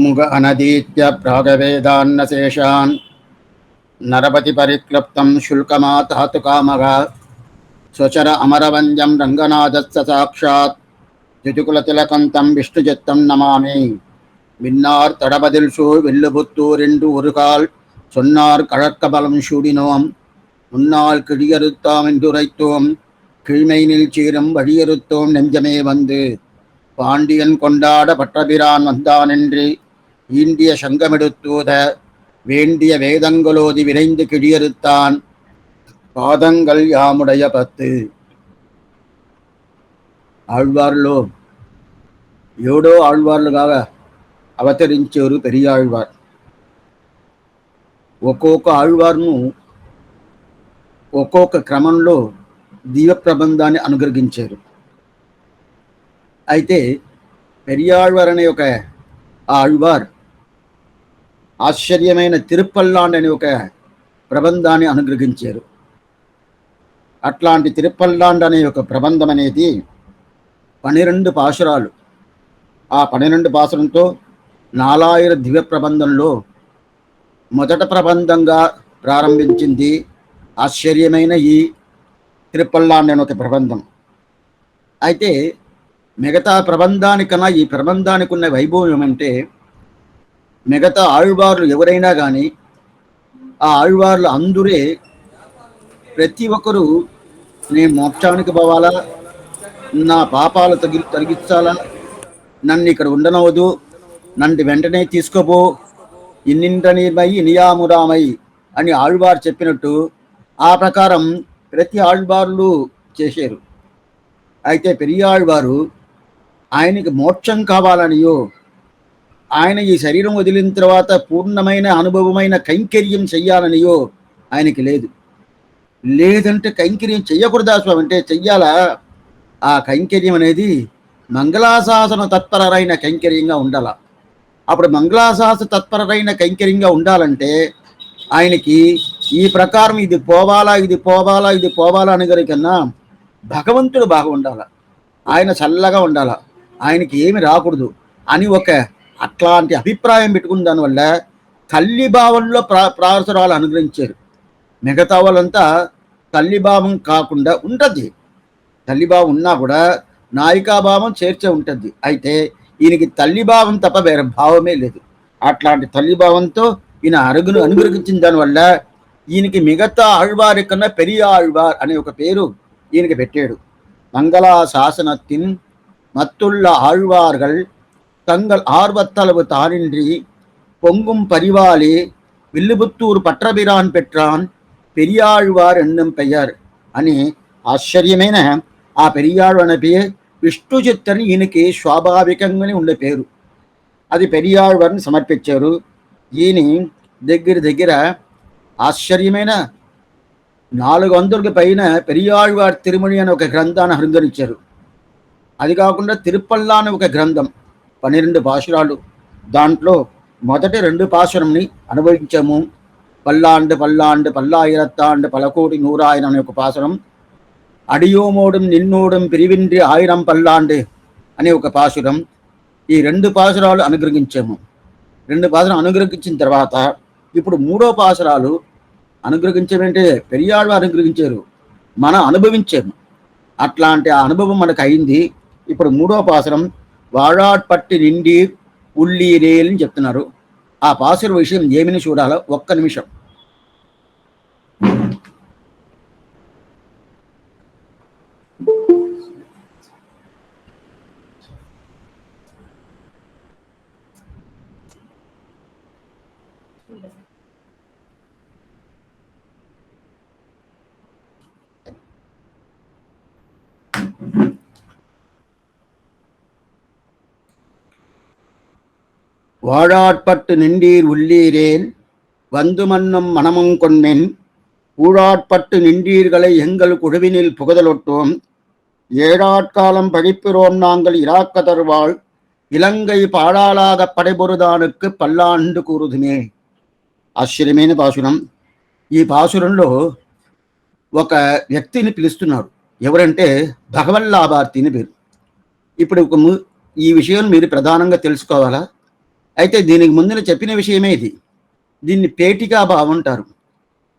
मुग अनदीत्य प्रागवेदान्नशेषान् नरपति परिक्लप्तं शुल्कमातातु कामः स्वचर अमरवन्द्यं रङ्गनाथस्य साक्षात् ऋतुकुलतिलकं तं विष्णुचित्तं नमामि மின்னார் தடபதில் சூழ் வெல்லுபுத்தூர் என்று ஒரு கால் சொன்னார் கழற்கபலம் சூடினோம் முன்னால் கிழியறுத்தாம் என்றுரைத்தோம் கீழ்மைனில் சீரும் வழியறுத்தோம் நெஞ்சமே வந்து பாண்டியன் கொண்டாட பட்டபிரான் வந்தான் என்று ஈண்டிய சங்கமெடுத்தூத வேண்டிய வேதங்களோதி விரைந்து கிழியறுத்தான் పాదంగల్ యాముడయ పత్తు. ఆళ్వార్లో ఏడో ఆళ్వార్లుగా అవతరించారు పెరియాళ్వార్. ఒక్కొక్క ఆళ్వార్ను ఒక్కొక్క క్రమంలో దివ్య ప్రబంధాన్ని అనుగ్రహించారు. అయితే పెరియాళ్వార్ అనే ఒక ఆళ్వార్ ఆశ్చర్యమైన తిరుపల్లాండ్ అనే ఒక ప్రబంధాన్ని అనుగ్రహించారు. అట్లాంటి తిరుపల్లాండ్ అనే ఒక ప్రబంధం అనేది 12 పాశురాలు. ఆ 12 పాశురంతో 4000 దివ్య ప్రబంధంలో మొదట ప్రబంధంగా ప్రారంభించింది ఆశ్చర్యమైన ఈ తిరుపల్లాండ్ అనే ఒక ప్రబంధం. అయితే మిగతా ప్రబంధానికన్నా ఈ ప్రబంధానికి ఉన్న వైభవం ఏమంటే, మిగతా ఆళ్వార్లు ఎవరైనా కానీ ఆ ఆళ్వార్లు అందరే ప్రతి ఒక్కరూ నేను మోక్షానికి పోవాలా, నా పాపాలు తొలగించాలా, నన్ను ఇక్కడ ఉండనవదు, నన్ను వెంటనే తీసుకోపో, ఇన్నింటనిమై ఇనియామురామై అని ఆళ్వారు చెప్పినట్టు ఆ ప్రకారం ప్రతి ఆళ్వార్లు చేశారు. అయితే పెరియాళ్వారు ఆయనకి మోక్షం కావాలనియో, ఆయన ఈ శరీరం వదిలిన తర్వాత పూర్ణమైన అనుభవమైన కైంకర్యం చెయ్యాలనియో ఆయనకి లేదు. లేదంటే కైంకర్యం చెయ్యకూడదా స్వామి అంటే చెయ్యాలా. ఆ కైంకర్యం అనేది మంగళాశాసన తత్పరైన కైంకర్యంగా ఉండాల. అప్పుడు మంగళాశాసన తత్పరైన కైంకర్యంగా ఉండాలంటే ఆయనకి ఈ ప్రకారం ఇది పోవాలా ఇది పోవాలా ఇది పోవాలా అనేదానికన్నా భగవంతుడు బాగా ఉండాల, ఆయన చల్లగా ఉండాల, ఆయనకి ఏమి రాకూడదు అని ఒక అట్లాంటి అభిప్రాయం పెట్టుకున్న దానివల్ల తల్లిభావంలో ప్రాసరాలు అనుగ్రహించారు. మిగతా వాళ్ళంతా తల్లిభావం కాకుండా ఉంటుంది, తల్లిభావం ఉన్నా కూడా నాయికాభావం చేర్చే ఉంటుంది. అయితే ఈయనకి తల్లిభావం తప్ప వేరే భావమే లేదు. అట్లాంటి తల్లిభావంతో ఈయన అనుగ్రహించిన దానివల్ల ఈయనకి మిగతా ఆళ్వారి కన్నా పెరియాళ్వార్ అనే ఒక పేరు ఈయనకి పెట్టాడు. మంగళా శాసనத்தின் மத்துள்ள ஆழ்வார்கள் தங்கள் ஆர்வத்தளவு தானின்றி பொங்கும் பரிவாலே విల్లుపుత్తూరు పట్టభిరాన్ పెట్రాన్ పెరియాళ్వార్ ఎన్నం పెయ్యార్ అని ఆశ్చర్యమైన ఆ పెరియాళ్ అనే పేరు విష్ణు చిత్తని ఈయనకి స్వాభావికంగానే ఉండే పేరు. అది పెరియాళ్వారిని సమర్పించారు. ఈయన దగ్గర ఆశ్చర్యమైన 400కి పైన పెరియాళ్వార్ తిరుమణి అనే ఒక గ్రంథాన్ని అనుగ్రహించారు. అది కాకుండా తిరుపల్లా అనే ఒక గ్రంథం 12 పాశురాలు. దాంట్లో మొదటి 2 పాశురంని అనుభవించాము. పల్లాండు పల్లాండు పల్లాయిరత్తాండు పలకోటి నూరాయనం అనే ఒక పాశురం, అడియోమోడం నిన్నోడం పిరివిండ్రి ఆయిరం పల్లాండు అనే ఒక పాశురం. ఈ 2 పాశురాలు అనుగ్రహించాము. 2 పాశురం అనుగ్రహించిన తర్వాత ఇప్పుడు 3వ పాశురాలు అనుగ్రహించమంటే పెరియాళ్ళు అనుగ్రహించారు, మనం అనుభవించాము. అట్లాంటి ఆ అనుభవం మనకు అయింది. ఇప్పుడు 3వ పాశురం వాడాట్పట్టి నిండి ఉల్లీరేల్ అని చెప్తున్నారు. ఆ పాశుర విషయం ఏమిని చూడాలో ఒక్క నిమిషం. வாழாட்பட்டு நின்றீர் உள்ளீரேல் வந்து மன்னும் மனமும் கொன்மென் ஊழாட்பட்டு நின்றீர்களை எங்கள் குழுவினில் புகதலொட்டோம் ஏழாட்காலம் பழிப்பிரோம் நாங்கள் இராக்க தருவாள் இலங்கை పాడాలాద పడబొరుదానుకు పల్లాండు కూరుదుమే. ఆశ్చర్యమైన పాశురం. ఈ పాశురంలో ఒక వ్యక్తిని పిలుస్తున్నారు. ఎవరంటే భగవల్లాభార్తి అని పేరు. ఇప్పుడు ఈ విషయం మీరు ప్రధానంగా తెలుసుకోవాలా. అయితే దీనికి ముందున చెప్పిన విషయమే ఇది. దీన్ని పేటికా భావం అంటారు.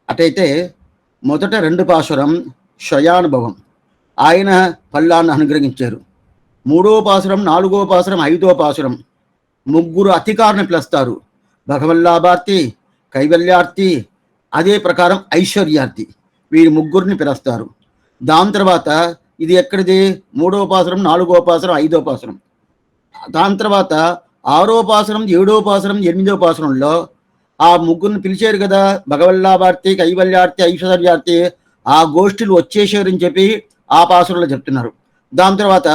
అటైతే మొదట 2 పాసురం స్వయానుభవం, ఆయన పల్లాన్ని అనుగ్రహించారు. 3వ పాసురం, 4వ పాసురం, 5వ పాసురం ముగ్గురు అధికారుని పిలుస్తారు. భగవల్లాభార్తి, కైవల్యార్థి, అదే ప్రకారం ఐశ్వర్యార్థి, వీరి ముగ్గురిని పిలుస్తారు. దాని తర్వాత ఇది ఎక్కడిది? 3వ పాసురం, 4వ పాసురం, 5వ పాసురం. దాని తర్వాత 6వ పాసురం, 7వ పాసురం, 8వ పాసురంలో ఆ ముగ్గురిని పిలిచారు కదా, భగవల్లాభార్తి, కైవల్యార్థి, ఐశ్వర్యార్థి, ఆ గోష్ఠులు వచ్చేసారని చెప్పి ఆ పాసురంలో చెప్తున్నారు. దాని తర్వాత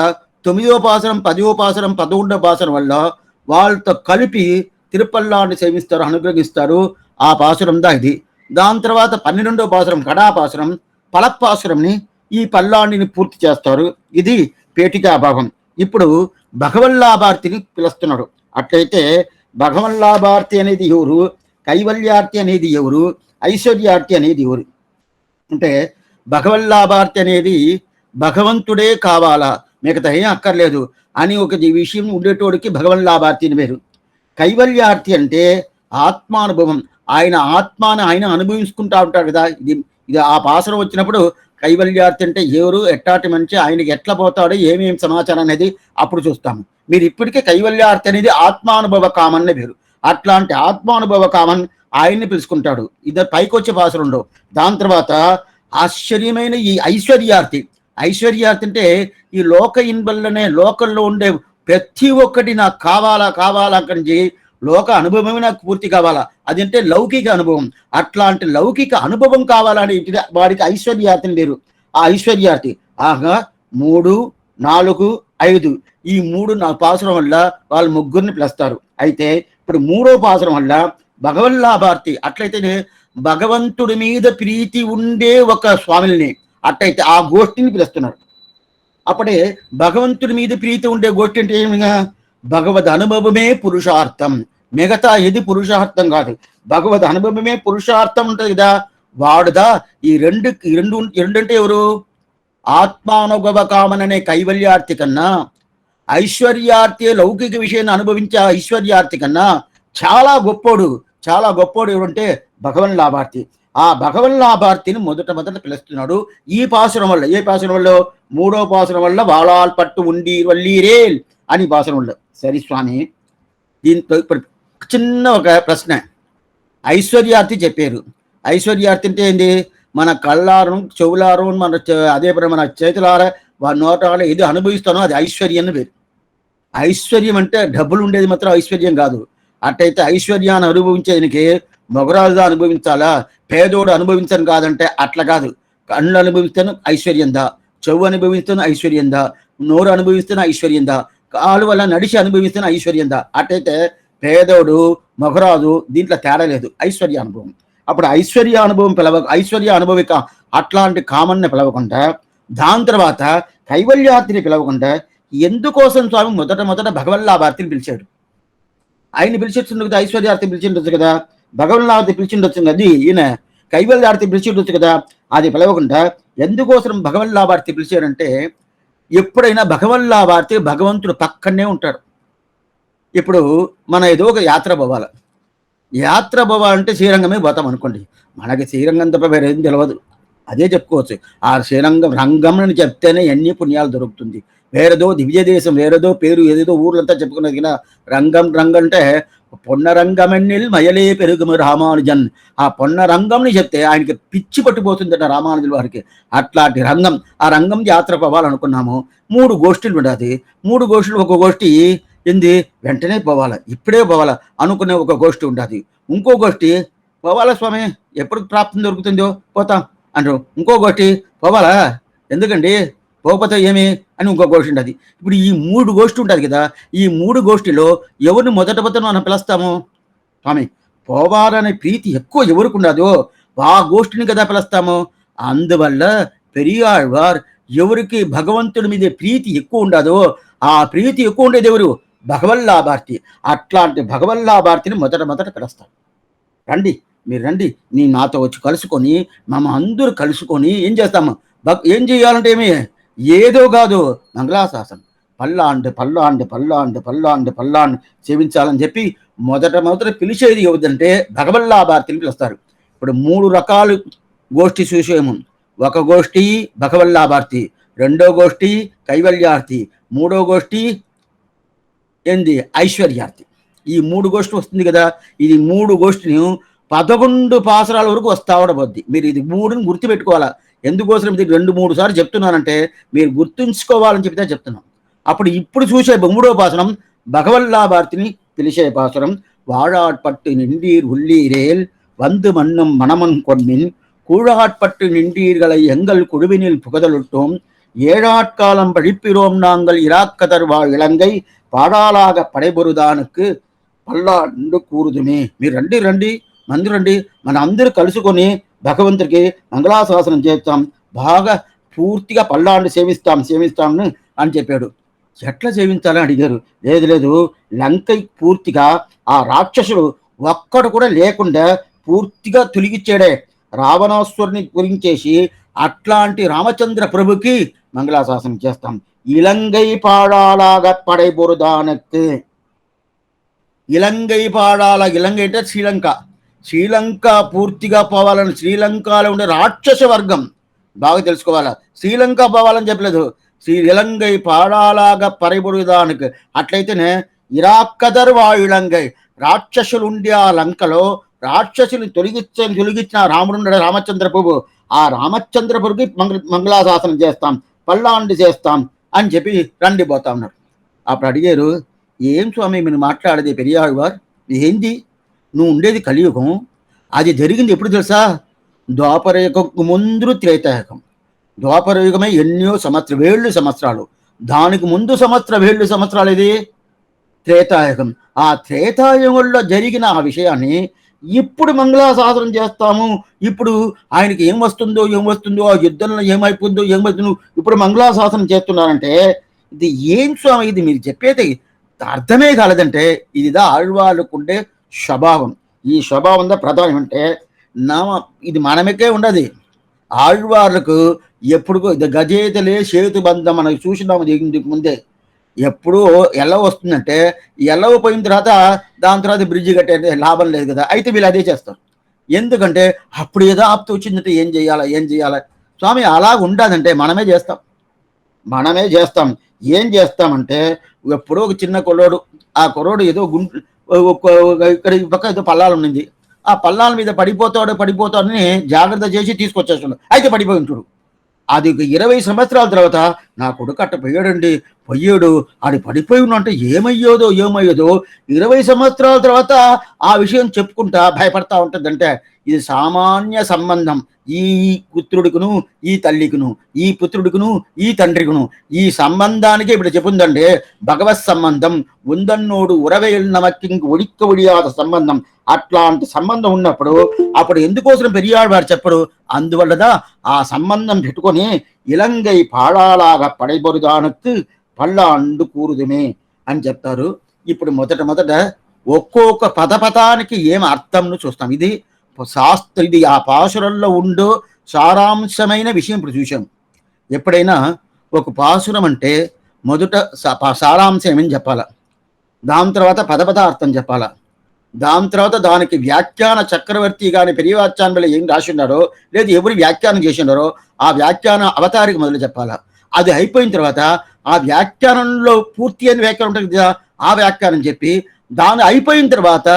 9వ పాసురం, 10వ పాసురం, 11వ పాసురం వల్ల వాళ్ళతో కలిపి తిరుపల్లాన్ని సేవిస్తారు, అనుగ్రహిస్తారు. ఆ పాసురం దా ఇది. దాని తర్వాత 12వ పాసురం కడాపాసురం, పలప్పాసురంని ఈ పల్లాన్ని పూర్తి చేస్తారు. ఇది పేటికా భావం. ఇప్పుడు భగవల్లాభార్తిని పిలుస్తున్నాడు. అట్లయితే భగవల్లాభార్తి అనేది ఎవరు, కైవల్యార్థి అనేది ఎవరు, ఐశ్వర్యార్థి అనేది ఎవరు అంటే, భగవల్లాభార్తి అనేది భగవంతుడే కావాలా, మిగతా ఏం అక్కర్లేదు అని ఒక విషయం ఉండేటోడికి భగవల్లాభార్తి అని పేరు. కైవల్యార్థి అంటే ఆత్మానుభవం, ఆయన ఆత్మాను ఆయన అనుభవించుకుంటా ఉంటాడు కదా. ఇది ఇది ఆ పాసరం వచ్చినప్పుడు కైవల్యార్థి అంటే ఎవరు, ఎట్టాటి మనిషి, ఆయనకి ఎట్లా పోతాడో, ఏమేమి సమాచారం అనేది అప్పుడు చూస్తాము. మీరు ఇప్పటికే కైవల్యార్థి అనేది ఆత్మానుభవ కామన్నే పేరు. అట్లాంటి ఆత్మానుభవ కామన్ ఆయన్ని పిలుచుకుంటాడు. ఇది పైకి వచ్చే పాసరంలో. దాని తర్వాత ఆశ్చర్యమైన ఈ ఐశ్వర్యార్థి. ఐశ్వర్యార్థి అంటే ఈ లోక ఇన్బల్లనే, లోకంలో ఉండే ప్రతి ఒక్కటి నాకు కావాలా కావాలా అక్కడి లోక అనుభవమే నాకు పూర్తి కావాలా, అదంటే లౌకిక అనుభవం. అట్లాంటి లౌకిక అనుభవం కావాలని వాడికి ఐశ్వర్యార్థిని లేరు. ఆ ఐశ్వర్యార్థి ఆగా 3, 4, 5 ఈ 3 పాసురం వల్ల వాళ్ళు ముగ్గురిని పిలుస్తారు. అయితే ఇప్పుడు 3వ పాసురం వల్ల భగవల్లాభార్తి, అట్లయితే భగవంతుడి మీద ప్రీతి ఉండే ఒక స్వామిని, అట్లయితే ఆ గోష్ఠిని పిలుస్తున్నారు. అప్పుడే భగవంతుడి మీద ప్రీతి ఉండే గోష్ఠి అంటే ఏమిగా, భగవద్ అనుభవమే పురుషార్థం, మిగతా ఏది పురుషార్థం కాదు. భగవద్ అనుభవమే పురుషార్థం ఉంటుంది కదా, వాడుదా ఈ రెండు అంటే ఎవరు, ఆత్మానుభవ కామననే కైవల్యార్థి కన్నా, ఐశ్వర్యార్థి లౌకిక విషయాన్ని అనుభవించే ఐశ్వర్యార్థి కన్నా చాలా గొప్పోడు ఎవరంటే భగవల్లాభార్తి. ఆ భగవల్లాభార్తిని మొదట పిలుస్తున్నాడు ఈ పాసురం వల్ల. ఏ పాసురం వల్ల? 3వ పాసురం వల్ల వాళాల్ పట్టు ఉండి వల్లీరేల్ అని పాసురం వల్ల. సరే స్వామి, దీంతో ఇప్పుడు చిన్న ఒక ప్రశ్న. ఐశ్వర్యార్థి చెప్పారు. ఐశ్వర్యార్థి అంటే ఏంటి? మన కళ్ళారం, చెవులారం, అదే మన చేతులార, నోటాల ఏది అనుభవిస్తానో అది ఐశ్వర్యం అని పేరు. ఐశ్వర్యం అంటే డబ్బులు ఉండేది మాత్రం ఐశ్వర్యం కాదు. అట్టయితే ఐశ్వర్యాన్ని అనుభవించేదానికి మొగరాజుగా అనుభవించాలా, పేదోడు అనుభవించను కాదంటే అట్లా కాదు. కళ్ళు అనుభవిస్తాను ఐశ్వర్యందా, చెవు అనుభవిస్తాను ఐశ్వర్యందా, నోరు అనుభవిస్తాను ఐశ్వర్యందా, కాలు వల్ల నడిచి అనుభవిస్తాను ఐశ్వర్యందా. అట్టయితే పేదోడు మొగరాజు దీంట్లో తేడా లేదు, ఐశ్వర్య అనుభవం. అప్పుడు ఐశ్వర్య అనుభవం ఐశ్వర్య అనుభవిక అట్లాంటి కామన్ని పిలవకుండా, దాని తర్వాత కైవల్యార్థిని పిలవకుండా, ఎందుకోసం స్వామి మొదట భగవల్లాభార్తిని పిలిచాడు? ఆయన పిలిచిండొచ్చు కదా, ఐశ్వర్యార్థి పిలిచిండొచ్చు కదా, భగవల్లాభార్తి పిలిచిండొచ్చు కదా, అది ఈయన కైవల్యార్థి పిలిచిండొచ్చు కదా. అది పిలవకుండా ఎందుకోసం భగవల్లాభార్తి పిలిచారంటే, ఎప్పుడైనా భగవల్లాభార్తి భగవంతుడు పక్కనే ఉంటాడు. ఇప్పుడు మన ఏదో ఒక యాత్ర పోవాలి, అంటే శ్రీరంగమే పోతాం అనుకోండి. మనకి శ్రీరంగం తప్ప వేరే ఏం తెలియదు, అదే చెప్పుకోవచ్చు. ఆ శ్రీరంగం రంగం అని చెప్తేనే ఎన్ని పుణ్యాలు దొరుకుతుంది. వేరేదో దివ్య దేశం, వేరేదో పేరు, ఏదేదో ఊర్లంతా చెప్పుకున్నది కదా. రంగం అంటే పొన్నరంగమన్నిల్ మయలే పెరుగుము రామానుజన్. ఆ పొన్నరంగంని చెప్తే ఆయనకి పిచ్చి పట్టిపోతుందట రామానుజుల వారికి. అట్లాంటి రంగం, ఆ రంగం యాత్ర పోవాలనుకున్నాము. 3 గోష్ఠులు ఉండదు. 3 గోష్ఠులు, ఒక గోష్ఠి ఏంది వెంటనే పోవాలా, ఇప్పుడే పోవాలా అనుకునే ఒక గోష్ఠి ఉండదు. ఇంకో గోష్ఠి పోవాలా స్వామి, ఎప్పుడు ప్రాప్తం దొరుకుతుందో పోతాం అంటారు. ఇంకో గోష్ఠి పోవాలా, ఎందుకండి పోకపోతే ఏమి అని ఇంకో గోష్ఠి ఉండదు. ఇప్పుడు ఈ 3 గోష్ఠి ఉంటుంది కదా. ఈ 3 గోష్ఠిలో ఎవరిని మొదట మనం పిలుస్తాము? స్వామి పోవాలనే ప్రీతి ఎక్కువ ఎవరికి ఉండదో ఆ గోష్ఠిని కదా పిలుస్తాము. అందువల్ల పెరియాళ్వార్ ఎవరికి భగవంతుడి మీద ప్రీతి ఎక్కువ ఉండదో ఆ ప్రీతి ఎక్కువ ఉండేది ఎవరు? భగవల్లాభార్తి. అట్లాంటి భగవల్లాభార్తిని మొదట పిలుస్తాం. రండి, మీరు రండి, నీ నాతో వచ్చి కలుసుకొని అందరూ కలుసుకొని ఏం చేస్తాము? ఏం చేయాలంటే ఏమి, ఏదో కాదు, మంగళాశాసనం పల్లాండు సేవించాలని చెప్పి మొదట పిలిచేది ఎవరిదంటే భగవల్లాభారతిని పిలుస్తారు. ఇప్పుడు 3 రకాలు గోష్ఠి చూసాము. ఒక గోష్ఠి భగవల్లాభారతి, రెండో గోష్ఠి కైవల్యార్తి, మూడో గోష్ఠి ఏంది ఐశ్వర్యార్తి. ఈ 3 గోష్ఠి వస్తుంది కదా. ఇది 3 గోష్ఠిని 11 పాసరాల వరకు వస్తా ఉండబోద్ది. మీరు ఇది 3ని గుర్తుపెట్టుకోవాలా. ఎందుకోసం ఇది 2-3 సార్లు చెప్తున్నానంటే మీరు గుర్తుంచుకోవాలని చెప్తే చెప్తున్నాం. అప్పుడు ఇప్పుడు చూసే 3వ పాసనం భగవల్లాభారతిని పిలిచే పాసరం. వాడాట్పట్టు నిండీర్ உள்ளீரேல் வந்து மண்ணும் மணமன் கொன்மின் கூழாட்பட்டு நின்றீர்களை எங்கள் குழுவினில் புகதலுட்டோம் ஏழாட்காலம் பழிப்பிரோம் நாங்கள் இராக்கதர் வாழ் இலங்கை పాడాలాగ పడైబొరుదానికి పల్లాండు కూరుదుమే. మీరు రండి రండి మంది రండి, మన అందరూ కలుసుకొని భగవంతుడికి మంగళాశాసనం చేస్తాం, బాగా పూర్తిగా పల్లాండు సేవిస్తాం అని చెప్పాడు. ఎట్లా సేవించాలని అడిగారు. లేదు లంకై పూర్తిగా ఆ రాక్షసుడు ఒక్కడు కూడా లేకుండా పూర్తిగా తొలగిచ్చాడే. రావణాసురుని గురించేసి అట్లాంటి రామచంద్ర ప్రభుకి మంగళాశాసనం చేస్తాం. இலங்கை பாடாளாக படைபொருதானுக்கு. ఇలంగై పాడాల, ఇలంగై అంటే శ్రీలంక పూర్తిగా పోవాలని, శ్రీలంకలో ఉండే రాక్షస వర్గం బాగా తెలుసుకోవాలా. శ్రీలంక పోవాలని చెప్పలేదు, ఇలంగై పాడాలాగా పరైబొరుదానికి. అట్లయితేనే ఇరాక్కదర్ వా ఇలంగై, రాక్షసులు ఉండే ఆ లంకలో రాక్షసుని తొలగించిన రాముడు రామచంద్ర ప్రభు, ఆ రామచంద్ర ప్రభుకి మంగళాశాసనం చేస్తాం, పల్లాండి చేస్తాం అని చెప్పి రండి పోతా ఉన్నారు. అప్పుడు అడిగారు, ఏం స్వామి మీరు మాట్లాడేది పెరియాழ்వార్, ఏంది నువ్వు ఉండేది కలియుగం, అది జరిగింది ఎప్పుడు తెలుసా? ద్వాపరయుగకు ముందు త్రేతాయుగం. ద్వాపరయుగమే ఎన్నో సంవత్సరాలు, దానికి ముందు సంవత్సరాలు ఇది త్రేతాయుగం. ఆ త్రేతాయుగంలో జరిగిన ఆ విషయాన్ని ఇప్పుడు మంగళాశాసనం చేస్తాము. ఇప్పుడు ఆయనకి ఏం వస్తుందో ఆ యుద్ధంలో ఏమైపోతుందో ఇప్పుడు మంగళాశాసనం చేస్తున్నారంటే ఇది ఏం స్వామి, ఇది మీరు చెప్పేది అర్థమే కాలేదంటే ఇదిదా ఆళ్వాళ్ళకుండే స్వభావం. ఈ స్వభావం ప్రధానం అంటే ఇది మనమకే ఉండదు. ఆళ్వార్లకు ఎప్పుడు గజేతలే సేతుబంధం మనకు చూసినాము దీనికి ముందే. ఎప్పుడు ఎలా వస్తుందంటే ఎల్లవ పోయిన తర్వాత దాని తర్వాత బ్రిడ్జి కట్టే లాభం లేదు కదా. అయితే వీళ్ళు అదే చేస్తారు. ఎందుకంటే అప్పుడు ఏదో ఆప్తూ వచ్చిందంటే ఏం చేయాలా స్వామి, అలా ఉండదంటే మనమే చేస్తాం. ఏం చేస్తామంటే ఎప్పుడో ఒక చిన్న కుర్రోడు, ఆ కుర్రోడు ఏదో ఇక్కడ పక్క ఏదో పల్లాలు ఉన్నది, ఆ పల్లాల మీద పడిపోతాడని జాగ్రత్త చేసి తీసుకొచ్చేస్తున్నాడు. అయితే పడిపోయి ఉంటాడు. అది 20 సంవత్సరాల తర్వాత నా కొడుకు అట్ట పోయాడు అది పడిపోయి ఉన్నంటే ఏమయ్యేదో 20 సంవత్సరాల తర్వాత ఆ విషయం చెప్పుకుంటా భయపడతా ఉంటుందంటే ఇది సామాన్య సంబంధం. ఈ పుత్రుడికును ఈ తల్లికును, ఈ పుత్రుడికును ఈ తండ్రికును, ఈ సంబంధానికి ఇప్పుడు చెప్పుందంటే భగవత్ సంబంధం ఉందన్నోడు ఉరవేలు నమక్కింగ్ ఒడిక్క ఒడియాద సంబంధం. అట్లాంటి సంబంధం ఉన్నప్పుడు అప్పుడు ఎందుకోసం పెరియాళ్వారు చెప్పడు. అందువల్లదా ఆ సంబంధం పెట్టుకొని ఇలంగై పాడాలాగా పడైబొరుదానికి పల్లాండు కూరుదుమే అని చెప్తారు. ఇప్పుడు మొదట ఒక్కొక్క పదపదానికి ఏం అర్థంను చూస్తాం. ఇది ఆ పాసురంలో ఉండే సారాంశమైన విషయం ఇప్పుడు చూసాం. ఎప్పుడైనా ఒక పాసురం అంటే మొదట సారాంశం ఏమని చెప్పాలా, దాని తర్వాత పదపదార్థం చెప్పాలా, దాని తర్వాత దానికి వ్యాఖ్యాన చక్రవర్తి కానీ పెరియవాచ్యాన్లో ఏం రాసి ఉన్నారో లేదు ఎవరు వ్యాఖ్యానం చేసి ఉన్నారో ఆ వ్యాఖ్యాన అవతారికి మొదలు చెప్పాలా. అది అయిపోయిన తర్వాత ఆ వ్యాఖ్యానంలో పూర్తి అయిన వ్యాఖ్యానం ఉంటుంది కదా, ఆ వ్యాఖ్యానం చెప్పి దాని అయిపోయిన తర్వాత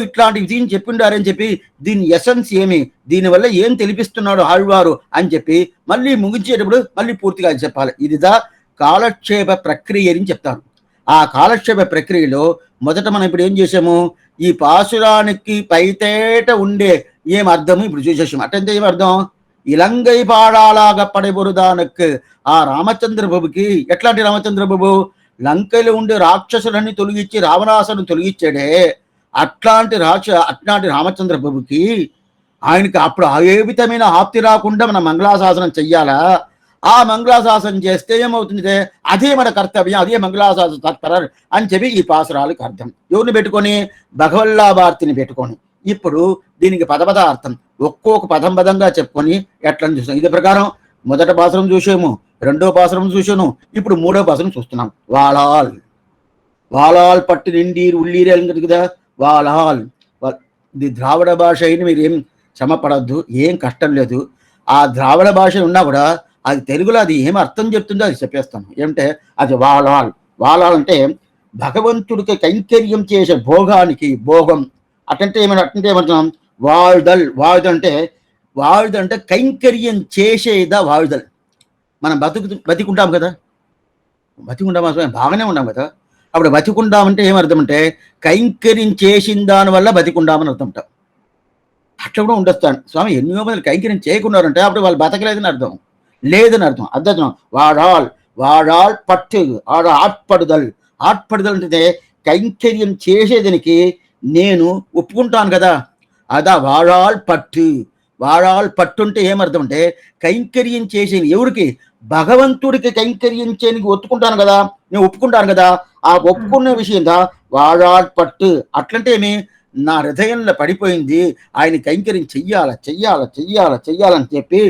ఇట్లాంటి విధిని చెప్పిండారని చెప్పి దీని ఎసెన్స్ ఏమి, దీనివల్ల ఏం తెలిపిస్తున్నాడు ఆళ్వారు అని చెప్పి మళ్ళీ ముగించేటప్పుడు మళ్ళీ పూర్తిగా చెప్పాలి. ఇదిదా కాలక్షేప ప్రక్రియ అని చెప్తారు. ఆ కాలక్షేప ప్రక్రియలో మొదట మనం ఇప్పుడు ఏం చేసాము, ఈ పాసురానికి పైతేట ఉండే ఏం అర్థము ఇప్పుడు చూసేసాము. అటంటే ఏం అర్థం, ఇలంగై పాడాలాగా పడైబొరుదానికి ఆ రామచంద్ర బాబుకి ఎట్లాంటి రామచంద్ర బాబు, లంకలో ఉండే రాక్షసులన్నీ తొలగించి రావణాసురుని తొలగించాడే, అట్లాంటి రామచంద్ర ప్రభుకి ఆయనకి అప్పుడు ఏ విధమైన ఆప్తి రాకుండా మనం మంగళాశాసనం చెయ్యాలా. ఆ మంగళాశాసనం చేస్తే ఏమవుతుంది, అదే మన కర్తవ్యం, అదే మంగళాశాసన తత్పర అని చెప్పి ఈ పాసురాలకు అర్థం. ఎవరిని పెట్టుకొని, భగవల్లాభారతిని పెట్టుకొని ఇప్పుడు దీనికి పదపదార్థం ఒక్కొక్క పదంగా చెప్పుకొని ఎట్లని చూస్తాం. ఇది ప్రకారం మొదట పాసురం చూసాము, రెండో పాసురం చూసాను, ఇప్పుడు మూడో పాసురం చూస్తున్నాం. వాళాల్ పట్టు నిండీరు ఉళ్ళీరే కదా, వాలాల్. ఇది ద్రావిడ భాష అయిన మీరు ఏం శ్రమపడద్దు, ఏం కష్టం లేదు. ఆ ద్రావిడ భాష ఉన్నా కూడా అది తెలుగులో అది ఏం అర్థం చెప్తుందో అది చెప్పేస్తాను. ఏమంటే అది వాలాల్. వాలాల్ అంటే భగవంతుడికి కైంకర్యం చేసే భోగానికి భోగం. అటంటే ఏమంటున్నాం? వాళ్దల్. వాళ్దంటే కైంకర్యం చేసేదా వాళ్దల్. మనం బతికుంటాం కదా, బతికుంటామా బాగానే ఉన్నాం కదా. అప్పుడు బతికుండామంటే ఏమర్థం అంటే కైంకర్యం చేసిన దాని వల్ల బతికుండామని అర్థం ఉంటాం. అట్లా కూడా ఉండొస్తాను. స్వామి ఎన్నో మంది కైంకర్యం చేయకున్నారంటే అప్పుడు వాళ్ళు బతకలేదని అర్థం, లేదని అర్థం. అర్థం వాడాల్ పట్టు ఆడ ఆట్పడుదల్. ఆట్పడుదల్ అంటే కైంకర్యం చేసేదానికి నేను ఒప్పుకుంటాను కదా, అదా వాడాల్ పట్టు. వాడాల్ పట్టు అంటే ఏమర్థం అంటే కైంకర్యం చేసేది ఎవరికి? భగవంతుడికి కైంకర్యం చేయడానికి ఒప్పుకుంటాను కదా, నేను ఒప్పుకుంటాను కదా. ఆ ఒప్పుకున్న విషయం వాడాల్ పట్టు. అట్లంటే ఏమి? నా హృదయంలో పడిపోయింది, ఆయన కైంకర్యం చెయ్యాలని చెప్పి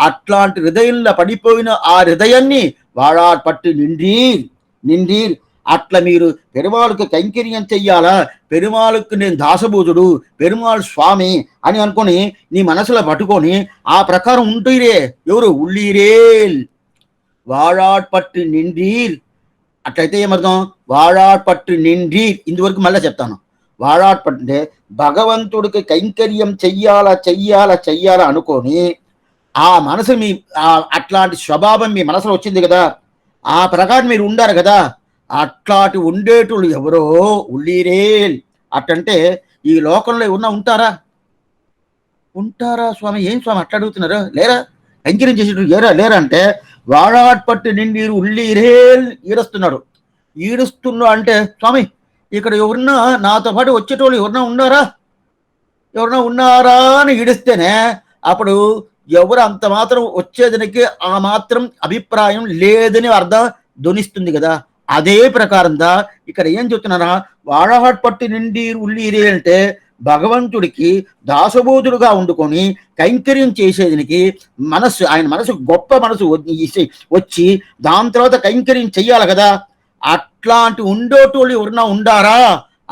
అట్లాంటి హృదయంలో పడిపోయిన ఆ హృదయాన్ని వాడాల్ పట్టు నిండీర్. అట్లా మీరు పెరుమాళుకు కైంకర్యం చెయ్యాలా, పెరుమాళుకు నేను దాసబోధుడు, పెరుమాళ్ స్వామి అని అనుకొని నీ మనసులో పట్టుకొని ఆ ప్రకారం ఉంటురే. ఎవరు? ఉళ్ళీరేల్. వాడాట్పట్టు నిండీర్. అట్లయితే ఏమర్థం? వాడాట్పట్టు నిండీర్. ఇందువరకు మళ్ళీ చెప్తాను. వాడాట్పట్టు అంటే భగవంతుడికి కైంకర్యం చెయ్యాలా అనుకొని ఆ మనసు మీ అట్లాంటి స్వభావం మీ మనసులో వచ్చింది కదా, ఆ ప్రకారం మీరు ఉండారు కదా. అట్లాంటి ఉండేటోళ్ళు ఎవరో ఉళ్ళీరేల్. అట్టంటే ఈ లోకంలో ఉంటారా స్వామి? ఏం స్వామి అట్లా అడుగుతున్నారు? లేరా? కైంకర్యం చేసేటప్పుడు లేరా అంటే వాడాట్పట్టు నిండి ఉళ్ళీరేల్ ఈడుస్తున్నాడు. అంటే స్వామి ఇక్కడ ఎవరన్నా నాతో పాటు వచ్చేటోళ్ళు ఎవరన్నా ఉన్నారా అని ఈడిస్తేనే అప్పుడు ఎవరు అంత మాత్రం వచ్చేదానికి ఆ మాత్రం అభిప్రాయం లేదని అర్థం ధ్వనిస్తుంది కదా. అదే ప్రకారం ఇక్కడ ఏం చెప్తున్నారా? వాడాట్పట్టు నిండి ఉళ్ళీరే అంటే భగవంతుడికి దాసబోధుడుగా వండుకొని కైంకర్యం చేసేదానికి ఆయన మనసు గొప్ప మనసు వచ్చి దాని తర్వాత కైంకర్యం చెయ్యాలి కదా. అట్లాంటి ఉండేటోళ్ళు ఎవరన్నా ఉండారా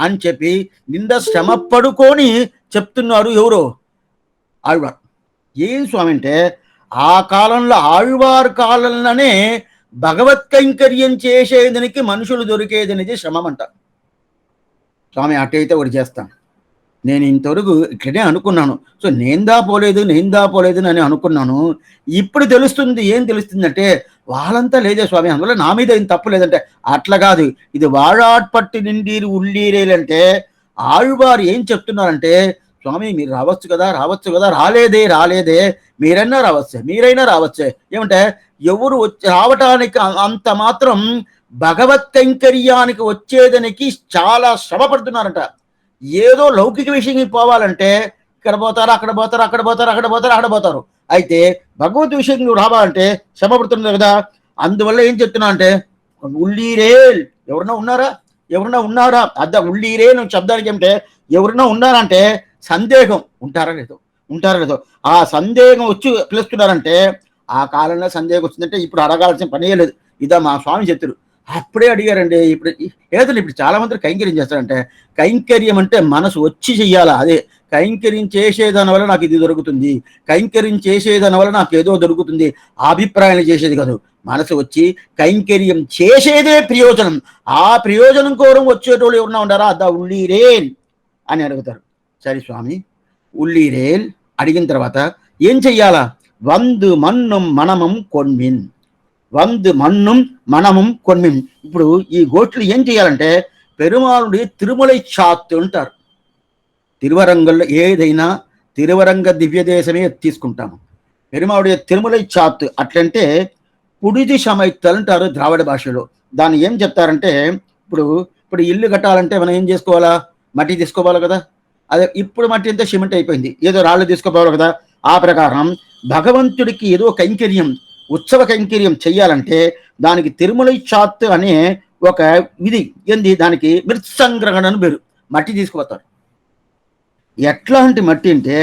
అని చెప్పి నింద శ్రమ పడుకొని చెప్తున్నారు. ఎవరు? ఆళ్వార్. ఏం స్వామి అంటే ఆ కాలంలో ఆళ్వార్ కాలంలోనే భగవత్ కైంకర్యం చేసేదానికి మనుషులు దొరికేదనేది శ్రమమంట. స్వామి అట్టయితే ఒకటి చేస్తాను. నేను ఇంతవరకు ఇట్లనే అనుకున్నాను. సో నేందా పోలేదు అని అనుకున్నాను. ఇప్పుడు తెలుస్తుంది. ఏం తెలుస్తుందంటే వాళ్ళంతా లేదే స్వామి, అందువల్ల నా మీద ఏం తప్పు లేదంటే అట్లా కాదు. ఇది వాడాట్పట్టు నిండీరు ఉళ్ళీరేలంటే ఆళ్వారు ఏం చెప్తున్నారంటే స్వామి మీరు రావచ్చు కదా, రాలేదే, మీరైనా రావచ్చే. ఏమంటే ఎవరు రావటానికి అంత మాత్రం భగవత్ కైంకర్యానికి వచ్చేదానికి చాలా శ్రమ పడుతున్నారంట. ఏదో లౌకిక విషయం పోవాలంటే ఇక్కడ పోతారు, అక్కడ పోతారు. అయితే భగవద్ విషయం నువ్వు రావాలంటే శ్రమ పడుతున్నారు కదా. అందువల్ల ఏం చెప్తున్నా అంటే ఉళ్ళీరేల్. ఎవరన్నా ఉన్నారా? ఉళ్ళీరే నువ్వు శబ్దానికి ఏమిటే ఎవరన్నా ఉన్నారంటే సందేహం ఉంటారా లేదో ఆ సందేహం వచ్చి పిలుస్తున్నారంటే ఆ కాలంలో సందేహం వచ్చిందంటే ఇప్పుడు అడగాల్సిన పనే లేదు. ఇదా మా స్వామి చెప్తారు. అప్పుడే అడిగారండి. ఇప్పుడు చాలా మంది కైంకర్యం చేస్తారంటే కైంకర్యం అంటే మనసు వచ్చి చెయ్యాలా. అదే కైంకర్యం చేసేదాని వల్ల నాకు ఇది దొరుకుతుంది, కైంకర్యం చేసేదాని వల్ల నాకు ఏదో దొరుకుతుంది అభిప్రాయాలు చేసేది కాదు. మనసు వచ్చి కైంకర్యం చేసేదే ప్రయోజనం. ఆ ప్రయోజనం కోరం వచ్చేటోళ్ళు ఎవరన్నా ఉండారా? ఉళ్ళీరేల్ అని అడుగుతారు. సరే స్వామి ఉళ్ళీరేల్ అడిగిన తర్వాత ఏం చెయ్యాలా? వందు మన్నుం మనమం కొన్మిన్. ఇప్పుడు ఈ గోట్లు ఏం చేయాలంటే పెరుమాళుడి తిరుమలై చాత్తు అంటారు. తిరువరంగంలో ఏదైనా తిరువరంగ దివ్య దేశమే తీసుకుంటాము. పెరుమాళుడి తిరుమలై చాత్తు అట్లంటే పుడిది సమైత్తలు అంటారు ద్రావిడ భాషలో. దాన్ని ఏం చెప్తారంటే ఇప్పుడు ఇల్లు కట్టాలంటే మనం ఏం చేసుకోవాలా? మట్టి తీసుకోవాలి కదా. అదే ఇప్పుడు మట్టి అంతా సిమెంట్ అయిపోయింది, ఏదో రాళ్ళు తీసుకోపోవాలి కదా. ఆ ప్రకారం భగవంతుడికి ఏదో కైంకర్యం, ఉత్సవ కైంకర్యం చెయ్యాలంటే దానికి తిరుమలై చాత్తు అనే ఒక విధి ఏంది, దానికి మృత్సంగ్రహణ అని పేరు. మట్టి తీసుకుపోతారు. ఎట్లాంటి మట్టి అంటే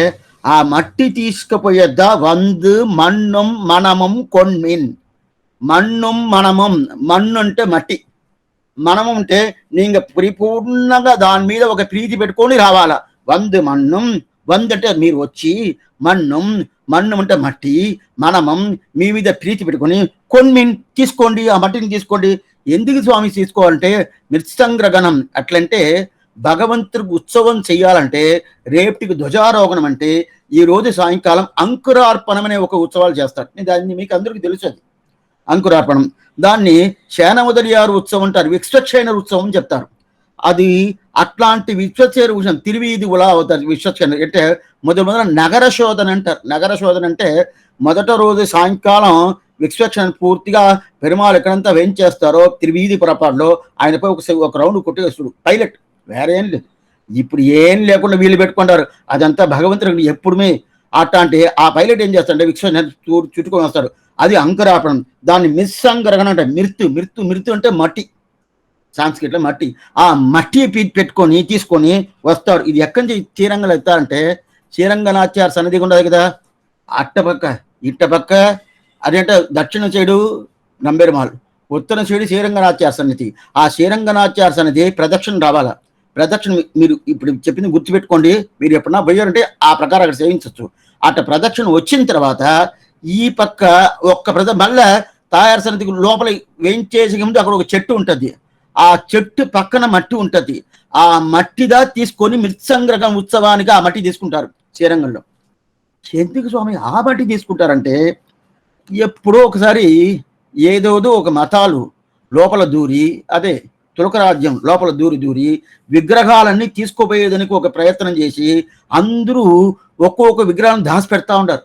ఆ మట్టి తీసుకుపోయేద్దా వందు మన్నుం మనమం కొన్మిన్. మన్ను అంటే మట్టి, మనం ఉంటే నీకు పరిపూర్ణంగా దాని మీద ఒక ప్రీతి పెట్టుకొని రావాలా. వందు మన్నం, వంద అంటే మీరు వచ్చి, మన్నం, మన్నం అంటే మట్టి, మనమం మీ మీద ప్రీతి పెట్టుకొని కొన్మిన్ తీసుకోండి, ఆ మట్టిని తీసుకోండి. ఎందుకు స్వామి తీసుకోవాలంటే మృత్సంగ్రగణం. అట్లంటే భగవంతుడికి ఉత్సవం చెయ్యాలంటే రేపటికి ధ్వజారోహణం అంటే ఈ రోజు సాయంకాలం అంకురార్పణం అనే ఒక ఉత్సవాలు చేస్తారు. దాన్ని మీకు అందరికీ తెలుసు. అది అంకురార్పణం. దాన్ని శేనముదలియారు ఉత్సవం అంటారు, విశ్వక్షేణ ఉత్సవం చెప్తారు. అది అట్లాంటి విశ్వక్షేణ ఉత్సవం తిరువీధి ఉలా అవుతారు. విశ్వక్షేణ అంటే మొదల నగర శోధన అంటారు. నగర శోధన అంటే మొదట రోజు సాయంకాలం విశ్వక్షేణ పూర్తిగా పెరుమాళ్ ఎక్కడంతా వేయించేస్తారో తిరువీధి పొరపాటులో ఆయనపై ఒక రౌండ్ కొట్టేస్తాడు పైలట్. వేరే ఏం లేదు. ఇప్పుడు ఏం లేకుండా వీళ్ళు పెట్టుకుంటారు. అదంతా భగవంతుడికి ఎప్పుడుమే. అట్లాంటి ఆ పైలట్ ఏం చేస్తాడంటే విశ్వక్షేణ చుట్టుకొని వస్తాడు. అది అంకురార్పణం. దాన్ని మిస్సంగరగణ అంటే మిర్తు అంటే మట్టి, సాంస్క్రిట్లో మట్టి. ఆ మట్టి పెట్టుకొని తీసుకొని వస్తాడు. ఇది ఎక్కడి నుంచి శ్రీరంగంలో ఎత్తారంటే శ్రీరంగనాచార్య సన్నిధి ఉండదు కదా, అట్టపక్క ఇట్టపక్క. అదేంటే దక్షిణ సైడు నంబెరుమాల్, ఉత్తర సైడు శ్రీరంగనాచార్య సన్నిధి. ఆ శ్రీరంగనాచార్య సన్నిధి ప్రదక్షిణ రావాలా. ప్రదక్షిణ మీరు ఇప్పుడు చెప్పింది గుర్తుపెట్టుకోండి. మీరు ఎప్పుడన్నా పోయారంటే ఆ ప్రకారం అక్కడ సేవించవచ్చు. అట్ట ప్రదక్షిణ వచ్చిన తర్వాత ఈ పక్క ఒక్క మళ్ళా తాయారు సన్నిధికి లోపల వేయించేసి ముందు అక్కడ ఒక చెట్టు ఉంటుంది. ఆ చెట్టు పక్కన మట్టి ఉంటుంది. ఆ మట్టిదా తీసుకొని మృత్సంగ్రహం ఉత్సవానికి ఆ మట్టి తీసుకుంటారు శ్రీరంగంలో. ఎందుకు స్వామి ఆ మట్టి తీసుకుంటారంటే ఎప్పుడో ఒకసారి ఏదోదో ఒక మతాలు లోపల దూరి, అదే తులకరాజ్యం లోపల దూరి విగ్రహాలన్నీ తీసుకుపోయేదానికి ఒక ప్రయత్నం చేసి అందరూ ఒక్కొక్క విగ్రహం దాచి పెడతా ఉంటారు.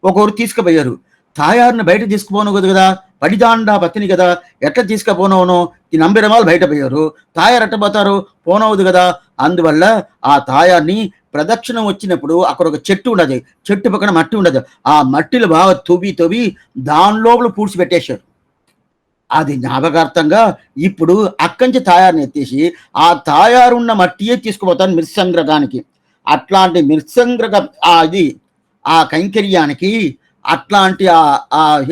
ఒక్కొక్కరు తీసుకుపోయారు. తాయారుని బయట తీసుకుపోను కదా, పడిదాండా పత్తిని కదా, ఎట్లా తీసుకుపోనవును ఈ నంబెరమాలు బయట పోయారు. తాయారు ఎట్ట పోతారు, పోనవద్దు కదా. అందువల్ల ఆ తాయార్ని ప్రదక్షిణం వచ్చినప్పుడు అక్కడ ఒక చెట్టు ఉండదు, చెట్టు పక్కన మట్టి ఉండదు. ఆ మట్టిలు బాగా తవ్వి దాని లోపల పూడ్చిపెట్టేశారు. అది జ్ఞాపకార్థంగా ఇప్పుడు అక్కంచి తాయారుని ఎత్తేసి ఆ తాయారున్న మట్టియే తీసుకుపోతాను మృత్సంగ్రగానికి. అట్లాంటి మృత్సంగ్రగ అది ఆ కైంకర్యానికి, అట్లాంటి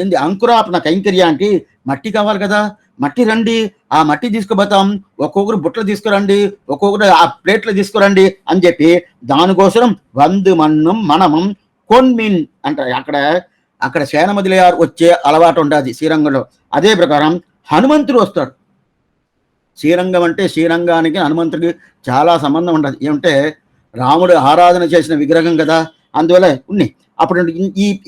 ఏంది అంకురాపణ కైంకర్యానికి మట్టి కావాలి కదా. మట్టి రండి, ఆ మట్టి తీసుకుపోతాం. ఒక్కొక్కరు బుట్టలు తీసుకురండి, ఒక్కొక్కరు ఆ ప్లేట్లు తీసుకురండి అని చెప్పి దానికోసం వందు మన్నం మనమం కొన్మిన్ అంటారు. అక్కడ శేనమదిలయారు వచ్చే అలవాటు ఉంటుంది శ్రీరంగంలో. అదే ప్రకారం హనుమంతుడు వస్తాడు. శ్రీరంగం అంటే శ్రీరంగానికి హనుమంతుడికి చాలా సంబంధం ఉంటుంది. ఏమంటే రాముడు ఆరాధన చేసిన విగ్రహం కదా, అందువల్ల ఉన్నాయి. అప్పుడు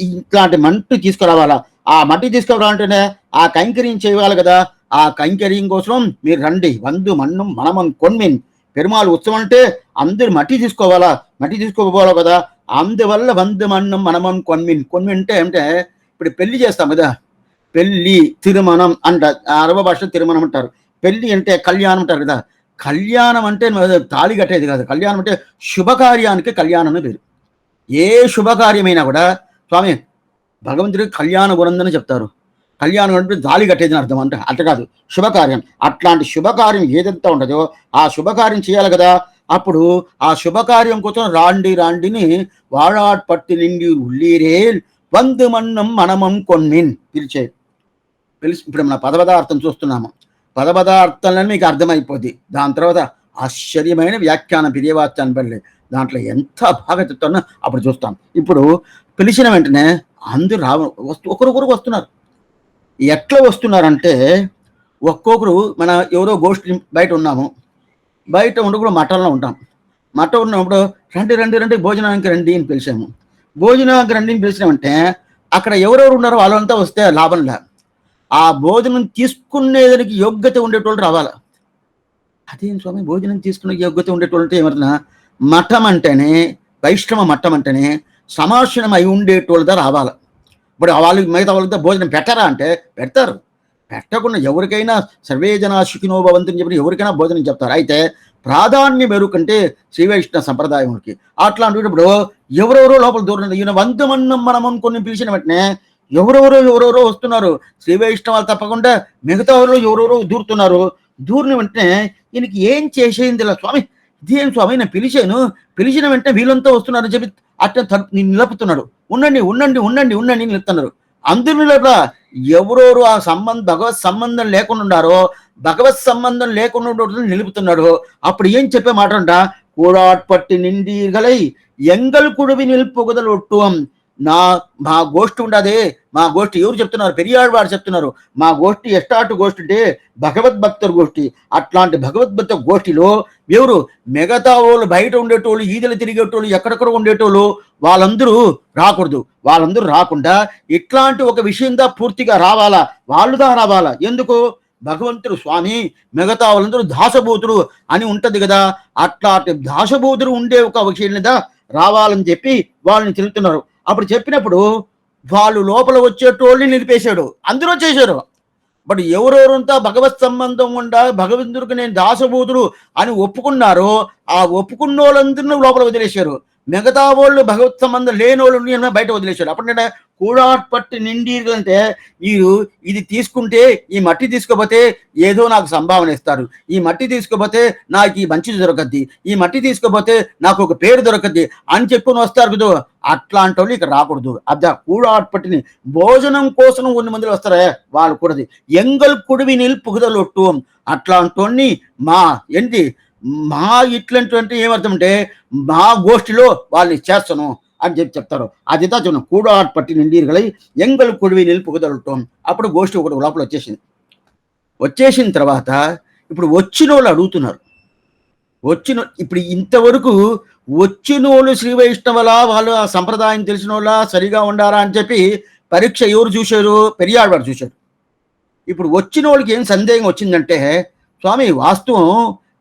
ఇట్లాంటి మట్టి తీసుకురావాలా. ఆ మట్టి తీసుకురావాలంటేనే ఆ కైంకర్యం చేయాలి కదా. ఆ కైంకర్యం కోసం మీరు రండి, వందు మన్నం మనమం కొన్మిన్. పెరుమాళ్ ఉత్సవం అంటే అందరు మట్టి తీసుకోవాలా, మట్టి తీసుకోపోవాలి కదా. అందువల్ల వందు మన్నం మనమం కొన్మిన్. అంటే ఏమంటే ఇప్పుడు పెళ్లి చేస్తాం కదా, పెళ్లి తిరుమణం అంట, అరవ భాషలో తిరుమణం అంటారు. పెళ్లి అంటే కళ్యాణం అంటారు కదా. కళ్యాణం అంటే తాళి కట్టేది కాదు. కళ్యాణం అంటే శుభకార్యానికి కళ్యాణం పేరు. ఏ శుభకార్యమైనా కూడా స్వామి భగవంతుడికి కళ్యాణ గురందని చెప్తారు. కళ్యాణం అంటే తాళి కట్టేది అని అర్థం. అంటే అట్ట కాదు, శుభకార్యం. అట్లాంటి శుభకార్యం ఏదంతా ఉండదో ఆ శుభకార్యం చేయాలి కదా. అప్పుడు ఆ శుభకార్యం కోసం రాండిని వాడాట్పట్టి నిండి ఉల్లీరేల్ వందు మన్నం మనమం కొన్నిన్ పిలిచి ఇప్పుడు మన పదపదార్థం చూస్తున్నాము. పదపదార్థాలని మీకు అర్థమైపోద్ది. దాని తర్వాత ఆశ్చర్యమైన వ్యాఖ్యానం పిరియవాచ్యాన్ని పడలే. దాంట్లో ఎంత బాగా చెప్తానో అప్పుడు చూస్తాం. ఇప్పుడు పిలిచిన వెంటనే అందరూ ఒకరొకరు వస్తున్నారు. ఎట్లా వస్తున్నారంటే ఒక్కొక్కరు మన ఎవరో గోష్ఠి బయట ఉన్నాము, బయట ఉండకుండా మఠంలో ఉంటాం. మఠం ఉన్నప్పుడు రండి భోజనానికి రండి అని పిలిచాము. భోజనానికి రండి అని పిలిచినామంటే అక్కడ ఎవరెవరు ఉన్నారో వాళ్ళంతా వస్తే లాభంలా. ఆ భోజనం తీసుకునేదానికి యోగ్యత ఉండేటోళ్ళు రావాలా. అదేం స్వామి భోజనం తీసుకునే యోగ్యత ఉండేటోళ్ళు అంటే ఏమన్నా, మఠం అంటేనే వైష్ణవ మఠం అంటేనే సమార్షణం అయి ఉండేటోళ్ళతో రావాలి. ఇప్పుడు వాళ్ళు మిగతా వాళ్ళతో భోజనం పెట్టరా అంటే పెడతారు. పెట్టకుండా ఎవరికైనా సర్వే జనా సుఖినో భవంతు అని చెప్పి ఎవరికైనా భోజనం చెప్తారు. అయితే ప్రాధాన్యం ఎరుకంటే శ్రీ వైష్ణవ సంప్రదాయంకి. అట్లాంటిప్పుడు ఎవరెవరో లోపల దూరం ఈయన వందమన్నం మనం అనుకుని పిలిచిన వెంటనే ఎవరెవరో వస్తున్నారు. శ్రీ వైష్ణవాలు తప్పకుండా మిగతా వాళ్ళు ఎవరెవరో దూరుతున్నారు. దూరిన వెంటనే ఈయనకి ఏం చేసేది ఇలా, స్వామి ఇదేం స్వామి నేను పిలిచిన వెంటనే వీళ్ళంతా వస్తున్నారని చెప్పి అట్లా నిలుపుతున్నాడు. ఉండండి నిలుపుతున్నారు. అందరూ లోపల ఎవరెవరు ఆ భగవత్ సంబంధం లేకుండా ఉన్నారో భగవత్ సంబంధం లేకుండా నిలుపుతున్నాడు. అప్పుడు ఏం చెప్పే మాట అంట, కూడాట్పట్టి నిండీర్గలై ఎంగల్ కుడువి నిలుపుగదలు ఒట్టువం. మా గోష్ఠి ఉండదే, మా గోష్ఠి ఎవరు చెప్తున్నారు, పెరియాడు వారు చెప్తున్నారు. మా గోష్ఠి ఎస్టాటు గోష్ఠి అంటే భగవద్భక్తుల గోష్ఠి. అట్లాంటి భగవద్భక్త గోష్ఠిలో ఎవరు మిగతా వాళ్ళు బయట ఉండేటోళ్ళు, ఈదలు తిరిగేటోళ్ళు, ఎక్కడెక్కడ ఉండేటోళ్ళు వాళ్ళందరూ రాకూడదు. వాళ్ళందరూ రాకుండా ఇట్లాంటి ఒక విషయంగా పూర్తిగా రావాలా, వాళ్ళుదా రావాలా. ఎందుకు? భగవంతుడు స్వామి మిగతా వాళ్ళందరూ దాసభూతుడు అని ఉంటది కదా, అట్లాంటి దాసభూతుడు ఉండే ఒక విషయం మీద రావాలని చెప్పి వాళ్ళని తిరుగుతున్నారు. అప్పుడు చెప్పినప్పుడు వాళ్ళు లోపల వచ్చేటోళ్ళని నిలిపేశాడు, అందరూ చేశారు. బట్ ఎవరెవరంతా భగవత్ సంబంధం ఉండా భగవంతుడికి నేను దాసభూతుడు అని ఒప్పుకున్నారో ఆ ఒప్పుకున్న వాళ్ళందరినీ లోపల వదిలేశారు. మిగతా వాళ్ళు భగవత్ సంబంధం లేని వాళ్ళు బయట వదిలేశారు. అప్పుడు నేను కూడాట్పట్టి నిండీరు అంటే మీరు ఇది తీసుకుంటే, ఈ మట్టి తీసుకోపోతే ఏదో నాకు సంభావన ఇస్తారు, ఈ మట్టి తీసుకోపోతే నాకు ఈ మంచి దొరకద్ది, ఈ మట్టి తీసుకోపోతే నాకు ఒక పేరు దొరకద్ది అని చెప్పుకొని వస్తారు కదా. అట్లాంటి వాళ్ళు ఇక రాకూడదు. అదా కూడాట్పట్టిని భోజనం కోసం 100 మంది వస్తారే వాళ్ళు కూడదు. ఎంగల్ కుడివి నిలుపుగదలొట్టు అట్లాంటి మా ఏంటి మా ఇట్లాంటి ఏమర్థం అంటే మా గోష్ఠిలో వాళ్ళని చేస్తాను అని చెప్పి చెప్తారు. అది చూడండి, కూడాట్పట్టి నిండీరుగలై ఎంగల్ కుడివి నిలుపుగదలొట్టు. అప్పుడు గోష్ఠి ఒకటి లోపల వచ్చేసిన తర్వాత ఇప్పుడు వచ్చిన వాళ్ళు అడుగుతున్నారు. ఇప్పుడు ఇంతవరకు వచ్చిన వాళ్ళు శ్రీ వైష్ణవులా, వాళ్ళు ఆ సంప్రదాయం తెలిసిన వాళ్ళ, సరిగా ఉండారా అని చెప్పి పరీక్ష ఎవరు చూశారు? పెరియాడు వాడు చూశాడు. ఇప్పుడు వచ్చిన వాళ్ళకి ఏం సందేహం వచ్చిందంటే, స్వామి వాస్తవం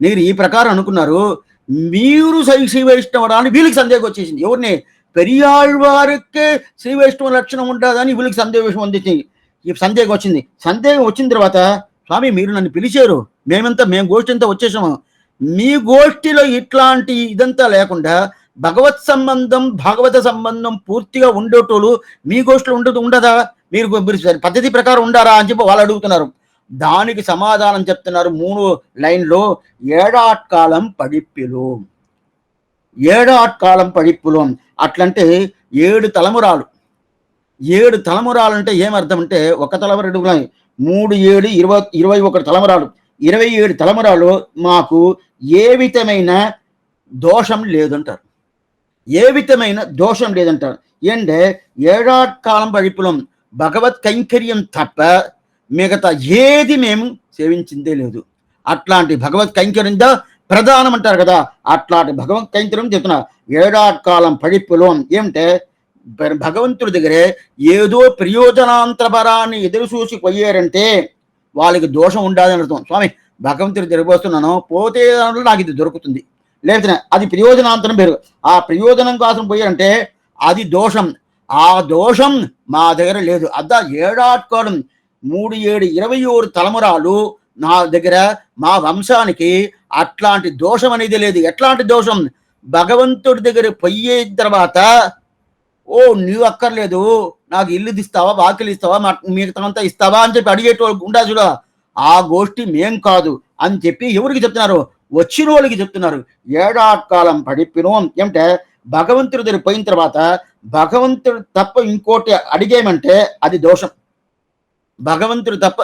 మీరు ఈ ప్రకారం అనుకున్నారు, మీరు శ్రీ వైష్ణవుడా అని వీళ్ళకి సందేహం వచ్చేసింది. ఎవరిని? పెరియాళ్వారికే శ్రీ వైష్ణవ లక్షణం ఉంటుందని వీళ్ళకి సందేహం వచ్చింది. సందేహం వచ్చిన తర్వాత, స్వామి మీరు నన్ను పిలిచారు, మేము గోష్ఠి అంతా వచ్చేసాము, మీ గోష్ఠిలో ఇట్లాంటి ఇదంతా లేకుండా భగవత్ సంబంధం భాగవత సంబంధం పూర్తిగా ఉండేటోళ్ళు మీ గోష్ఠిలో ఉండదా? మీరు పద్ధతి ప్రకారం ఉండారా అని చెప్పి వాళ్ళు అడుగుతున్నారు. దానికి సమాధానం చెప్తున్నారు 3 లైన్లో. ఏడాట్కాలం పడిప్పులు, ఏడాట్కాలం పడిప్పులు అట్లంటే 7 తలమురాలు. 7 తలమురాలు అంటే ఏమర్థం అంటే, ఒక తలముర 3, 7, 21 తలమురాలు. 27 తలమురాలు మాకు ఏ విధమైన దోషం లేదంటారు. ఏ విధమైన దోషం లేదంటారు. ఏంటే ఏడాట్కాలం పడిపులం భగవత్ కైంకర్యం తప్ప మిగతా ఏది మేము సేవించిందే లేదు. అట్లాంటి భగవత్ కైంకర్యం ప్రధానం అంటారు కదా, అట్లాంటి భగవత్ కైంకర్యం చెప్తున్నా. ఏడాట్కాలం పడిపులం ఏమిటే భగవంతుడి దగ్గరే ఏదో ప్రయోజనాంతరపరాన్ని ఎదురు చూసి పోయారంటే వాళ్ళకి దోషం ఉండాలని అర్థం. స్వామి భగవంతుడి తిరిగిపోస్తున్నాను, పోతే దాంట్లో నాకు ఇది దొరుకుతుంది, లేకపోతే అది ప్రయోజనాంతరం పేరు. ఆ ప్రయోజనం కోసం పోయారంటే అది దోషం. ఆ దోషం మా దగ్గర లేదు. అద్దా ఏడాట్కోవడం 3, 7, 21 తలమురాలు నా దగ్గర, మా వంశానికి అట్లాంటి దోషం అనేది లేదు. ఎట్లాంటి దోషం? భగవంతుడి దగ్గర పోయే తర్వాత ఓ నువ్వు అక్కర్లేదు, నాకు ఇల్లు ఇస్తావా, వాకిలు ఇస్తావా, మిగతాంతా ఇస్తావా అని చెప్పి అడిగేటోళ్ళు ఉండా చూడ, ఆ గోష్ఠి మేం కాదు అని చెప్పి ఎవరికి చెప్తున్నారు? వచ్చిన వాళ్ళకి చెప్తున్నారు. ఏడాట్కాలం పడిపిను ఏమంటే భగవంతుడి దగ్గర పోయిన తర్వాత భగవంతుడు తప్ప ఇంకోటి అడిగేమంటే అది దోషం. భగవంతుడు తప్ప,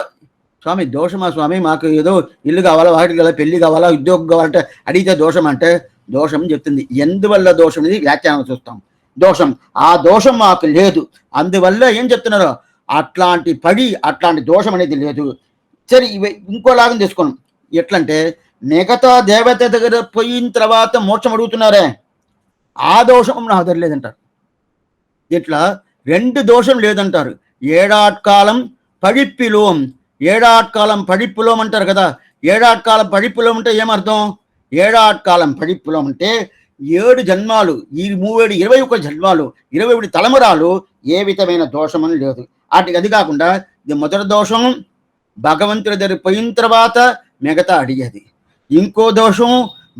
స్వామి దోషమా స్వామి, మాకు ఏదో ఇల్లు కావాలా, వాకిలు కావాలా, పెళ్లి కావాలా, ఉద్యోగం కావాలంటే అడిగితే దోషం అంటే దోషం చెప్తుంది. ఎందువల్ల దోషం ఇది వ్యాఖ్యానం చూస్తాం. దోషం, ఆ దోషం మాకు లేదు, అందువల్ల ఏం చెప్తున్నారు, అట్లాంటి దోషం అనేది లేదు. సరే ఇవి ఇంకోలాగా తీసుకోండి. ఎట్లంటే మిగతా దేవత దగ్గర పోయిన తర్వాత మోక్షం అడుగుతున్నారే, ఆ దోషం నా దగ్గర లేదంటారు. ఇట్లా 2 దోషం లేదంటారు. ఏడాట్కాలం పడిప్పిలోం, ఏడాట్కాలం పడిప్పులోం అంటారు కదా. ఏడాట్కాలం పడిప్పులోం అంటే ఏమర్థం? ఏడాట్కాలం పడిప్పులోం అంటే 7 జన్మాలు, ఈ 21 జన్మాలు, 21 తలమురాలు ఏ విధమైన దోషం అని లేదు. అది కాకుండా ఇది మొదటి దోషం, భగవంతుడి దగ్గర పోయిన తర్వాత మిగతా అడిగేది. ఇంకో దోషం,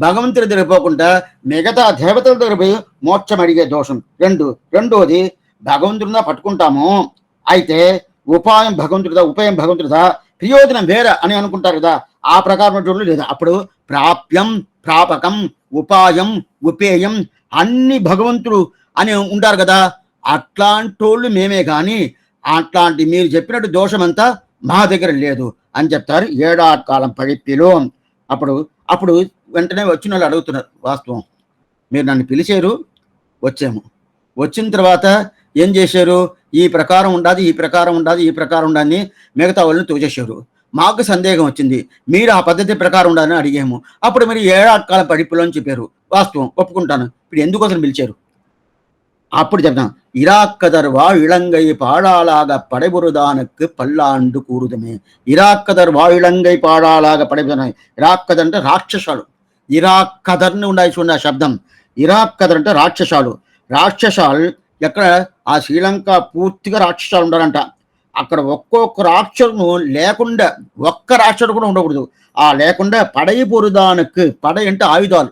భగవంతుడి దగ్గర పోకుండా మిగతా దేవతల దగ్గర పోయి మోక్షం అడిగే దోషం. రెండోది భగవంతుడిదా పట్టుకుంటాము, అయితే ఉపాయం భగవంతుడిదా, ఉపాయం భగవంతుడిదా, ప్రయోజనం వేరే అని అనుకుంటారు కదా, ఆ ప్రకారం లేదా. అప్పుడు ప్రాప్యం, ప్రాపకం, ఉపాయం, ఉపేయం అన్ని భగవంతుడు అని ఉంటారు కదా, అట్లాంటోళ్ళు మేమే కానీ అట్లాంటి మీరు చెప్పినట్టు దోషమంతా మా దగ్గర లేదు అని చెప్తారు. ఏడాకాలం పడిపిలో అప్పుడు అప్పుడు వెంటనే వచ్చిన వాళ్ళు అడుగుతున్నారు, వాస్తవం మీరు నన్ను పిలిచారు, వచ్చాము. వచ్చిన తర్వాత ఏం చేశారు? ఈ ప్రకారం ఉండాలి, ఈ ప్రకారం ఉండాలి, ఈ ప్రకారం ఉండాలని మిగతా వాళ్ళని తోచేశారు. మాకు సందేహం వచ్చింది, మీరు ఆ పద్ధతి ప్రకారం ఉండాలని అడిగాము. అప్పుడు మీరు ఏడాకాలం పడిపులో అని చెప్పారు. వాస్తవం, ఒప్పుకుంటాను. ఇప్పుడు ఎందుకోసం పిలిచారు? அப்படி చెప్తాం. இராக்கதர் இளங்கை பாடாளாக படைபுருதானுக்கு பல்லாண்டு கூறுதுமே. ఇరాక్కదర్ ఇళంగై పాడాలాగా పడైబురుదాను. ఇరాక్కదర్ అంటే రాక్షసాలు. ఇరాక్కదర్ని ఉండాలి చూడండి ఆ శబ్దం. ఇరాక్కదర్ అంటే రాక్షసాలు. రాక్షసాలు ఎక్కడ? ఆ శ్రీలంక పూర్తిగా రాక్షసాలు ఉండాలంట. అక్కడ ఒక్కొక్క రాక్షసును లేకుండా ఒక్క రాక్షసుడు కూడా ఉండకూడదు. ఆ లేకుండా పడైబురుదానుకు, పడై అంటే ఆయుధాలు,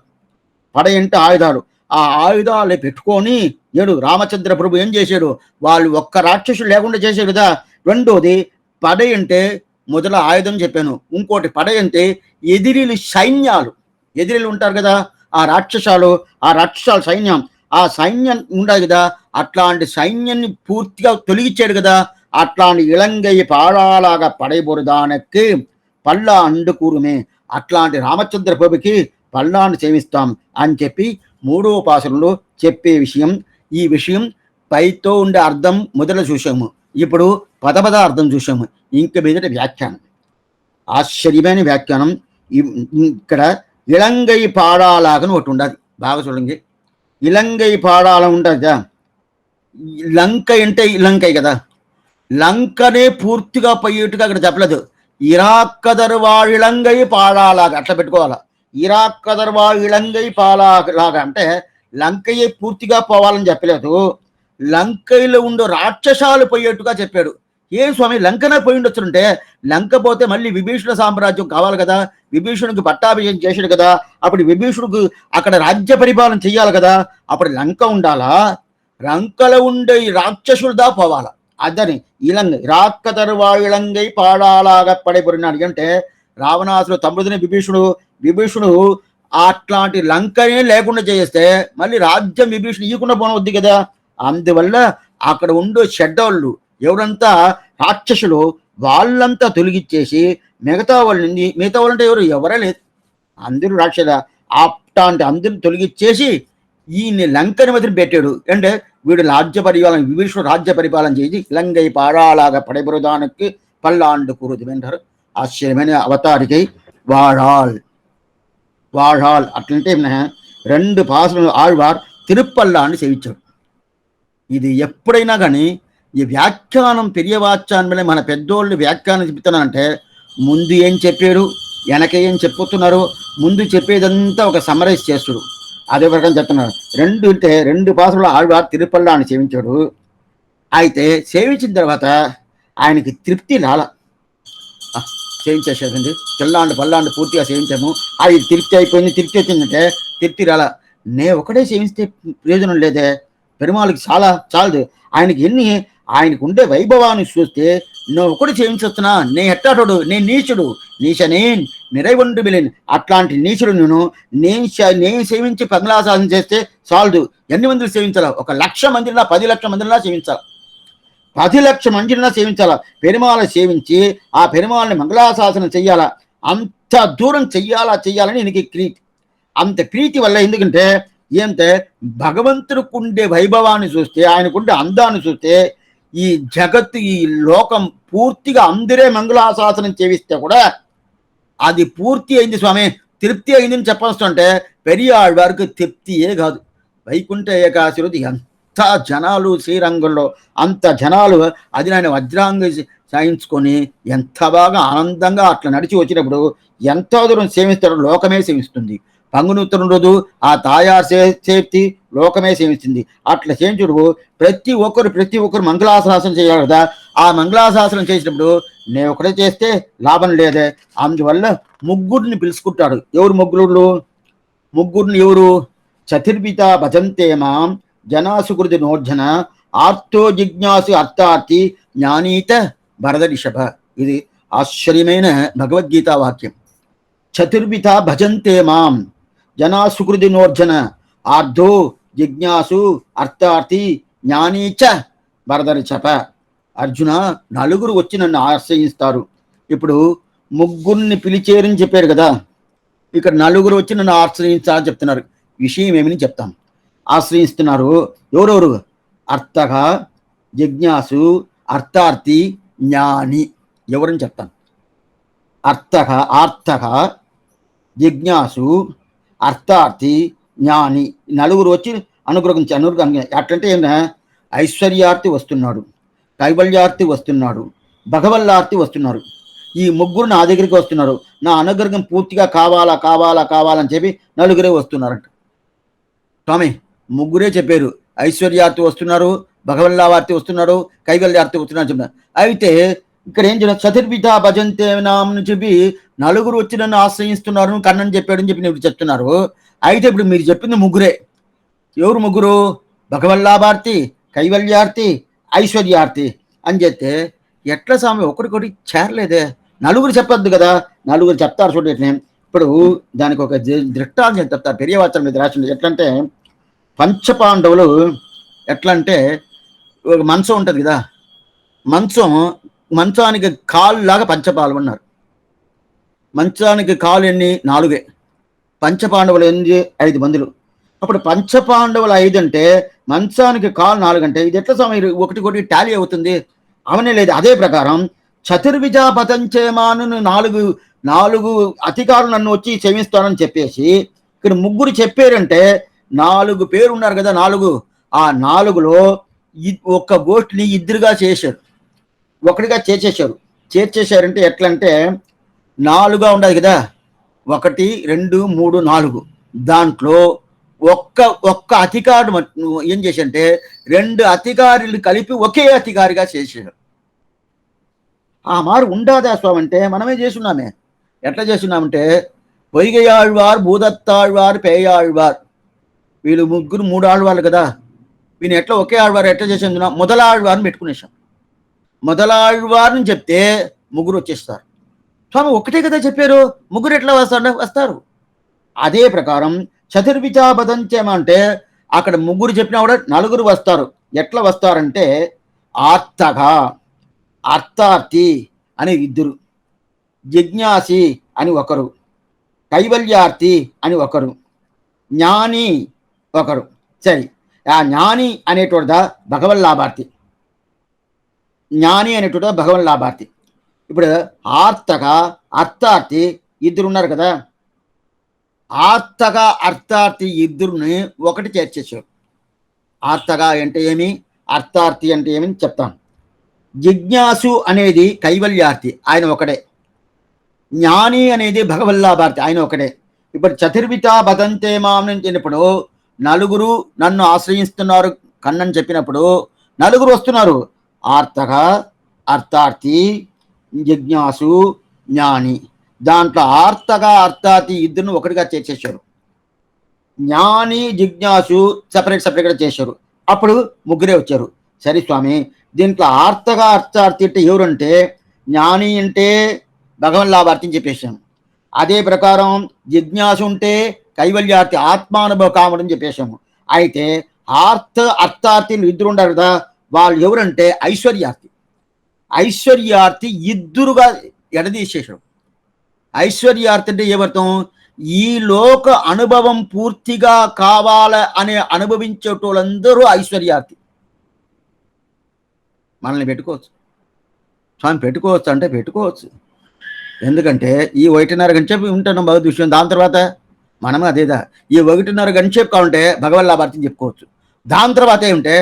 పడై అంటే ఆయుధాలు. ఆ ఆయుధాలు పెట్టుకొని రామచంద్ర ప్రభు ఏం చేశాడు? వాళ్ళు ఒక్క రాక్షసులు లేకుండా చేశాడు కదా. రెండోది పడై అంటే మొదల ఆయుధం చెప్పాను. ఇంకోటి పడై అంటే ఎదిరిలు సైన్యాలు, ఎదిరిలు ఉంటారు కదా ఆ రాక్షసాలు, ఆ రాక్షసాల సైన్యం, ఆ సైన్యం ఉండదు కదా, అట్లాంటి సైన్యాన్ని పూర్తిగా తొలగించాడు కదా. అట్లాంటి ఇళంగై పాడాలాగా పడైబొరుదానికి పల్లా అండుకూరుమే, అట్లాంటి రామచంద్ర ప్రభుకి పల్లాన్ని సేవిస్తాం అని చెప్పి మూడో పాసరంలో చెప్పే విషయం. ఈ విషయం పైతో ఉండే అర్థం మొదట చూసాము, ఇప్పుడు పదపద అర్థం చూసాము. ఇంక మీదట వ్యాఖ్యానం, ఆశ్చర్యమైన వ్యాఖ్యానం. ఇక్కడ ఇళంగై పాడాలాగని ఒకటి ఉండాలి, బాగా చూడండి. ఇళంగై పాడాల ఉండదా, లంక అంటే ఇలంకై కదా, లంకనే పూర్తిగా పోయేట్టుగా అక్కడ చెప్పలేదు. ఇరాక్కదర్ ఇళంగై పాడాలాగా అట్లా పెట్టుకోవాలా. ఇరాక్కదర్ ఇళంగై పాడాలాగా అంటే లంకయ్య పూర్తిగా పోవాలని చెప్పలేదు, లంకైలో ఉండే రాక్షసాలు పోయేట్టుగా చెప్పాడు. ఏ స్వామి, లంకనే పోయి ఉండొచ్చుంటే లంక పోతే మళ్ళీ విభీషణ సామ్రాజ్యం కావాలి కదా, విభీషణుడికి పట్టాభిషేకం చేశాడు కదా, అప్పుడు విభీషణుడికి అక్కడ రాజ్య పరిపాలన చెయ్యాలి కదా, అప్పుడు లంక ఉండాలా, లంకలో ఉండే ఈ రాక్షసుడుదా పోవాలా. అదని ఇలంగై రాక్కదర్ ఇళంగై పాడాలాగా పడైబొరినాడు అంటే రావణాసుడు తమ్ముడిని విభీషణుడు అట్లాంటి లంకనే లేకుండా చేస్తే మళ్ళీ రాజ్యం విభీషణుడు ఇవ్వకుండా పోనవద్దు కదా. అందువల్ల అక్కడ ఉండే షెడ్డోళ్ళు ఎవరంతా రాక్షసులు వాళ్ళంతా తొలగిచ్చేసి మిగతా వాళ్ళంటే ఎవరే లేదు, అందరూ రాక్షస. అట్లాంటి అందరూ తొలగిచ్చేసి ఈయన్ని లంకని వదిలి పెట్టాడు. అంటే వీడు రాజ్య పరిపాలన, విభీషణుడు రాజ్య పరిపాలన చేసి ఇలంగై పాడాలాగా పడైబొరుదానికి పల్లాండు కూరుది అంటారు. ఆశ్చర్యమైన అవతారికై వాడాల్ అట్లంటే రెండు పాసలు ఆళ్వార్ తిరుపల్లాన్ని సేవించాడు. ఇది ఎప్పుడైనా కానీ ఈ వ్యాఖ్యానం పెరియవాచ్యాన్మలే మన పెద్దోళ్ళు వ్యాఖ్యానం చెప్తున్నారంటే ముందు ఏం చెప్పారు, వెనక ఏం చెప్పుతున్నారు, ముందు చెప్పేదంతా ఒక సమరైజ్ చేస్తుడు. అదే ప్రకారం చెప్తున్నారు. రెండు పాసలు ఆళ్వార్ తిరుపల్లాన్ని సేవించాడు. అయితే సేవించిన తర్వాత ఆయనకి తృప్తి రాల. సేవించేసేదండి, చెల్లాండు పల్లాండు పూర్తిగా సేవించాము, అది తృప్తి అయిపోయింది. తృప్తి వచ్చిందంటే తృప్తి రాల. నే ఒకటే సేవిస్తే ప్రయోజనం లేదే, పెరుమాళకి చాలదు. ఆయనకు ఉండే వైభవాన్ని చూస్తే నువ్వు ఒకటి సేవించొస్తున్నా, నే ఎట్టాటోడు, నేను నీచుడు, నీచనేన్ నిరైవండు బిలేన్, అట్లాంటి నీచుడు నేను సేవించి పంగళాసాధన చేస్తే చాలదు. ఎన్ని మందిని సేవించాలా? 1,00,000 మందిలా, 10 లక్షల మందిలా సేవించాలా, 10 లక్షల మందిలా సేవించాలా. పెరుమాళ సేవించి ఆ పెరుమాళని మంగళాశాసనం చెయ్యాలా, అంత దూరం చెయ్యాలని ఈయనకి ప్రీతి. అంత ప్రీతి వల్ల, ఎందుకంటే ఏంటే భగవంతుడికి ఉండే వైభవాన్ని చూస్తే, ఆయనకుండే అందాన్ని చూస్తే ఈ జగత్తు, ఈ లోకం పూర్తిగా అందరే మంగళాశాసనం చేవిస్తే కూడా అది పూర్తి అయింది స్వామి, తృప్తి అయిందని చెప్పొస్తుంటే పెరియాళ్ళ వారికి తృప్తియే కాదు. వైకుంఠ ఏకాదశి రోజు ఎంత జనాలు, శ్రీరంగంలో అంత జనాలు, అది ఆయన వజ్రాంగ సాయించుకొని ఎంత బాగా ఆనందంగా అట్లా నడిచి వచ్చినప్పుడు ఎంతో దూరం సేవిస్తాడో లోకమే సేవిస్తుంది. పంగునూత్తరం రోజు ఆ తాయారు చేతి లోకమే సేవిస్తుంది. అట్లా సేవించుడు ప్రతి ఒక్కరు మంగళాశాసనం చేయాలి కదా. ఆ మంగళాశాసనం చేసినప్పుడు నేను ఒకటే చేస్తే లాభం లేదే, అందువల్ల ముగ్గురిని పిలుచుకుంటాడు. ఎవరు ముగ్గురిని ఎవరు? చతుర్విత భజంతే మాం జనాసుకృతి నోర్జన ఆర్తో జిజ్ఞాసు అర్థార్థి జ్ఞానీత భరద రిషభ. ఇది ఆశ్చర్యమైన భగవద్గీత వాక్యం. చతుర్విత భజంతే మాం జనాసుకృతి నోర్జన ఆర్ధో జిజ్ఞాసు అర్థార్థి జ్ఞానీచ భరద రిషభ. అర్జున, నలుగురు వచ్చి నన్ను ఆశ్రయిస్తారు. ఇప్పుడు ముగ్గురిని పిలిచేరని చెప్పారు కదా, ఇక్కడ నలుగురు వచ్చి నన్ను ఆశ్రయించాలని చెప్తున్నారు. విషయం ఏమని చెప్తాం. ఆశ్రయిస్తున్నారు ఎవరెవరు? అర్థక, జిజ్ఞాసు, అర్థార్థి, జ్ఞాని. ఎవరని చెప్తాను. ఆర్థక, జిజ్ఞాసు, అర్థార్థి, జ్ఞాని. నలుగురు వచ్చి అనుగ్రహం. అట్లంటే ఏమన్నా, ఐశ్వర్యార్థి వస్తున్నాడు, కైవల్యార్థి వస్తున్నాడు, భగవల్లార్థి వస్తున్నారు. ఈ ముగ్గురు నా దగ్గరికి వస్తున్నారు. నా అనుగ్రహం పూర్తిగా కావాలని చెప్పి నలుగురే వస్తున్నారంట. స్వామి ముగ్గురే చెప్పారు, ఐశ్వర్యార్థి వస్తున్నారు, భగవల్లావార్థి వస్తున్నాడు, కైవల్యార్థి వస్తున్నారు చెప్పినారు. అయితే ఇక్కడ ఏం చేయాలి? చతుర్విధ భజంతే నామని చెప్పి నలుగురు వచ్చి నన్ను ఆశ్రయిస్తున్నారు, కన్నని చెప్పాడని చెప్పి మీరు చెప్తున్నారు. అయితే ఇప్పుడు మీరు చెప్పింది ముగ్గురే. ఎవరు ముగ్గురు? భగవల్లాభార్థి, కైవల్యార్థి, ఐశ్వర్యార్థి అని చెప్తే ఎట్లా స్వామి ఒకటికొకటి చేరలేదే? నలుగురు చెప్పద్దు కదా, నలుగురు చెప్తారు చూడండి. ఇప్పుడు దానికి ఒక దృష్టాంతం చెప్తారు పెరియవాచనం మీద రాసింది. ఎట్లంటే పంచపాండవులు ఎట్లంటే ఒక మంచం ఉంటుంది కదా, మంచానికి కాలు లాగా పంచపాండవులు ఉన్నారు. మంచానికి కాలు ఎన్ని? 4. పంచపాండవులు ఎన్ని? 5 మందులు. అప్పుడు పంచపాండవులు 5 అంటే మంచానికి కాలు 4 అంటే ఇది ఎట్లా సమయం ఒకటి టాలీ అవుతుంది? అవనే లేదు. అదే ప్రకారం చతుర్విజ పతంచేమాను 4 అధికారులు నన్ను వచ్చి క్షమిస్తానని చెప్పేసి ఇక్కడ ముగ్గురు చెప్పారంటే 4 పేరు ఉన్నారు కదా, 4. ఆ 4లో ఒక్క గోష్ఠిని ఇద్దరుగా చేశారు, ఒకటిగా చేర్చేశారంటే ఎట్లంటే 4గా ఉండదు కదా, 1, 2, 3, 4. దాంట్లో ఒక్క అధికారుడు ఏం చేశారంటే 2 అధికారులు కలిపి ఒకే అధికారిగా చేశారు. ఆ మారు ఉండాదా స్వామి అంటే మనమే చేస్తున్నామే. ఎట్లా చేస్తున్నామంటే పొయ్గయాళ్వార్, భూదత్తాళ్వార్, పేయాళ్వార్, వీళ్ళు ముగ్గురు 3 ఆళ్వార్లు కదా, వీని ఎట్లా ఒకే ఆళ్వారు ఎట్లా చేసేందున మొదలాళ్వారిని పెట్టుకునేసాం. మొదలాళ్వారిని చెప్తే ముగ్గురు వచ్చేస్తారు. స్వామి ఒకటే కదా చెప్పారు, ముగ్గురు ఎట్లా వస్తారు? అదే ప్రకారం చతుర్విచాపదంచమ అంటే అక్కడ ముగ్గురు చెప్పినా కూడా 4 వస్తారు. ఎట్లా వస్తారంటే అర్థార్థి అని 2, జిజ్ఞాసి అని 1, కైవల్యార్థి అని 1, జ్ఞాని 1. సరే, ఆ జ్ఞాని అనేటోడా భగవల్లాభార్థి. ఇప్పుడు అర్థార్థి 2 ఉన్నారు కదా, అర్థార్థి 2ని ఒకటి చేర్చేసారు. ఆర్తగా అంటే ఏమి, అర్థార్థి అంటే ఏమని చెప్తాను. జిజ్ఞాసు అనేది కైవల్యార్థి, ఆయన ఒకడే. జ్ఞాని అనేది భగవల్లాభార్థి, ఆయన ఒకడే. ఇప్పుడు చతుర్విధ బదంతే మామని చెప్పినప్పుడు 4 నన్ను ఆశ్రయిస్తున్నారు కన్నని చెప్పినప్పుడు 4 వస్తున్నారు. అర్థార్థి, జిజ్ఞాసు, జ్ఞాని. దాంట్లో అర్థార్థి 2ను ఒకటిగా చేసేసారు. జ్ఞాని, జిజ్ఞాసు సపరేట్గా చేశారు. అప్పుడు ముగ్గురే వచ్చారు. సరే స్వామి, దీంట్లో అర్థార్థి అంటే ఎవరంటే జ్ఞాని అంటే భగవల్లాభార్థి అని చెప్పేశాను. అదే ప్రకారం జిజ్ఞాసు ఉంటే కైవల్యార్థి, ఆత్మానుభవ కాముడని చెప్పేశాము. అయితే అర్థార్థిలు 2 ఉండారు కదా, వాళ్ళు ఎవరంటే ఐశ్వర్యార్థి 2గా ఎడదీసేశాడు. ఐశ్వర్యార్థి అంటే ఏమర్థం? ఈ లోక అనుభవం పూర్తిగా కావాల అనే అనుభవించేటోళ్ళందరూ ఐశ్వర్యార్థి. మనల్ని పెట్టుకోవచ్చు స్వామి, పెట్టుకోవచ్చు అంటే పెట్టుకోవచ్చు. ఎందుకంటే ఈ 1.5 గంట సేపు ఉంటున్నాం భగవద్ విషయం. దాని తర్వాత మనమే అదేదా ఈ 1.5 గంట సేపు కావాలంటే భగవల్లాభార్థిని చెప్పుకోవచ్చు. దాని తర్వాత ఏమిటే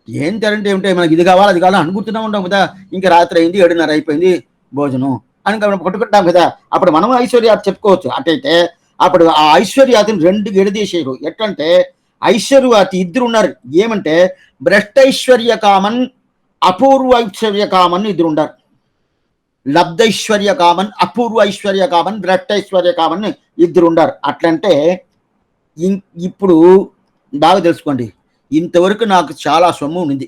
ఏం తెరంటే ఏమిటే మనకి ఇది కావాలి అది కావాలి అనుకుంటున్నా ఉంటాం కదా. ఇంకా రాత్రి అయింది, 7:30 అయిపోయింది, భోజనం అని కొట్టుకుంటాం కదా. అప్పుడు మనం ఐశ్వర్యార్థి చెప్పుకోవచ్చు. అటైతే అప్పుడు ఆ ఐశ్వర్యార్థిని 2 ఎడదీసేరు. ఎట్లంటే ఐశ్వర్యార్థి 2 ఉన్నారు. ఏమంటే భ్రష్టైశ్వర్య కామన్, అపూర్వ ఐశ్వర్య కామన్ 2 ఉండారు. లబ్ధైశ్వర్య కామన్, అపూర్వ ఐశ్వర్య కామన్, భ్రష్టైశ్వర్య కామన్ 2 ఉండారు. అట్లంటే ఇప్పుడు బాగా తెలుసుకోండి, ఇంతవరకు నాకు చాలా సొమ్ము ఉంది.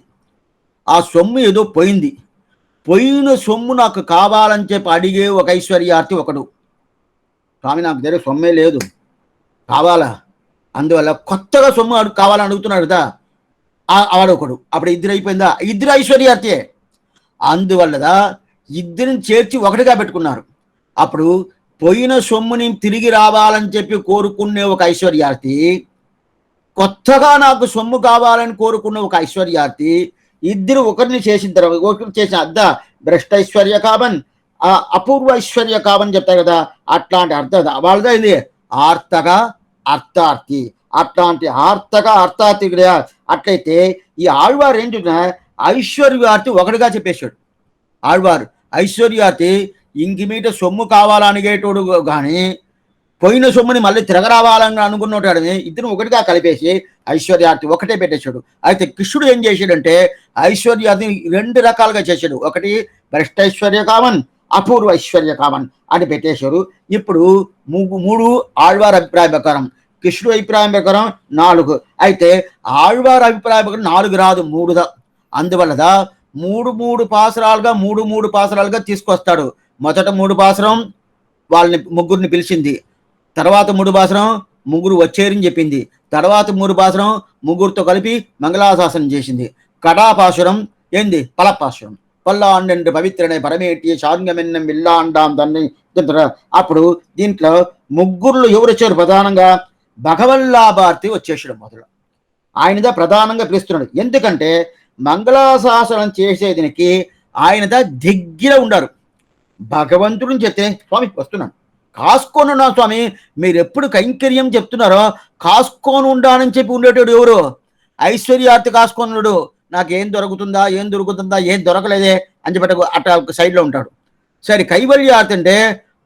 ఆ సొమ్ము ఏదో పోయిన సొమ్ము నాకు కావాలని చెప్పి అడిగే ఒక ఐశ్వర్యార్థి ఒకడు. స్వామి నాకు దగ్గర సొమ్మే లేదు, కావాలా, అందువల్ల కొత్తగా సొమ్ము కావాలని అడుగుతున్నాడు కదా, వాడు ఒకడు. అప్పుడు 2 అయిపోయిందా? 2 ఐశ్వర్యార్థియే. అందువల్ల ఇద్దరిని చేర్చి ఒకటిగా పెట్టుకున్నారు. అప్పుడు పోయిన సొమ్ముని తిరిగి రావాలని చెప్పి కోరుకునే ఒక ఐశ్వర్యార్థి, కొత్తగా నాకు సొమ్ము కావాలని కోరుకున్న ఒక ఐశ్వర్యార్థి, ఇద్దరు ఒకరిని చేసిన తర్వాత ఒకరిని చేసిన అద్ద భ్రష్టైశ్వర్య కావన్, అపూర్వ ఐశ్వర్య కావని చెప్తారు కదా, అట్లాంటి అర్థ వాళ్ళదా ఇది ఆర్తగా అర్థార్థి, అట్లాంటి ఆర్తగా అర్థార్థి. అట్లయితే ఈ ఆళ్వారు ఏం చెప్తున్నా, ఐశ్వర్యార్థి ఒకటిగా చెప్పేశాడు. ఆళ్వారు ఐశ్వర్యార్థి ఇంకిమీట సొమ్ము కావాలనిగేటోడు కానీ పోయిన సొమ్ముని మళ్ళీ తిరగరావాలని అనుకున్నోటాడని ఇద్దరు ఒకటిగా కలిపేసి ఐశ్వర్యార్థి ఒకటే పెట్టేశాడు. అయితే కృష్ణుడు ఏం చేశాడంటే ఐశ్వర్యార్థి రెండు రకాలుగా చేశాడు. ఒకటి భ్రష్టైశ్వర్య కావన్, అపూర్వ ఐశ్వర్య కావన్ అని పెట్టేశారు. ఇప్పుడు మూడు ఆళ్వార్ అభిప్రాయ ప్రకారం, కృష్ణుడు అభిప్రాయం ప్రకారం 4. అయితే ఆళ్వార్ అభిప్రాయం ప్రకారం 4 రాదు, 3దా. అందువల్ల మూడు పాసరాలుగా తీసుకొస్తాడు. మొదట 3 పాసరం వాళ్ళని ముగ్గురిని పిలిచింది, తర్వాత 3 పాసరం ముగ్గురు వచ్చేరని చెప్పింది, తర్వాత 3 పాసరం ముగ్గురితో కలిపి మంగళాశాసనం చేసింది. కడాపాసురం ఏంది పలపాసురం, పల్లాండెండు పవిత్రనే పరమేటి శాంగమెన్నం విల్లాండాం దాన్ని. అప్పుడు దీంట్లో ముగ్గురులో ఎవరు వచ్చారు? ప్రధానంగా భగవల్లాభార్తి వచ్చేసాడు మొదలు. ఆయనదా ప్రధానంగా పిలుస్తున్నాడు. ఎందుకంటే మంగళాశాసనం చేసేదినికి ఆయనదా దగ్గర ఉండారు. భగవంతుడిని చెప్తే స్వామి వస్తున్నాను, కాసుకొని ఉన్నాను స్వామి, మీరు ఎప్పుడు కైంకర్యం చెప్తున్నారో కాసుకొని ఉండాలని చెప్పి ఉండేటోడు ఎవరు? ఐశ్వర్యార్థి కాసుకొన్నాడు. నాకేం దొరుకుతుందా ఏం దొరకలేదే అని చెప్పి అట్లా ఒక సైడ్లో ఉంటాడు. సరే కైవల్యార్థి అంటే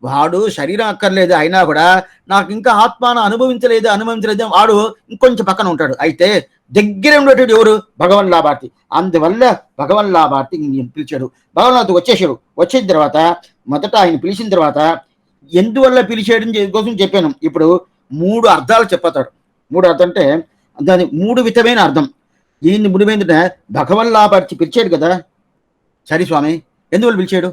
వాడు శరీరం అక్కర్లేదు, అయినా కూడా నాకు ఇంకా ఆత్మాను అనుభవించలేదు వాడు ఇంకొంచెం పక్కన ఉంటాడు. అయితే దగ్గర ఉండేటోడు ఎవరు? భగవల్లాభార్తి. అందువల్ల భగవల్లాభార్తి పిలిచాడు. భగవల్లాభార్తి వచ్చేసాడు. వచ్చిన తర్వాత మొదట ఆయన పిలిచిన తర్వాత ఎందువల్ల పిలిచేయడం కోసం చెప్పాను. ఇప్పుడు 3 అర్థాలు చెప్పతాడు. 3 అర్థం అంటే దాని 3 విధమైన అర్థం. దీన్ని 3 ఏంటంటే భగవల్లాభార్తి పిలిచాడు కదా, సరే స్వామి ఎందువల్ల పిలిచాడు?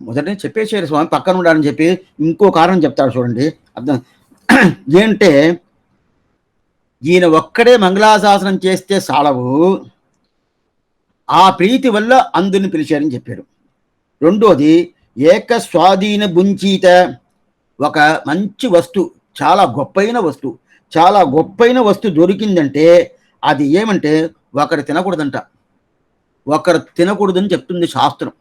మొదటనే చెప్పేసాడు స్వామి పక్కన ఉండాలని చెప్పి. ఇంకో కారణం చెప్తాడు చూడండి. అర్థం ఏంటంటే ఈయన ఒక్కడే మంగళాశాసనం చేస్తే సాలవు, ఆ ప్రీతి వల్ల అందుని పిలిచారని చెప్పాడు. రెండోది ఏక స్వాధీన బుంచీత, ఒక మంచి వస్తువు, చాలా గొప్పైన వస్తువు దొరికిందంటే అది ఏమంటే ఒకరు తినకూడదని చెప్తుంది శాస్త్రం.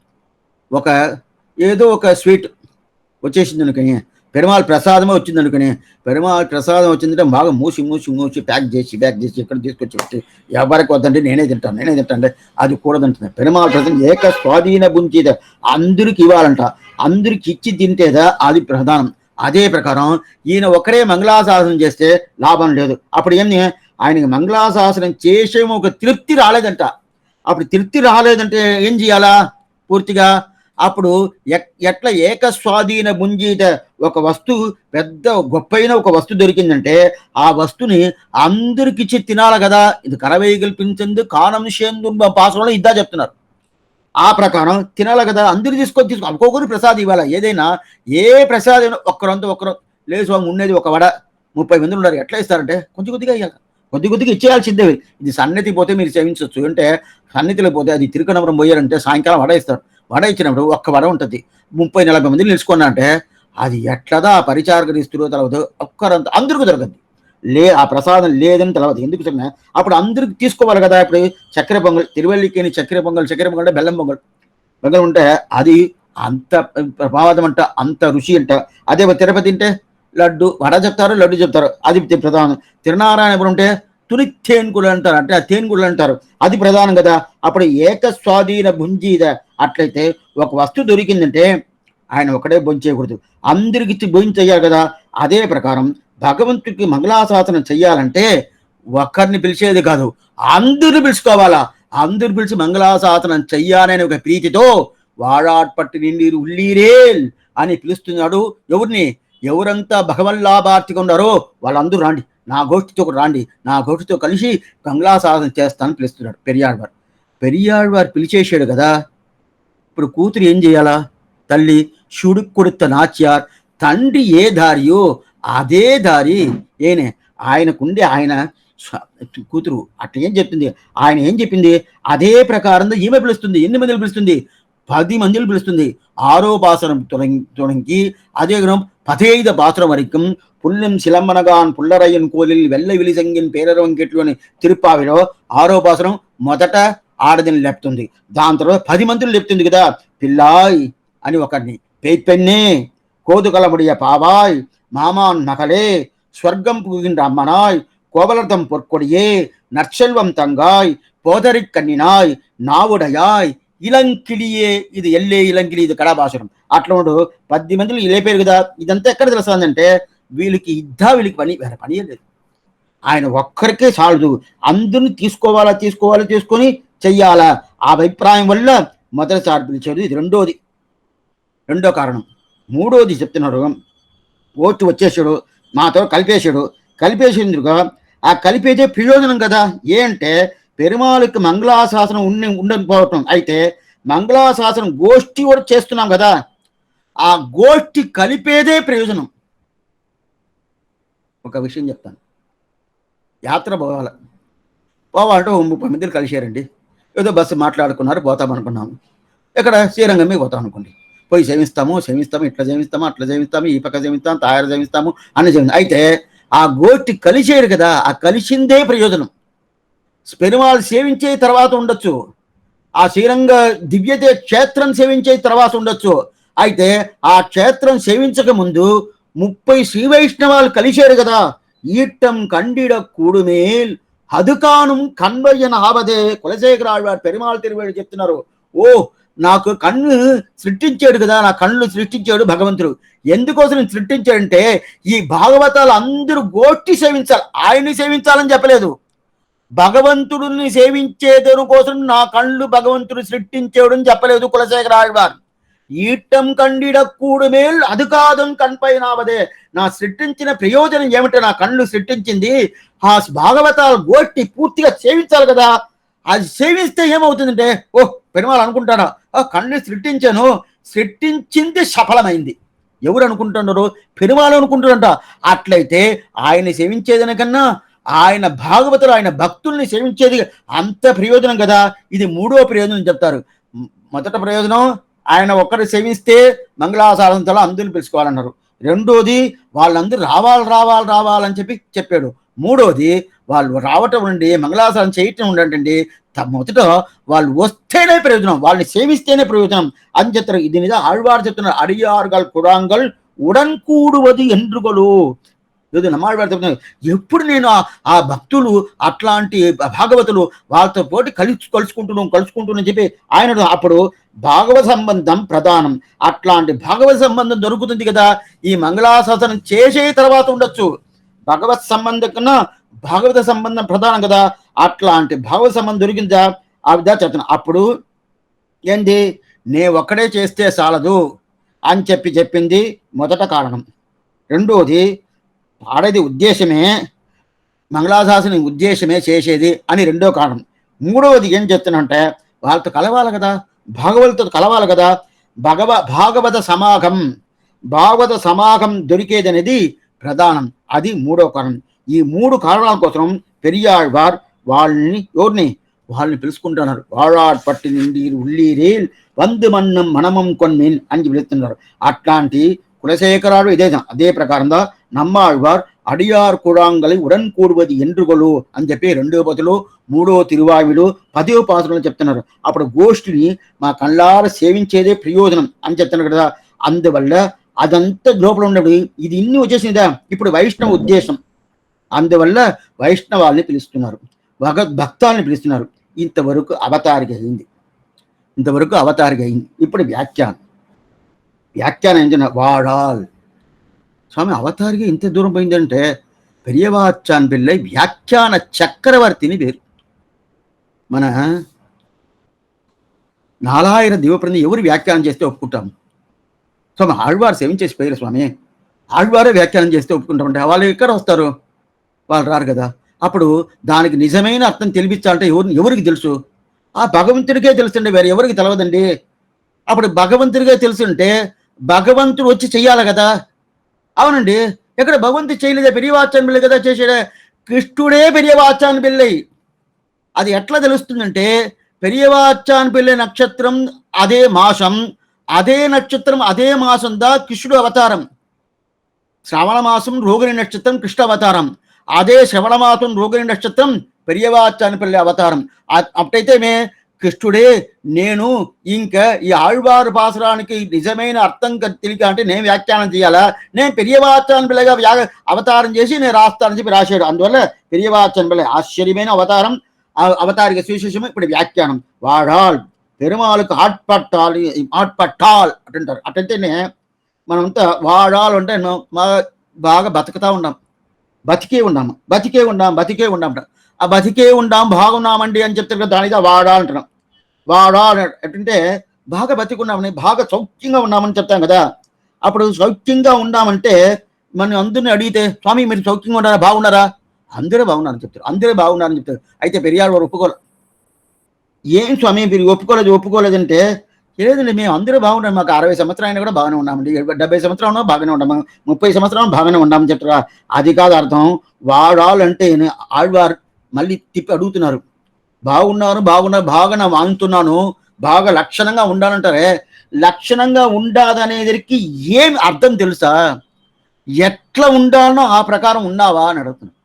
ఏదో ఒక స్వీట్ వచ్చేసింది అనుకుని, పెరుమాళ్ ప్రసాదమే వచ్చింది అనుకుని, పెరుమాళ్ ప్రసాదం వచ్చిందంటే బాగా మూసి ప్యాక్ చేసి ఇక్కడ తీసుకొచ్చి ఎవరికి వద్దంటే నేనే తింటాను అది కూడదంటుంది. పెరుమాళ్ ప్రసాదం ఏక స్వాధీన బుంచీత, అందరికి ఇవ్వాలంట, అందరికి ఇచ్చి తింటేదా అది ప్రధానం. అదే ప్రకారం ఈయన ఒకరే మంగళాశాసనం చేస్తే లాభం లేదు. అప్పుడు ఏంది, ఆయనకి మంగళాశాసనం చేసే ఒక తృప్తి రాలేదంట. అప్పుడు తృప్తి రాలేదంటే ఏం చేయాలా పూర్తిగా? అప్పుడు ఎట్లా ఏక స్వాధీన బుంజీత, ఒక వస్తువు పెద్ద గొప్పైన ఒక వస్తువు దొరికిందంటే ఆ వస్తువుని అందరికిచ్చి తినాలి కదా. ఇది కరవేయి కల్పించింది కానం షేందు పాసంలో ఇద్దా చెప్తున్నారు. ఆ ప్రకారం తినాలి కదా, అందరు తీసుకొని ఒక్కొక్కరు ప్రసాదం ఇవ్వాలి. ఏదైనా ఏ ప్రసాదం ఒక్కరు లేదు స్వామి, ఉండేది ఒక వడ 30 మంది ఉన్నారు, ఎట్లా ఇస్తారంటే కొద్దిగా ఇవ్వాలి, కొద్దిగా ఇచ్చేయాల్సిందే. ఇది సన్నిధి పోతే మీరు సేవించవచ్చు, అంటే సన్నిధిలో పోతే అది తిరుకనవరం పోయారంటే సాయంకాలం వడ ఇస్తారు. వడ ఇచ్చినప్పుడు ఒక్క వడ ఉంటుంది, 30-40 మంది నిలుచుకున్నా అంటే అది ఎట్లదా ఆ పరిచారకులు ఇస్తురో తెలవదు, ఒక్కరంతా అందరికీ దొరకదు. ఆ ప్రసాదం లేదని తెలవదు. ఎందుకు చెప్పినా అప్పుడు అందరికి తీసుకోవాలి కదా. ఇప్పుడు చక్కెర పొంగల్, తిరువల్లికేని చక్కెర పొంగల్ అంటే బెల్లం పొంగల్ ఉంటే అది అంత ప్రభావం అంట, అంత రుచి అంట. అదే తిరుపతి అంటే లడ్డు, వడ చెప్తారు, లడ్డు చెప్తారు, అది ప్రధానం. తిరునారాయణపురం ఉంటే తునిత్తేన్గుళ్ళు అంటారు, అంటే ఆ తేన్గుళ్ళు అంటారు, అది ప్రధానం కదా. అప్పుడు ఏక స్వాధీన భుంజీద. అట్లయితే ఒక వస్తువు దొరికిందంటే ఆయన ఒకడే భోంచేయకూడదు, అందరికి భోంచేయాలి కదా. అదే ప్రకారం భగవంతుడికి మంగళాశాసనం చెయ్యాలంటే ఒక్కరిని పిలిచేది కాదు, అందరూ పిలుచుకోవాలా. అందరూ పిలిచి మంగళాశాసనం చెయ్యాలనే ఒక ప్రీతితో వాడాట్పట్టి నిండి ఉల్లీరేల్ అని పిలుస్తున్నాడు. ఎవరంతా భగవల్లాభార్తిగా ఉన్నారో వాళ్ళందరూ రాండి, నా గోష్ఠితో కలిసి మంగళాశాసనం చేస్తానని పిలుస్తున్నాడు పెరియాళ్వారు పిలిచేశాడు కదా. ఇప్పుడు కూతురు ఏం చేయాలా? తల్లి షుడుక్ కొడుత నాచ్యార్, తండ్రి ఏ దారియో అదే దారి ఆయనకుండి ఆయన కూతురు అట్లా ఏం చెప్తుంది, ఆయన ఏం చెప్పింది అదే ప్రకారంగా ఈమె పిలుస్తుంది. ఎన్ని మందిని పిలుస్తుంది? 10 మందిని పిలుస్తుంది. 6వ పాసరం தொடங்கி அதே குணம் 15 பாசுரம் வரைக்கும் புல்லும் சிலம்பனகான் புல்லரையன் கோலில் వెల్ల విలిసంగిన్ పేరవంకెట్లు అని తిరుప్పావిలో 6వ పాసరం మొదట ఆడదిని లేపుతుంది. దాని తర్వాత 10 మందిని లేపుతుంది కదా. పిల్లాయ్ అని ఒకరిని, పెన్నே కోదుకలముడియ పావాయ్ మామాన్ మகளே స్వర్గం పుగిன்ற అమ్మనాయ్ கோவலர்தம் பொற்கொடியே நற்செல்வம் தங்காய் போதரிக் கண்ணினாய் నావుడయాయ్ ఇలంకిలియే. ఇది ఎల్లే ఇలంకిలి, ఇది కళాభాషణం. అట్లా 10 మందిని లేపారు కదా. ఇదంతా ఎక్కడ తెలుస్తుందంటే వీళ్ళకి వీళ్ళకి పని వేరే పని లేదు. ఆయన ఒక్కరికే చాలదు, అందరిని తీసుకొని చెయ్యాలా. ఆ అభిప్రాయం వల్ల మొదటిసారి పిలిచాడు. ఇది రెండో కారణం. మూడోది చెప్తున్నాడు, ఓటు వచ్చేసాడు, మాతో కలిపేసేందుకు ఆ కలిపేదే ప్రయోజనం కదా. అంటే పెరుమాళకి మంగళాశాసనం ఉండకపోవటం. అయితే మంగళాశాసనం గోష్ఠి కూడా చేస్తున్నాం కదా, ఆ గోష్ఠి కలిపేదే ప్రయోజనం. ఒక విషయం చెప్తాను. యాత్ర పోవాలంటే 30 మందిని కలిశారండి. ఏదో బస్సు మాట్లాడుకున్నారు, పోతామనుకున్నాము. ఇక్కడ శ్రీరంగమే పోతాం అనుకోండి. పోయి సేవిస్తాము, ఇట్లా సేవిస్తాము, అట్లా సేవిస్తాము, ఈ పక్క సేవిస్తాము, తయారు సేవిస్తాము అన్ని సేవిస్తాం. అయితే ఆ గోష్ఠి కలిసేరు కదా, ఆ కలిసిందే ప్రయోజనం. పెరుమాళ్ సేవించే తర్వాత ఉండొచ్చు, ఆ శ్రీరంగ దివ్యతే క్షేత్రం సేవించే తర్వాత ఉండొచ్చు. అయితే ఆ క్షేత్రం సేవించక ముందు 30 శ్రీ వైష్ణవాలు కలిశారు కదా. ఈట్టం కండిడ కూడుమేల్ హదుకాను కన్వయ్యన ఆవదే. కులశేఖరాళ్వారు పెరుమాళ్ తిరువేడు చెప్తున్నారు. నాకు కన్ను సృష్టించాడు కదా, నా కళ్ళు సృష్టించాడు భగవంతుడు. ఎందుకోసం సృష్టించాడంటే ఈ భాగవతాలు అందరూ గోష్ఠి సేవించాలి, ఆయన్ని సేవించాలని చెప్పలేదు. భగవంతుడిని సేవించేదను కోసం నా కళ్ళు భగవంతుడు సృష్టించాడు అని చెప్పలేదు కులశేఖర ఆళ్వార్. ఈట్టం కండిడ కూడుమేల్ అది కాదు కన్పైనావదే. నా సృష్టించిన ప్రయోజనం ఏమిటో, నా కళ్ళు సృష్టించింది ఆ భాగవతాల గోష్ఠి పూర్తిగా సేవించాలి కదా. అది సేవిస్తే ఏమవుతుందంటే పెరుమాళ్ అనుకుంటాడా, కళ్ళు సృష్టించింది సఫలమైంది. ఎవరు అనుకుంటున్నారు? పెరుమాళ్ అనుకుంటారంట. అట్లయితే ఆయన సేవించేదనికన్నా ఆయన భాగవతులు, ఆయన భక్తుల్ని సేవించేది అంత ప్రయోజనం కదా. ఇది 3వ ప్రయోజనం చెప్తారు. మొదట ప్రయోజనం ఆయన ఒక్కరు సేవిస్తే మంగళాశాసనంతో అందరిని పిలుచుకోవాలన్నారు. రెండోది వాళ్ళందరూ రావాలని చెప్పాడు. మూడోది వాళ్ళు రావటం ఉండి మంగళాశాసనం చేయటం ఉండండి. మొదట వాళ్ళు వస్తేనే ప్రయోజనం, వాళ్ళని సేవిస్తేనే ప్రయోజనం అని చెప్తారు. ఇది మీద ఆళ్వారు చెప్తున్నారు. అడియార్గల్ కుడాంగల్ ఉడన్ కూడువది ఎండ్రుగలు. నమ్మాళ్వారు చెప్తున్నారు, ఎప్పుడు నేను ఆ భక్తులు అట్లాంటి భాగవతులు వాళ్ళతో పోటీ కలుసుకుంటున్నాం చెప్పి ఆయన అప్పుడు భాగవత సంబంధం ప్రధానం. అట్లాంటి భాగవత సంబంధం దొరుకుతుంది కదా. ఈ మంగళాశాసనం చేసే తర్వాత ఉండొచ్చు. భగవత్ సంబంధం కన్నా భాగవత సంబంధం ప్రధానం కదా. అట్లాంటి భాగవత సంబంధం దొరికిందా ఆ విధంగా చెప్తున్నా. అప్పుడు ఏంటి, నే ఒక్కడే చేస్తే చాలదు అని చెప్పింది మొదట కారణం. రెండోది పాడేది ఉద్దేశమే, మంగళాశాసనం ఉద్దేశమే చేసేది అని రెండో కారణం. మూడవది ఏం చెప్తున్నంటే వాళ్ళతో కలవాలి కదా, భాగవతులతో కలవాలి కదా. భాగవత సమాగం దొరికేది అనేది ప్రధానం. అది 3వ కారణం. ఈ 3 కారణాల కోసం పెరియాళ్వార్ వాళ్ళని పిలుచుకుంటున్నారు. వాళాడ్ పట్టి నిండి ఉల్లీరేల్ వందు మన్నం మనమం కొన్మీన్ అని పిలుస్తున్నారు. అట్లాంటి కులశేఖరాడు అదే ప్రకారంగా నమ్మాళ్వార్ అడియార్ కుడాంగలి ఉడన్ కూడువది ఎండ్రుగలు అని చెప్పి 2వ పతులు 3వ తిరువాయుడు 10వ పాసులు చెప్తున్నారు. అప్పుడు గోష్ఠిని మా కళ్ళార సేవించేదే ప్రయోజనం అని చెప్తున్నారు కదా. అందువల్ల అదంతా లోపల ఉన్నప్పుడు ఇది ఇన్ని వచ్చేసిందా. ఇప్పుడు వైష్ణవ ఉద్దేశం, అందువల్ల వైష్ణవాల్ని పిలుస్తున్నారు, భక్తాలని పిలుస్తున్నారు. ఇంతవరకు అవతారిక అయింది. ఇప్పుడు వ్యాఖ్యానం ఏంటంటే వాడాల్ స్వామి అవతారిగా ఇంత దూరం పోయిందంటే పెరియవాచాన్ పిల్లై వ్యాఖ్యాన చక్రవర్తిని పేరు. మన 4000 దివప్రతి ఎవరు వ్యాఖ్యానం చేస్తే ఒప్పుకుంటాం? స్వామి ఆళ్వారు సేవించేసి పోయారు స్వామి, ఆళ్వారే వ్యాఖ్యానం చేస్తే ఒప్పుకుంటామంటే వాళ్ళు ఎక్కడ వస్తారు? వాళ్ళు రారు కదా. అప్పుడు దానికి నిజమైన అర్థం తెలిపించాలంటే ఎవరికి తెలుసు? ఆ భగవంతుడికే తెలుసండి, వేరే ఎవరికి తెలవదండి. అప్పుడు భగవంతుడిగా తెలుసుంటే భగవంతుడు వచ్చి చెయ్యాలి కదా. అవునండి, ఎక్కడ భగవంతుడు చేయలేదా? పెరియవాచనలే కదా చేసాడే. కృష్ణుడే పెరియవాచాన్ పిల్లై. అది ఎట్లా తెలుస్తుందంటే, పెరియవాచాన్ పిల్లై నక్షత్రం అదే మాసం, అదే నక్షత్రం అదే మాసం దా కృష్ణుడు అవతారం. శ్రవణ మాసం రోగిణి నక్షత్రం కృష్ణ అవతారం, అదే శ్రవణ మాసం రోగిణి నక్షత్రం పెరియవాచాన్ పిల్లై అవతారం. అప్పుడైతే కృష్ణుడే నేను ఇంకా ఈ ఆళ్వారు పాసురానికి నిజమైన అర్థం తెలియక అంటే నేను వ్యాఖ్యానం చేయాలా, నేను పెరియవాచాన్ పిల్లగా అవతారం చేసి నేను రాస్తానని చెప్పి రాశాడు. అందువల్ల పెరియవాచాన్ పిల్ల ఆశ్చర్యమైన అవతారం. అవతారిక సువిశేషము ఇప్పుడు వ్యాఖ్యానం. వాడాల్ పెరుమాளுக்கு ఆట్పట్టాల్ అంటారు. అటంటేనే మనమంతా వాడాలు అంటే బాగా బతుకుతా ఉన్నాం, బతికే ఉన్నాం. ఆ బతికే ఉండాం బాగున్నామండి అని చెప్తారు కదా, దానిగా వాడా అంటున్నాం. వాడా అంటే బాగా బతికున్నామని, బాగా సౌఖ్యంగా ఉన్నామని చెప్తాం కదా. అప్పుడు సౌఖ్యంగా ఉన్నామంటే మనం అందరిని అడిగితే, స్వామి మీరు సౌఖ్యంగా ఉన్నారా, బాగున్నారా? అందరూ బాగున్నారని చెప్తారు. అయితే పెరియాడు వారు ఒప్పుకోలేదు. ఏం స్వామి మీరు ఒప్పుకోలేదంటే, లేదండి మేము అందరూ బాగున్నాం, మాకు 60 సంవత్సరాలు కూడా బాగానే ఉన్నామండి, 70 సంవత్సరాలు బాగానే ఉన్నాము, 30 సంవత్సరాలు బాగానే ఉన్నామని చెప్తారా. అది కాదు అర్థం. వాడాలు అంటే ఆళ్వారు మళ్ళీ తిప్పి అడుగుతున్నారు. బాగున్నారు బాగా వాంగుతున్నాను, బాగా లక్షణంగా ఉండాలంటారే, లక్షణంగా ఉండాదనేదికి ఏం అర్థం తెలుసా? ఎట్లా ఉండాలనో ఆ ప్రకారం ఉన్నావా అని అడుగుతున్నాను.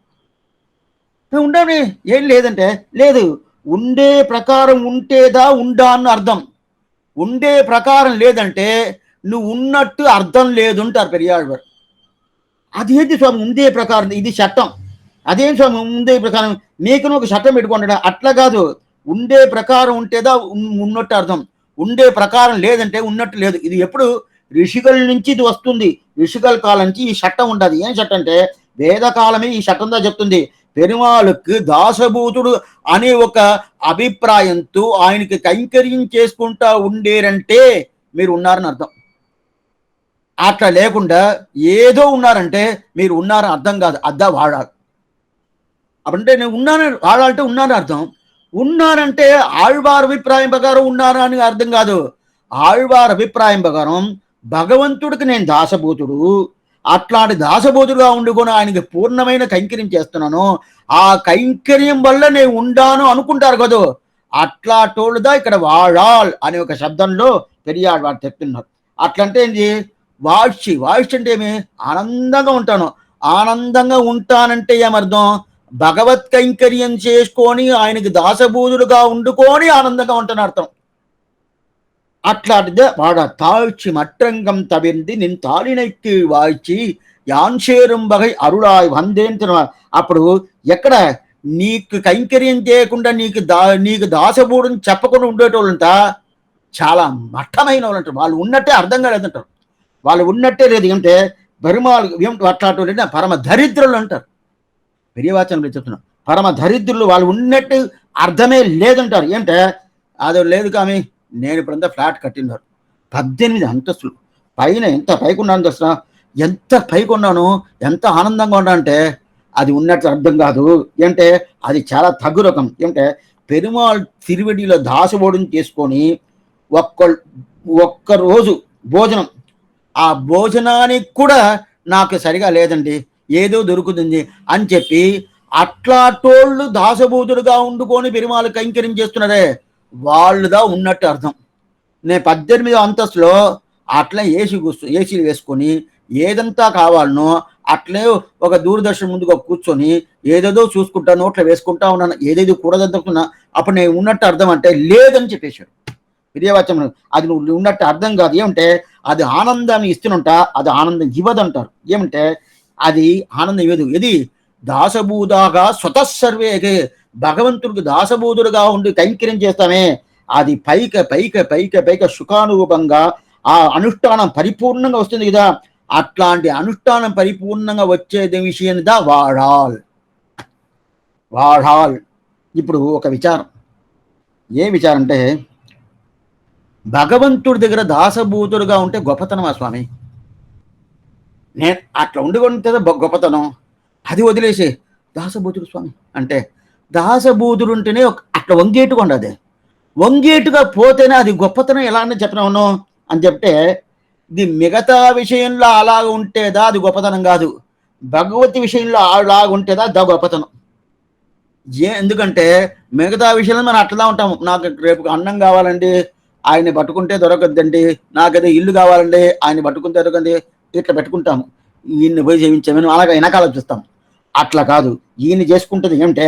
ఉండాలి ఏం లేదంటే, లేదు ఉండే ప్రకారం ఉంటేదా ఉండా అన్న అర్థం. ఉండే ప్రకారం లేదంటే నువ్వు ఉన్నట్టు అర్థం లేదు అంటారు పెరియాళ్వారు. అదేంటి స్వామి ఉండే ప్రకారం, ఇది చట్టం. అదేం స్వామి ఉండే ప్రకారం, మీకును ఒక చట్టం పెట్టుకుంటాడా? అట్లా కాదు. ఉండే ప్రకారం ఉంటేదా ఉన్నట్టు అర్థం, ఉండే ప్రకారం లేదంటే ఉన్నట్టు లేదు. ఇది ఎప్పుడు ఋషికల నుంచి ఇది వస్తుంది. ఋషికల కాలం నుంచి ఈ చట్టం ఉండదు. ఏం చట్టం అంటే వేదకాలమే ఈ చట్టంతో చెప్తుంది. పెరుమాళుకు దాసభూతుడు అనే ఒక అభిప్రాయంతో ఆయనకి కైంకర్యం చేసుకుంటా ఉండేరంటే మీరు ఉన్నారని అర్థం. అట్లా లేకుండా ఏదో ఉన్నారంటే మీరు ఉన్నారని అర్థం కాదు. అద్దా వాడాలి. అప్పుడంటే నేను ఉన్నాను వాడాలంటే ఉన్నారని అర్థం. ఉన్నారంటే ఆళ్వార్ అభిప్రాయం ప్రకారం ఉన్నారా అని అర్థం కాదు. ఆళ్వార్ అభిప్రాయం ప్రకారం భగవంతుడికి నేను దాసభూతుడు, అట్లాంటి దాసభూతుడుగా ఉండుకొని ఆయనకి పూర్ణమైన కైంకర్యం చేస్తున్నాను, ఆ కైంకర్యం వల్ల నేను ఉండాను అనుకుంటారు కదా. అట్లా టోళ్ళుదా ఇక్కడ వాడాల్ అనే ఒక శబ్దంలో పెరియాడు వాడు చెప్తున్నారు. అట్లంటే ఏంటి? వాయిషి అంటే ఏమి? ఆనందంగా ఉంటాను. ఆనందంగా ఉంటానంటే ఏమర్థం? భగవత్ కైంకర్యం చేసుకొని ఆయనకి దాసభూతుడుగా ఉండుకొని ఆనందంగా ఉంటాను అర్థం. అట్లాంటిదే వాడ తాழ்చి మట్రంగం తవింది నిన్ తాళినైకి వాయిచి యాన్షేరం వగై అరుళాయ్ వందేంతున. అప్పుడు ఎక్కడ నీకు కైంకర్యం చేయకుండా నీకు దాసభూడుని చెప్పకుండా ఉండేటోళ్ళంతా చాలా మట్టమైన వాళ్ళు అంటారు. వాళ్ళు ఉన్నట్టే అర్థం కాలేదంటారు. వాళ్ళు ఉన్నట్టే లేదు అంటే బరిమాలు అట్లాంటి పరమ దరిద్రులు అంటారు. పెరియవాచనంలో చెప్తున్నాం, పరమ దరిద్రులు వాళ్ళు ఉన్నట్టు అర్థమే లేదంటారు. ఏంటే అదో లేదు కానీ నేను ఇప్పుడంతా ఫ్లాట్ కట్టినారు, 18 అంతస్తులు పైన. ఎంత పైకి ఉన్నాను తెలుసా? ఎంత పైకి ఉన్నాను, ఎంత ఆనందంగా ఉన్నా అంటే అది ఉన్నట్టు అర్థం కాదు. ఏంటంటే అది చాలా తగ్గు రకం. ఏంటంటే పెరుమాళ్ తిరువడిలో దాసబోడుని చేసుకొని ఒక్క రోజు భోజనం, ఆ భోజనానికి కూడా నాకు సరిగా లేదండి, ఏదో దొరుకుతుంది అని చెప్పి అట్లాటోళ్ళు దాసభూతుడుగా ఉండుకొని పెరుమాళ్ కైంకర్యం చేస్తున్నారే వాళ్ళుదా ఉన్నట్టు అర్థం. నేను 18 అంతస్తులో అట్లా ఏసీలు వేసుకొని ఏదంతా కావాలనో అట్లే ఒక దూరదర్శన్ ముందుగా కూర్చొని ఏదేదో చూసుకుంటా నోట్లో వేసుకుంటా ఉన్నాను, ఏదేదో కూడదనుకున్నా. అప్పుడు నేను ఉన్నట్టు అర్థం అంటే లేదని చెప్పేశాడు విజయవాచనం. అది నువ్వు ఉన్నట్టు అర్థం కాదు. ఏమంటే అది ఆనందాన్ని ఇస్తున్నంట, అది ఆనందం ఇవ్వదంటారు. ఏమంటే అది ఆనందం ఇవ్వదు. ఇది దాసభూదాగా స్వతస్సర్వేగే, భగవంతుడికి దాసభూతుడుగా ఉండి కైంకర్యం చేస్తామే, అది పైక సుఖానురూపంగా ఆ అనుష్ఠానం పరిపూర్ణంగా వస్తుంది కదా. అట్లాంటి అనుష్ఠానం పరిపూర్ణంగా వచ్చే విషయం దా వాడాల్. ఇప్పుడు ఒక విచారం, ఏ విచారం అంటే భగవంతుడి దగ్గర దాసభూతుడుగా ఉంటే గొప్పతనమా స్వామి? నేను అట్లా ఉండుకుంటే గొప్పతనం. అది వదిలేసి దాసభూతుడు స్వామి అంటే, దాసభూతుడు ఉంటేనే అట్లా వంగేటుగా ఉండదు. వంగేటుగా పోతేనే అది గొప్పతనం. ఎలా అని చెప్పినాను అని చెప్తే, ఇది మిగతా విషయంలో అలాగ ఉంటేదా అది గొప్పతనం కాదు, భగవతి విషయంలో అలాగుంటేదా గొప్పతనం. ఎందుకంటే మిగతా విషయంలో మనం అట్లా ఉంటాము. నాకు రేపు అన్నం కావాలండి, ఆయన్ని పట్టుకుంటే దొరకద్దండి. నాకేదో ఇల్లు కావాలండి, ఆయన్ని పట్టుకుంటే దొరకండి. ఇట్లా పెట్టుకుంటాము. ఈయన్ని పోయి సేవించామని అలాగ వెనకాల చూస్తాం. అట్లా కాదు. ఈయన్ని చేసుకుంటుంది ఏమంటే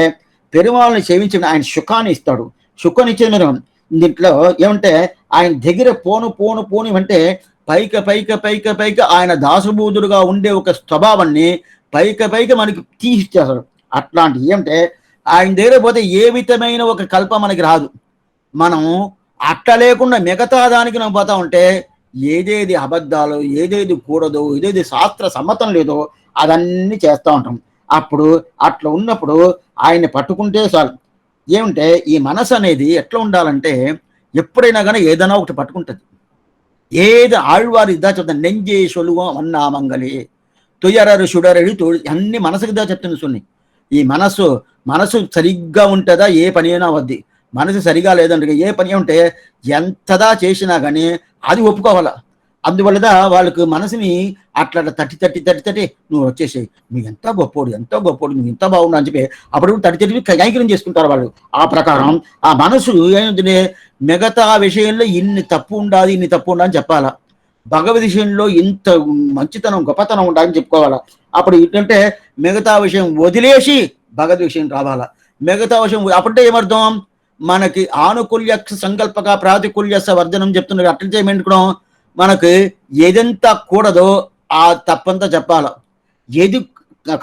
పెరుమాళ్ళని సేవించిన ఆయన సుఖాన్ని ఇస్తాడు. సుఖాన్ని ఇచ్చేది మీరు దీంట్లో ఏమంటే ఆయన దగ్గర పోను పోను పోను అంటే పైక ఆయన దాసబూదుడుగా ఉండే ఒక స్వభావాన్ని పైక మనకి తీసిచ్చేస్తాడు. అట్లాంటి ఏమంటే ఆయన దగ్గర పోతే ఏ విధమైన ఒక కల్ప మనకి రాదు. మనం అట్లా లేకుండా మిగతా దానికి మనం పోతా ఉంటే ఏదేది అబద్ధాలు, ఏదేది కూడదో, ఏదేది శాస్త్ర సమ్మతం లేదో అదన్నీ చేస్తూ ఉంటాం. అప్పుడు అట్లా ఉన్నప్పుడు ఆయన్ని పట్టుకుంటే చాలు. ఏమంటే ఈ మనసు అనేది ఎట్లా ఉండాలంటే ఎప్పుడైనా కానీ ఏదైనా ఒకటి పట్టుకుంటుంది. ఏది ఆళ్వారు ఇద్దా చెప్తాను, నెంజే సొలువం అన్నామంగలి తుయరరు సుడరడి అన్ని మనసుకి దా చెప్తుంది సున్ని. ఈ మనసు సరిగ్గా ఉంటుందా ఏ పని అయినా వద్ది. మనసు సరిగా లేదంటే ఏ పని ఉంటే ఎంతదా చేసినా కానీ అది ఒప్పుకోవాలా. అందువల్లదా వాళ్ళకు మనసుని అట్లా తట్టి నువ్వు వచ్చేసేయి, నువ్వు ఎంత గొప్పోడు నువ్వు ఎంత బాగున్నా అని చెప్పి అప్పుడు తట్టి కైకర్యం చేసుకుంటారు వాళ్ళు. ఆ ప్రకారం ఆ మనసు ఏంటంటే మిగతా విషయంలో ఇన్ని తప్పు ఉండాలి అని చెప్పాలా. భగవద్ విషయంలో ఇంత మంచితనం గొప్పతనం ఉండాలని చెప్పుకోవాలా. అప్పుడు ఏంటంటే మిగతా విషయం వదిలేసి భగవద్ విషయం రావాలా. మిగతా విషయం అప్పుడే ఏమర్థం, మనకి ఆనుకూల్య సంకల్పక ప్రాతికూల్య వర్ధనం చెప్తున్నారు. అట్లా చేయమంటుకోవడం మనకి ఏదెంత కూడదో ఆ తప్పంతా చెప్పాలా. ఏది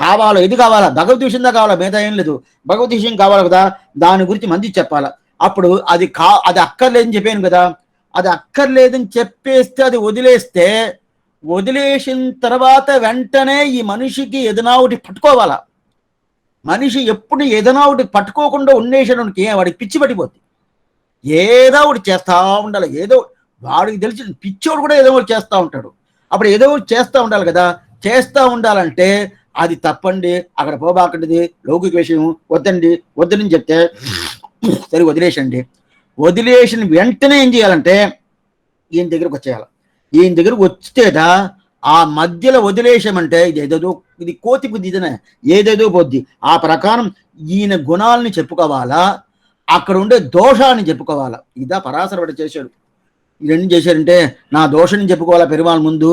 కావాలా భగవద్ విషయంగా కావాలా, మిగతా ఏం లేదు. భగవద్ విషయం కావాలి కదా, దాని గురించి మంది చెప్పాలా. అప్పుడు అది అక్కర్లేదని చెప్పాను కదా, అది అక్కర్లేదని చెప్పేస్తే అది వదిలేసిన తర్వాత వెంటనే ఈ మనిషికి ఏదైనా ఒకటి పట్టుకోవాలా. మనిషి ఎప్పుడు ఏదైనా ఒకటి పట్టుకోకుండా ఉండేసానికి వాడికి పిచ్చి పట్టిపోద్ది. ఏదో ఒకటి చేస్తూ ఉండాలి. వాడికి తెలిసిన పిచ్చోడు కూడా ఏదో ఒకటి చేస్తూ ఉంటాడు. అప్పుడు ఏదో ఒకటి చేస్తూ ఉండాలి కదా. చేస్తూ ఉండాలంటే అది తప్పండి, అక్కడ పోబాకండి, లౌకిక విషయం వద్దని చెప్తే సరే వదిలేసిన వెంటనే ఏం చేయాలంటే ఈయన దగ్గరకు వచ్చేయాలి. ఈయన దగ్గరకు వచ్చేదా ఆ మధ్యలో వదిలేసామంటే ఇది కోతి బుద్ధి ఇదనే ఏదేదో పోద్ది. ఆ ప్రకారం ఈయన గుణాలని చెప్పుకోవాలా, అక్కడ ఉండే దోషాన్ని చెప్పుకోవాలా. ఇదా పరాశరుడు చేశాడు. ఇవన్నీ చేశారంటే నా దోషాన్ని చెప్పుకోవాలా పెరుమాళ్ ముందు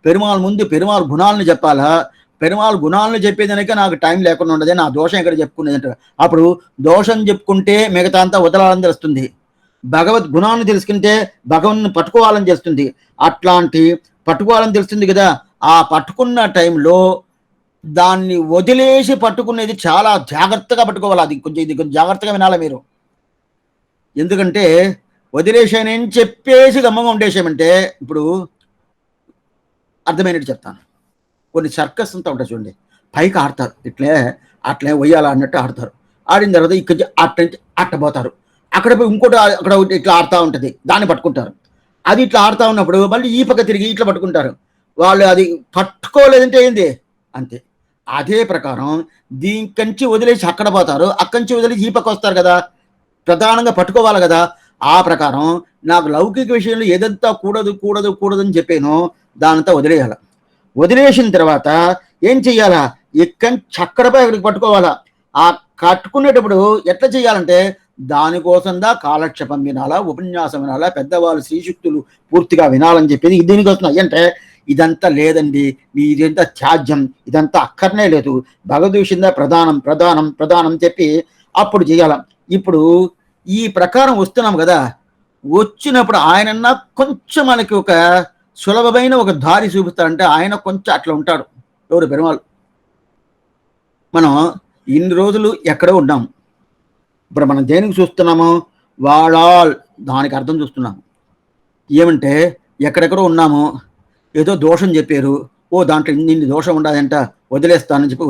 పెరుమాళ్ గుణాలను చెప్పాలా. పెరుమాళ్ గుణాలను చెప్పేదానికే నాకు టైం లేకుండా ఉండదు, నా దోషం ఎక్కడ చెప్పుకునేది అంటే అప్పుడు దోషం చెప్పుకుంటే మిగతా అంతా వదలాలని తెలుస్తుంది. భగవద్ గుణాలను తెలుసుకుంటే భగవన్ని పట్టుకోవాలని తెలుస్తుంది. అట్లాంటి పట్టుకోవాలని తెలుస్తుంది కదా. ఆ పట్టుకున్న టైంలో దాన్ని వదిలేసి పట్టుకునేది చాలా జాగ్రత్తగా పట్టుకోవాలి. ఇది కొంచెం జాగ్రత్తగా వినాలి మీరు. ఎందుకంటే వదిలేసానని చెప్పేసి గమ్మంగా ఉండేసామంటే ఇప్పుడు అర్థమైనట్టు చెప్తాను. కొన్ని సర్కస్ అంతా ఉంటాయి చూడండి, పైకి ఆడతారు, అట్లే వయ్యాల అన్నట్టు ఆడతారు. ఆడిన తర్వాత ఇక్కడ అట్టబోతారు, అక్కడ పోయి ఇంకోటి అక్కడ ఇట్లా ఆడుతూ ఉంటుంది, దాన్ని పట్టుకుంటారు. అది ఇట్లా ఆడుతూ ఉన్నప్పుడు మళ్ళీ ఈ పక్క తిరిగి ఇట్లా పట్టుకుంటారు. వాళ్ళు అది పట్టుకోలేదంటే ఏంది అంతే. అదే ప్రకారం దీనికంచి వదిలేసి అక్కడ పోతారు, అక్కడి నుంచి వదిలేసి ఈ పక్క వస్తారు కదా, ప్రధానంగా పట్టుకోవాలి కదా. ఆ ప్రకారం నాకు లౌకిక విషయంలో ఏదంతా కూడదని చెప్పానో దానంతా వదిలేయాలి. వదిలేసిన తర్వాత ఏం చెయ్యాలా, ఇక్కడి చక్కడపై అక్కడికి పట్టుకోవాలా. ఆ కట్టుకునేటప్పుడు ఎట్లా చేయాలంటే దానికోసం కాలక్షేపం వినాలా, ఉపన్యాసం వినాలా, పెద్దవాళ్ళు శ్రీశక్తులు పూర్తిగా వినాలని చెప్పేది దీనికి వస్తున్నాయి. అంటే ఇదంతా లేదండి, ఇదంతా త్యాజ్యం, ఇదంతా అక్కర్నే లేదు, భగవద్ విషయంగా ప్రధానం చెప్పి అప్పుడు చేయాల. ఇప్పుడు ఈ ప్రకారం వస్తున్నాం కదా, వచ్చినప్పుడు ఆయనన్నా కొంచెం మనకి ఒక సులభమైన ఒక దారి చూపిస్తారంటే ఆయన కొంచెం అట్లా ఉంటాడు. ఎవరు పెరుమాళ్. మనం ఇన్ని రోజులు ఎక్కడో ఉన్నాము, ఇప్పుడు మనం దేనికి చూస్తున్నాము, వాడాల్ దానికి అర్థం చూస్తున్నాము. ఏమంటే ఎక్కడెక్కడో ఉన్నాము, ఏదో దోషం చెప్పారు, దాంట్లో ఇన్ని దోషం ఉండదంట, వదిలేస్తానని చెప్పి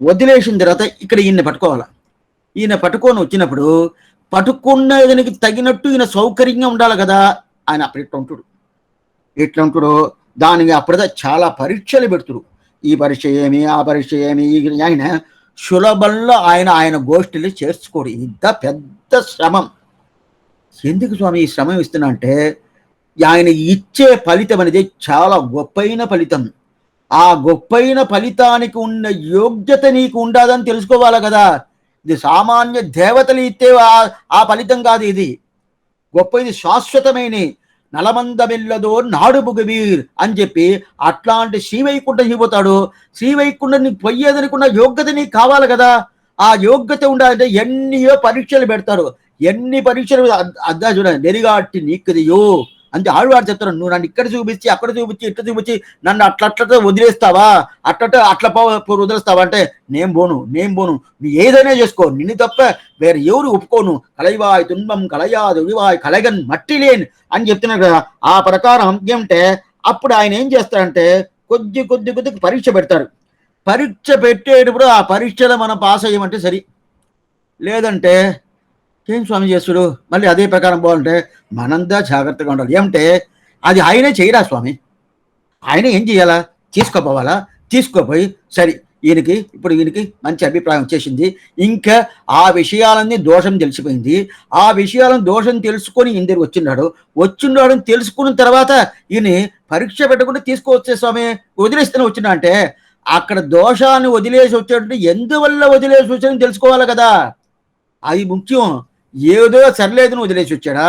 వదిలేసిన తర్వాత ఇక్కడ ఈయన్ని పట్టుకోవాలి. ఈయన పట్టుకొని వచ్చినప్పుడు పట్టుకున్నదానికి తగినట్టు ఈయన సౌకర్యంగా ఉండాలి కదా. ఆయన అప్పుడు ఇట్లా ఉంటాడు. దానికి అప్పుడే చాలా పరీక్షలు పెడుతురు. ఈ పరీక్ష ఏమి, ఆ పరీక్ష ఏమి, ఆయన సులభంలో ఆయన గోష్ఠిని చేర్చుకోడు. ఇంత పెద్ద శ్రమం. ఎందుకు స్వామి ఈ శ్రమం ఇస్తున్నా అంటే ఆయన ఇచ్చే ఫలితం అనేది చాలా గొప్పైన ఫలితం. ఆ గొప్పైన ఫలితానికి ఉన్న యోగ్యత నీకు ఉండదని తెలుసుకోవాలి కదా. ఇది సామాన్య దేవతలు ఇస్తే ఆ ఫలితం కాదు. ఇది గొప్ప, ఇది శాశ్వతమైన నలమందమిల్లదో నాడు బుగువీర్ అని చెప్పి అట్లాంటి శ్రీవైకుంఠం ఇవ్వతాడు. శ్రీవైకుంఠం నీకు పొయ్యేదనుకున్న యోగ్యత నీకు కావాలి కదా. ఆ యోగ్యత ఉండాలంటే ఎన్నో పరీక్షలు పెడతారు. ఎన్ని పరీక్షలు అద్దా చూడండి. నెరిగాట్టి నీకుదియో అంటే ఆడవాడు చెప్తారు, నువ్వు నన్ను ఇక్కడ చూపించి అక్కడ చూపించి ఇట్లా చూపించి నన్ను అట్లా వదిలేస్తావా, అట్లా వదిలేస్తావా అంటే నేను పోను నువ్వు ఏదైనా చేసుకో, నిన్ను తప్ప వేరే ఎవరు ఒప్పుకోను. కలైవాయ్ తున్బం కలయాదు వివాయ్ కలగన్ మట్టి లేని అని చెప్తున్నారు కదా. ఆ ప్రకారం ఏమంటే అప్పుడు ఆయన ఏం చేస్తారంటే కొద్ది పరీక్ష పెడతారు. పరీక్ష పెట్టేటప్పుడు ఆ పరీక్షలో మనం పాస్ అయ్యమంటే సరి, లేదంటే ఏం స్వామి చేస్తుడు మళ్ళీ అదే ప్రకారం పోవాలంటే మనంతా జాగ్రత్తగా ఉండాలి. ఏమంటే అది ఆయనే చేయరా స్వామి, ఆయన ఏం చేయాలా, తీసుకోపోవాలా. తీసుకోపోయి సరే ఈయనకి మంచి అభిప్రాయం వచ్చేసింది. ఇంకా ఆ విషయాలన్నీ దోషం తెలిసిపోయింది. ఆ విషయాలను దోషం తెలుసుకొని ఇందరు వచ్చిండాడు తెలుసుకున్న తర్వాత ఈయన పరీక్ష పెట్టకుండా తీసుకువచ్చే స్వామి వదిలేస్తూనే వచ్చినా అంటే అక్కడ దోషాన్ని వదిలేసి వచ్చేటట్టు ఎందువల్ల వదిలేసి వచ్చాడని తెలుసుకోవాలి కదా. అది ముఖ్యం. ఏదో సరిలేదని వదిలేసి వచ్చాడా,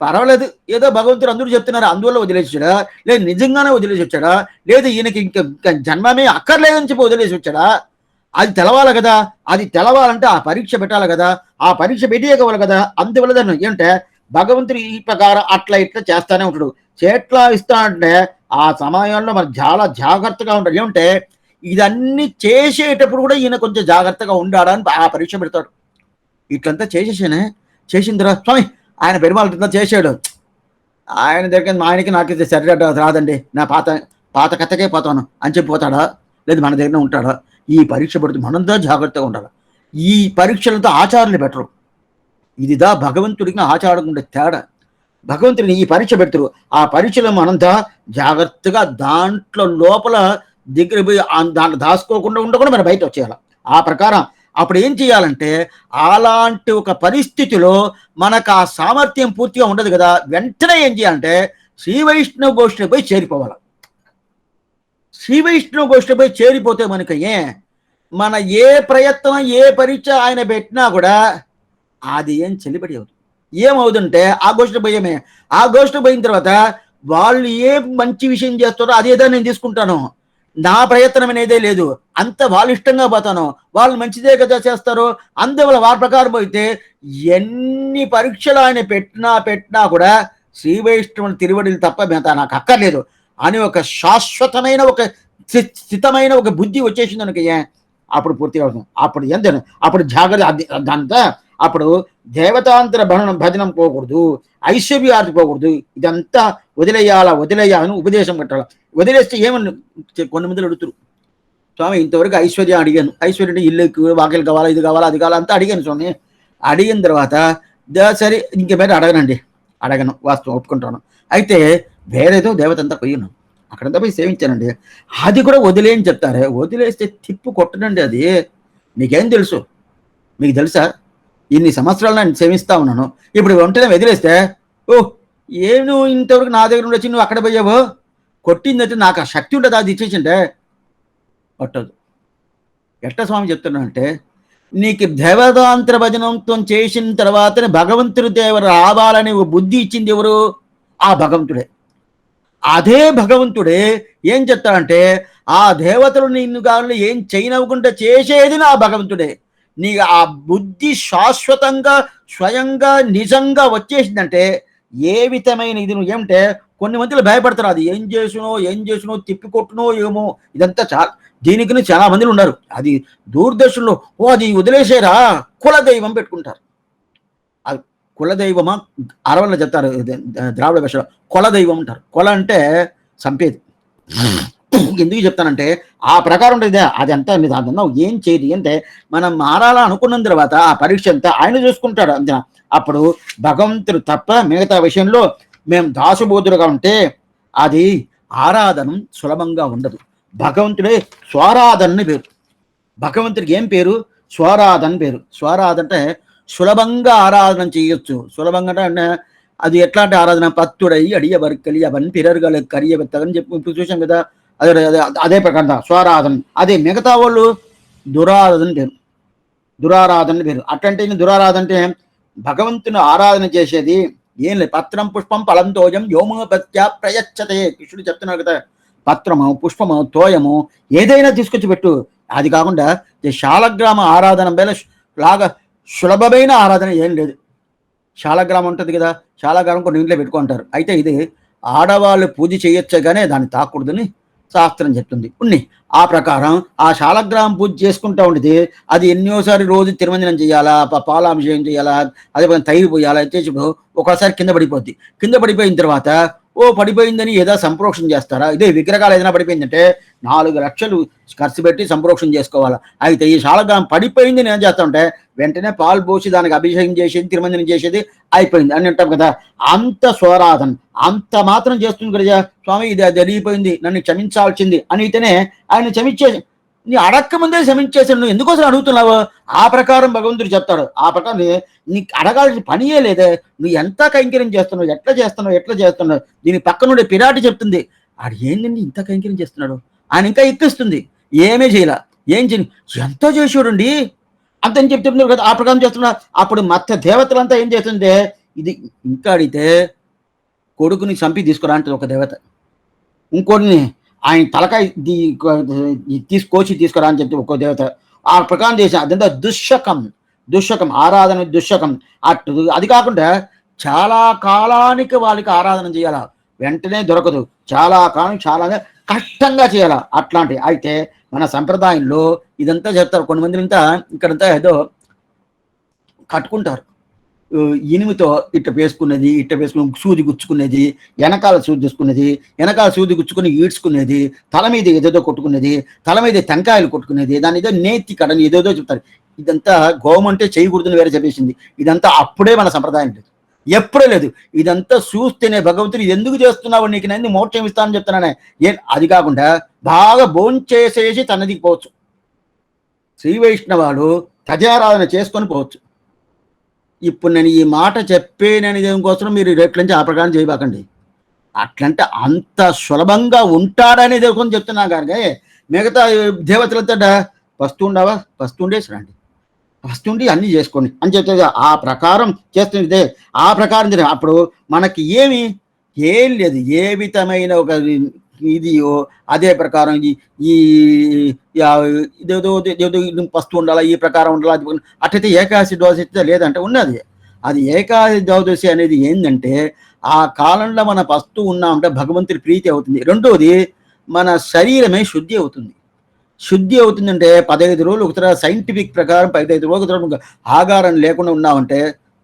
పర్వాలేదు ఏదో భగవంతుడు అందరూ చెప్తున్నారు అందువల్ల వదిలేసి వచ్చాడా, లేదు నిజంగానే వదిలేసి వచ్చాడా, లేదు ఈయనకి ఇంకా జన్మమే అక్కర్లేదని చెప్పి వదిలేసి వచ్చాడా, అది తెలవాలి కదా. అది తెలవాలంటే ఆ పరీక్ష పెట్టాలి కదా. ఆ పరీక్ష పెట్టేయగవాలి కదా. అందువల్ల దాన్ని ఏంటంటే భగవంతుడు ఈ ప్రకారం అట్లా ఇట్లా చేస్తానే ఉంటాడు. చేట్లా ఇస్తా అంటే ఆ సమయంలో మనం చాలా జాగ్రత్తగా ఉంటాడు. ఏమంటే ఇదన్నీ చేసేటప్పుడు కూడా ఈయన కొంచెం జాగ్రత్తగా ఉండాలని ఆ పరీక్ష పెడతాడు. ఇట్లంతా చేసిన తర్వాత స్వామి ఆయన పెరుమాళంతా చేసాడు, ఆయన దగ్గర ఆయనకి నాకు సరిగ్గా రాదండి, నా పాత కథకే పోతాను అని చెప్పిపోతాడా, లేదు మన దగ్గర ఉంటాడా. ఈ పరీక్ష పెడుతూ మనంతా జాగ్రత్తగా ఉండాలి. ఈ పరీక్షలతో ఆచారాలు పెట్టరు. ఇదిదా భగవంతుడికి ఆచారం ఉండే తేడా. భగవంతుడిని ఈ పరీక్ష పెడతారు. ఆ పరీక్షలో మనంతా జాగ్రత్తగా దాంట్లో లోపల దగ్గర పోయి దాంట్లో దాచుకోకుండా ఉండకుండా మనం బయట వచ్చేయాలి. ఆ ప్రకారం అప్పుడు ఏం చేయాలంటే అలాంటి ఒక పరిస్థితిలో మనకు ఆ సామర్థ్యం పూర్తిగా ఉండదు కదా. వెంటనే ఏం చేయాలంటే శ్రీ వైష్ణవ గోష్ఠి పోయి చేరిపోవాలి. శ్రీ వైష్ణవ గోష్ఠి పోయి చేరిపోతే మనకి మన ఏ ప్రయత్నం ఏ పరీక్ష ఆయన పెట్టినా కూడా అది ఏం చెల్లిబడి అవుతుంది. ఏమవుతుంటే ఆ గోష్ఠి పోయేమే, ఆ గోష్ఠి పోయిన తర్వాత వాళ్ళు ఏ మంచి విషయం చేస్తారో అదేదో నేను తీసుకుంటాను. నా ప్రయత్నం అనేదే లేదు, అంత వాళ్ళు ఇష్టంగా పోతాను, వాళ్ళు మంచిదే కదా చేస్తారు. అందువల్ల వారి ప్రకారం పోతే ఎన్ని పరీక్షలు ఆయన పెట్టినా కూడా శ్రీ వైష్ణవుని తిరువడిలు తప్ప మిగతా నాకు అక్కర్లేదు అని ఒక శాశ్వతమైన ఒక స్థితమైన ఒక బుద్ధి వచ్చేసింది అనుక అప్పుడు పూర్తిగా అవుతుంది. అప్పుడు జాగ్రత్త దాంతో అప్పుడు దేవతాంతర భజనం పోకూడదు, ఐశ్వర్యార్థి పోకూడదు. ఇదంతా వదిలేయాలని ఉపదేశం పెట్టాలి. వదిలేస్తే ఏమని కొన్ని మంది అడుగుతారు, స్వామి ఇంతవరకు ఐశ్వర్యం అడిగాను, ఐశ్వర్యం ఇల్లుకి వాకిలు కావాలా, ఇది కావాలా, అది కావాలా అంతా అడిగాను స్వామి. అడిగిన తర్వాత సరే ఇంకేమైనా అడగను, వాస్తవం ఒప్పుకుంటాను. అయితే వేరేదో దేవత అంతా పోయినాను, అక్కడంతా పోయి సేవించానండి, అది కూడా వదిలేని చెప్తారే. వదిలేస్తే తిప్పు కొట్టనండి అది. మీకేం తెలుసు, మీకు తెలుసా ఇన్ని సంవత్సరాలు నేను సేవిస్తా ఉన్నాను, ఇప్పుడు వెంటనే వదిలేస్తే ఏను ఇంతవరకు నా దగ్గర ఉండొచ్చి నువ్వు అక్కడ పోయావు, కొట్టిందంటే నాకు ఆ శక్తి ఉంటుంది, అది ఇచ్చేసింటే పట్టదు. ఎట్ట స్వామి చెప్తున్నానంటే నీకు దేవతాంతర భజనంతో చేసిన తర్వాతనే భగవంతుడి దేవ రావాలని బుద్ధి ఇచ్చింది ఎవరు, ఆ భగవంతుడే. అదే భగవంతుడే ఏం చెప్తాడంటే ఆ దేవతలు నిన్ను కావాలి ఏం చేయనవ్వకుండా చేసేది నా భగవంతుడే. నీ ఆ బుద్ధి శాశ్వతంగా స్వయంగా నిజంగా వచ్చేసిందంటే ఏ విధమైన ఇది నువ్వు ఏమంటే కొన్ని మందిలో భయపడతారు, అది ఏం చేసునో తిప్పికొట్టునో ఏమో. ఇదంతా దీనికి చాలా మందిలు ఉన్నారు. అది దూరదర్శన్లో అది వదిలేసేరా కులదైవం పెట్టుకుంటారు. అది కులదైవమా అరవల్లో చెప్తారు, ద్రావిడ భాషలో కులదైవం అంటారు. కుల అంటే సంపేది. ఎందుకు చెప్తానంటే ఆ ప్రకారం ఉంటుంది. అది అంతా అదన్నా ఏం చేయదు అంటే మనం మారాలా అనుకున్న తర్వాత ఆ పరీక్ష అంతా ఆయన చూసుకుంటాడు అంతే. అప్పుడు భగవంతుడు తప్ప మిగతా విషయంలో మేము దాసుబోధులుగా ఉంటే అది ఆరాధన సులభంగా ఉండదు. భగవంతుడే స్వారాధన పేరు. భగవంతుడికి ఏం పేరు, స్వారాధన పేరు. స్వారాధన అంటే సులభంగా ఆరాధన చేయొచ్చు. సులభంగా అంటే అది ఎట్లాంటి ఆరాధన, పత్తుడై అడియ బర్కలి అవన్నీ పిరరుగల కరియ వెత్తగని చెప్పి ఇప్పుడు చూసాం కదా. అదే అదే అదే ప్రకారం స్వారాధన. అదే మిగతా వాళ్ళు దురారాధన పేరు, దురారాధన పేరు. అట్లాంటే దురారాధన అంటే భగవంతుని ఆరాధన చేసేది ఏం లేదు. పత్రం పుష్పం ఫలం తోయం వ్యోమోపత్య ప్రయచ్చతే, కృష్ణుడు చెప్తున్నాడు కదా. పత్రము పుష్పము తోయము ఏదైనా తీసుకొచ్చి పెట్టు. అది కాకుండా శాలగ్రామ ఆరాధన వేళ లాగా సులభమైన ఆరాధన ఏం లేదు. శాలగ్రామం ఉంటుంది కదా, శాలగ్రామం కొన్ని ఇంట్లో పెట్టుకుంటారు. అయితే ఇది ఆడవాళ్ళు పూజ చేయొచ్చే కానీ దాన్ని తాకూడదని శాస్త్రం చెప్తుంది. ఉన్ని ఆ ప్రకారం ఆ శాలగ్రామం పూజ చేసుకుంటా ఉండేది. అది ఎన్నోసారి రోజు తిరుమంజనం చేయాలా, పాలాభిషేకం చేయాలా, అదే తైరు పోయాలా చేసినప్పుడు ఒకసారి కింద పడిపోద్ది. కింద పడిపోయిన తర్వాత పడిపోయిందని ఏదో సంప్రోక్షణ చేస్తారా? ఇదే విగ్రహాలు ఏదైనా పడిపోయిందంటే 4 లక్షలు ఖర్చు పెట్టి సంప్రోక్షణ చేసుకోవాలా. అయితే ఈ శాలగ్రామం పడిపోయింది నేను చేస్తా ఉంటే వెంటనే పాలు పోసి దానికి అభిషేకం చేసేది, తిరుమంజనం చేసేది అయిపోయింది అని అంటాం కదా. అంత స్వరాధన అంత మాత్రం చేస్తుంది కదా. స్వామి ఇది జరిగిపోయింది, నన్ను క్షమించాల్సింది అని అయితేనే ఆయన క్షమించేసి, నీ అడక్క ముందే క్షమించేసాడు, నువ్వు ఎందుకోసం అడుగుతున్నావు? ఆ ప్రకారం భగవంతుడు చెప్తాడు. ఆ ప్రకారం నీకు అడగాల్సిన పనియే లేదే. నువ్వు ఎంత కైంకర్యం చేస్తున్నావు, ఎట్లా చేస్తున్నావు. దీని పక్క నుండి పిరాటి చెప్తుంది, ఆడు ఏంటండి ఇంత కైంకర్యం చేస్తున్నాడు, ఆయన ఇంకా ఎక్కిస్తుంది. ఏమీ చేయలే, ఏం చేయ ఎంతో చేసాడండి అంతని చెప్తున్నారు కదా. ఆ ప్రకారం చేస్తున్నా. అప్పుడు మత్త దేవతలంతా ఏం చేస్తుంటే ఇది ఇంకా అడిగితే కొడుకుని చంపి తీసుకురా అంటుంది ఒక దేవత. ఇంకోటిని ఆయన తలకాయ కోసి తీసుకురా అని చెప్తే ఒక్కో దేవత. ఆ ప్రకారం చేసి అదంతా దుశ్శకం ఆరాధన దుశ్శకం. అటు అది కాకుండా చాలా కాలానికి వాళ్ళకి ఆరాధన చేయాల, వెంటనే దొరకదు. చాలా కాలం చాలా కష్టంగా చేయాల అట్లాంటి. అయితే మన సంప్రదాయంలో ఇదంతా చెప్తారు. కొంతమంది ఇంత ఇక్కడంతా ఏదో కట్టుకుంటారు, ఇనుముతో ఇట్ట వేసుకునేది, సూది గుచ్చుకునేది, వెనకాల సూది తీసుకునేది, వెనకాల సూది గుచ్చుకుని ఈడ్చుకునేది, తల మీద ఏదేదో కొట్టుకునేది, తల మీద టెంకాయలు కొట్టుకునేది, దాని ఏదో నేతి కడని ఏదేదో చెప్తారు. ఇదంతా గోమంటే చేయకూడదని వేరే చెప్పేసింది. ఇదంతా అప్పుడే మన సంప్రదాయం లేదు, ఎప్పుడే లేదు. ఇదంతా చూస్తేనే భగవంతుడు ఎందుకు చేస్తున్నావు, నీకు నేను మోక్షం ఇస్తానని చెప్తున్నానే. అది కాకుండా బాగా భోంచేసేసి తనదికి పోవచ్చు. శ్రీ వైష్ణవాలు తజారాధన చేసుకొని పోవచ్చు. ఇప్పుడు నేను ఈ మాట చెప్పేనని దేనికోసం మీరు రేట్ల నుంచి ఆ ప్రకారం చేయబాకండి. అట్లంటే అంత సులభంగా ఉంటాడని దేవుకొని చెప్తున్నా కానీ మిగతా దేవతలతో వస్తుండేసి రండి, వస్తుండి అన్నీ చేసుకోండి అని చెప్తే ఆ ప్రకారం చేస్తుంటే ఆ ప్రకారం అప్పుడు మనకి ఏం లేదు. ఏ విధమైన ఒక ఇది అదే ప్రకారం ఈ ఇదేదో పస్తు ఉండాలా, ఈ ప్రకారం ఉండాలా, అట్లయితే ఏకాదశి ద్వాదశి లేదంటే ఉన్నది. అది ఏకాదశి ద్వాదశి అనేది ఏంటంటే ఆ కాలంలో మన పస్తు ఉన్నామంటే భగవంతుడి ప్రీతి అవుతుంది. రెండోది మన శరీరమే శుద్ధి అవుతుంది. శుద్ధి అవుతుందంటే 15 రోజులు ఒకసారి సైంటిఫిక్ ప్రకారం 15 రోజులు ఆహారం లేకుండా ఉన్నామంటే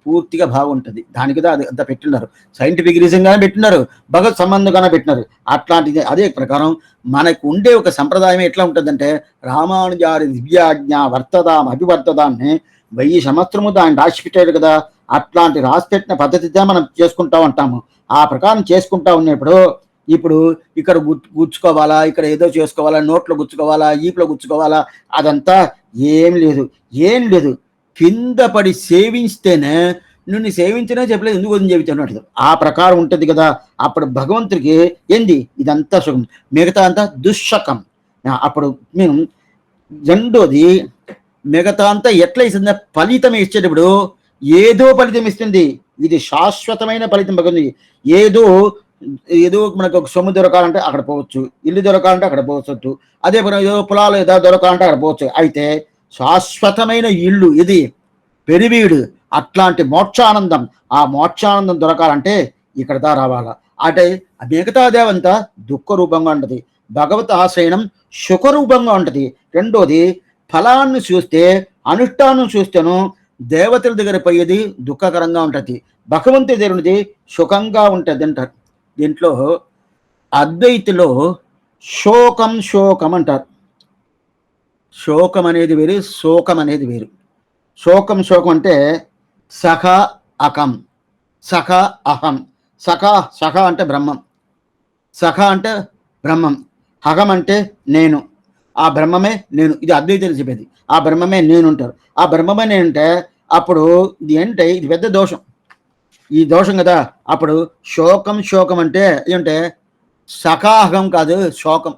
పూర్తిగా బాగుంటుంది. దానికి అది అంత పెట్టినారు, సైంటిఫిక్ రీజన్గానే పెట్టినారు, భగవత్ సంబంధంగానే పెట్టినారు. అట్లాంటిది అదే ప్రకారం మనకు ఉండే ఒక సంప్రదాయం ఎట్లా ఉంటుందంటే రామానుజారి దివ్యాజ్ఞ వర్తదాం అభివర్తదాన్ని 1000 సంవత్సరము దాన్ని రాసిపెట్టాడు కదా. అట్లాంటి రాసిపెట్టిన పద్ధతితో మనం చేసుకుంటా ఉంటాము. ఆ ప్రకారం చేసుకుంటా ఉన్నప్పుడు ఇప్పుడు ఇక్కడ గుచ్చుకోవాలా, ఇక్కడ ఏదో చేసుకోవాలా, నోట్లో గుచ్చుకోవాలా, ఈపులో గుచ్చుకోవాలా, అదంతా ఏం లేదు. కింద పడి సేవిస్తేనే నిన్ను సేవించినా చెప్పలేదు, ఎందుకు వదిలి చెబుతున్నట్టు ఆ ప్రకారం ఉంటుంది కదా. అప్పుడు భగవంతుడికి ఏంది ఇదంతా సుఖం, మిగతా అంతా దుశ్శకం. అప్పుడు మేము రెండోది మిగతా అంతా ఎట్లా ఇస్తుంది, ఫలితం ఇచ్చేటప్పుడు ఏదో ఫలితం ఇస్తుంది. ఇది శాశ్వతమైన ఫలితం భగవంతుడి. ఏదో మనకు ఒక సొమ్ము దొరకాలంటే అక్కడ పోవచ్చు, ఇల్లు దొరకాలంటే అక్కడ పోవచ్చు, అదే ఏదో పొలాలు ఏదో దొరకాలంటే అక్కడ పోవచ్చు. అయితే శాశ్వతమైన ఇల్లు ఇది పెరివీడు, అట్లాంటి మోక్షానందం, ఆ మోక్షానందం దొరకాలంటే ఇక్కడ దా రావాలా. అంటే మిగతా దేవంతా దుఃఖ రూపంగా ఉంటుంది, భగవత్ ఆశ్రయణం సుఖరూపంగా ఉంటుంది. రెండోది ఫలాన్ని చూస్తే అనుష్ఠానం చూస్తేను దేవతల దగ్గర పోయేది దుఃఖకరంగా ఉంటుంది, భగవంతుడి దగ్గర ఉన్నది సుఖంగా ఉంటుంది అంటారు. దీంట్లో అద్వైతిలో శోకం అంటారు. శోకం అనేది వేరు, శోకం అనేది వేరు. శోకం అంటే సఖ అకం, సఖ అహం. సఖ అంటే బ్రహ్మం, సఖ అంటే బ్రహ్మం, అహం అంటే నేను, ఆ బ్రహ్మమే నేను. ఇది అద్వైతులు చెప్పేది. ఆ బ్రహ్మమే నేను ఉంటారు. ఆ బ్రహ్మమే నేనంటే అప్పుడు ఇది ఏంటంటే ఇది పెద్ద దోషం, ఈ దోషం కదా. అప్పుడు శోకం అంటే ఏంటంటే సఖాహం కాదు, శోకం.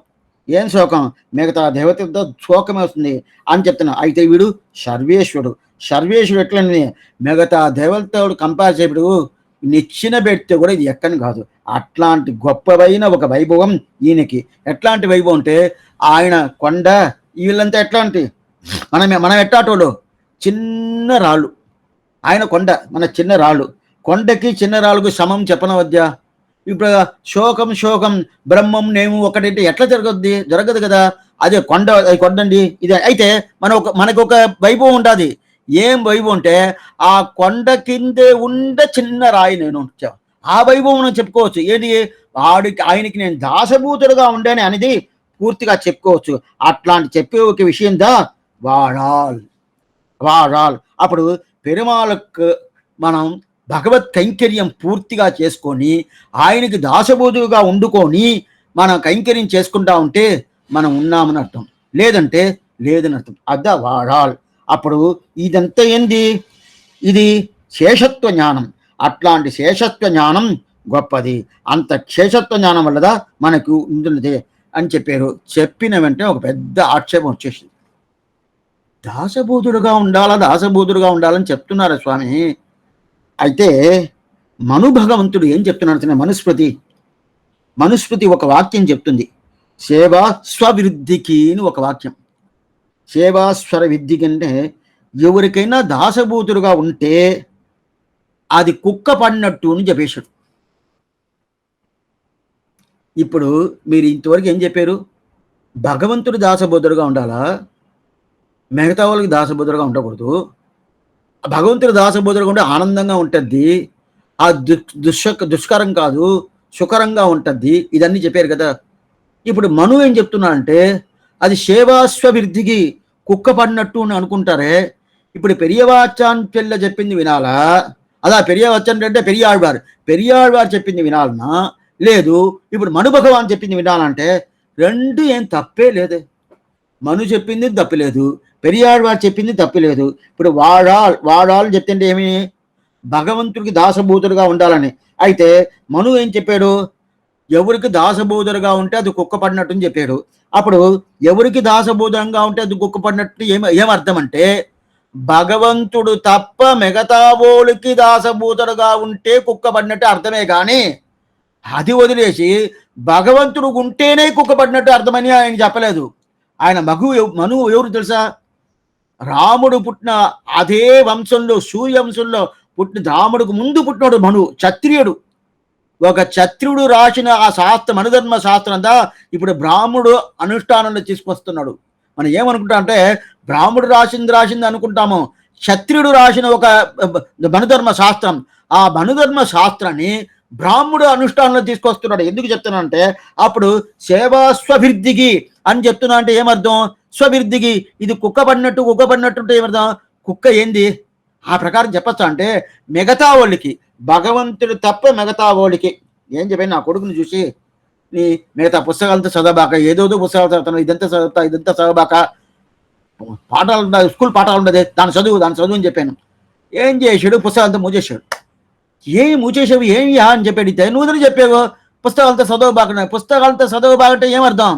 ఏం శోకం, మిగతా దేవతలతో శోకమే వస్తుంది అని చెప్తున్నా. అయితే వీడు సర్వేశ్వరుడు. సర్వేశ్వరుడు ఎట్లని మిగతా దేవతలతో కంపేర్ చేయడు, నిచ్చిన పెడితే కూడా ఇది ఎక్కని కాదు. అట్లాంటి గొప్పవైన ఒక వైభవం ఈయనకి. ఎట్లాంటి వైభవం అంటే ఆయన కొండ, వీళ్ళంతా ఎట్లాంటి మనం ఎట్టాటోళ్ళు చిన్న రాళ్ళు, ఆయన కొండ మన చిన్న రాళ్ళు. కొండకి చిన్న రాళ్ళకు సమం చెప్పనవద్య. ఇప్పుడు శోకం శోకం బ్రహ్మం నేను ఒకటంటే ఎట్లా జరగదు కదా. అదే కొండ, అది కొండండి ఇది. అయితే మనకు ఒక వైభవం ఉంటుంది. ఏం వైభవం అంటే ఆ కొండ కిందే ఉండే చిన్న రాయి నేను ఆ వైభవం మనం చెప్పుకోవచ్చు. ఏంటి, ఆయనకి నేను దాసభూతుడుగా ఉండేని అనేది పూర్తిగా చెప్పుకోవచ్చు. అట్లాంటి చెప్పే ఒక విషయం దా వాడాల్ వాడాల్. అప్పుడు పెరుమాళకు మనం భగవత్ కైంకర్యం పూర్తిగా చేసుకొని ఆయనకి దాసబోధుగా వండుకొని మనం కైంకర్యం చేసుకుంటా ఉంటే మనం ఉన్నామని అర్థం, లేదంటే లేదని అర్థం. అద్ద వాడాల్. అప్పుడు ఇదంతా ఏంది, ఇది శేషత్వ జ్ఞానం. అట్లాంటి శేషత్వ జ్ఞానం గొప్పది. అంత శేషత్వ జ్ఞానం వల్లదా మనకు ఉంటుంది అని చెప్పారు. చెప్పిన వెంటనే ఒక పెద్ద ఆక్షేపం వచ్చేసింది. దాసబోధుడుగా ఉండాలని చెప్తున్నారు స్వామి. అయితే భగవంతుడు ఏం చెప్తున్నాడు, మనుస్మృతి ఒక వాక్యం చెప్తుంది. సేవా స్వవిరుద్ధికి అని ఒక వాక్యం. సేవాస్వర విద్ధికి అంటే ఎవరికైనా దాసభూతుడుగా ఉంటే అది కుక్క పడినట్టు అని చెప్పేశాడు. ఇప్పుడు మీరు ఇంతవరకు ఏం చెప్పారు, భగవంతుడు దాసబోధుడుగా ఉండాలా, మిగతా వాళ్ళకి దాసబోధుడుగా ఉండకూడదు. భగవంతుడు దాసబోధుడుగా ఉంటే ఆనందంగా ఉంటుంది, ఆ దుష్కరం కాదు, సుకరంగా ఉంటుంది, ఇదన్నీ చెప్పారు కదా. ఇప్పుడు మను ఏం చెప్తున్నా అంటే అది సేవాస్వభివృద్ధికి కుక్క పడినట్టు అని అనుకుంటారే. ఇప్పుడు పెరియవాచాన్ పిల్ల చెప్పింది వినాలా, అలా పెరియవాచాన్ అంటే పెరియాழ்వారు చెప్పింది వినాలనా, లేదు ఇప్పుడు మను భగవాన్ చెప్పింది వినాలంటే రెండు ఏం తప్పే లేదే. మను చెప్పింది తప్పలేదు, పెరియాழ்వారు చెప్పింది తప్పలేదు. ఇప్పుడు వాడాలు చెప్తుంటే ఏమి, భగవంతుడికి దాసభూతుడుగా ఉండాలని. అయితే మను ఏం చెప్పాడు, ఎవరికి దాసబోధుడుగా ఉంటే అది కుక్క పడినట్టు అని చెప్పాడు. అప్పుడు ఎవరికి దాసబోధంగా ఉంటే అది కుక్క పడినట్టు ఏమర్థం అంటే భగవంతుడు తప్ప మిగతా ఓళ్ళకి దాసబోధుడుగా ఉంటే కుక్క పడినట్టు అర్థమే కానీ అది వదిలేసి భగవంతుడు ఉంటేనే కుక్క పడినట్టు అర్థమని ఆయన చెప్పలేదు. ఆయన మను ఎవరు తెలుసా, రాముడు పుట్టిన అదే వంశంలో, సూర్యవంశంలో పుట్టిన రాముడికి ముందు పుట్టినాడు మను, క్షత్రియుడు. ఒక క్షత్రుడు రాసిన ఆ శాస్త్రం, అనుధర్మ శాస్త్రం అంతా ఇప్పుడు బ్రాహ్మణుడు అనుష్ఠానంలో తీసుకొస్తున్నాడు. మనం ఏమనుకుంటాం అంటే బ్రాహ్మణుడు రాసింది అనుకుంటాము, క్షత్రియుడు రాసిన ఒక మనుధర్మ శాస్త్రం, ఆ మనుధర్మ శాస్త్రాన్ని బ్రాహ్మణుడు అనుష్ఠానంలో తీసుకొస్తున్నాడు. ఎందుకు చెప్తున్నా అంటే అప్పుడు సేవా స్వభివృద్ధికి అని చెప్తున్నా అంటే ఏమర్థం, స్వభివృద్ధికి ఇది కుక్క పడినట్టు అంటే ఏమర్థం, కుక్క ఏంది ఆ ప్రకారం చెప్పచ్చా అంటే మిగతా వాళ్ళకి, భగవంతుడు తప్ప మిగతా వాళ్ళకి ఏం చెప్పాను, నా కొడుకుని చూసి నీ మిగతా పుస్తకాలతో చదవబాక, ఏదోదో పుస్తకాలు చదువుతాను, ఇదంతా చదవబాక, పాఠాలు ఉండదు, స్కూల్ పాఠాలు ఉండదు, దాని చదువు అని చెప్పాను. ఏం చేశాడు, పుస్తకాలతో మూచేశాడు. ఏమి మూచేసావు ఏమియా అని చెప్పాడు. నువ్వు చెప్పావు పుస్తకాలతో చదవబాకంటే ఏమర్థం,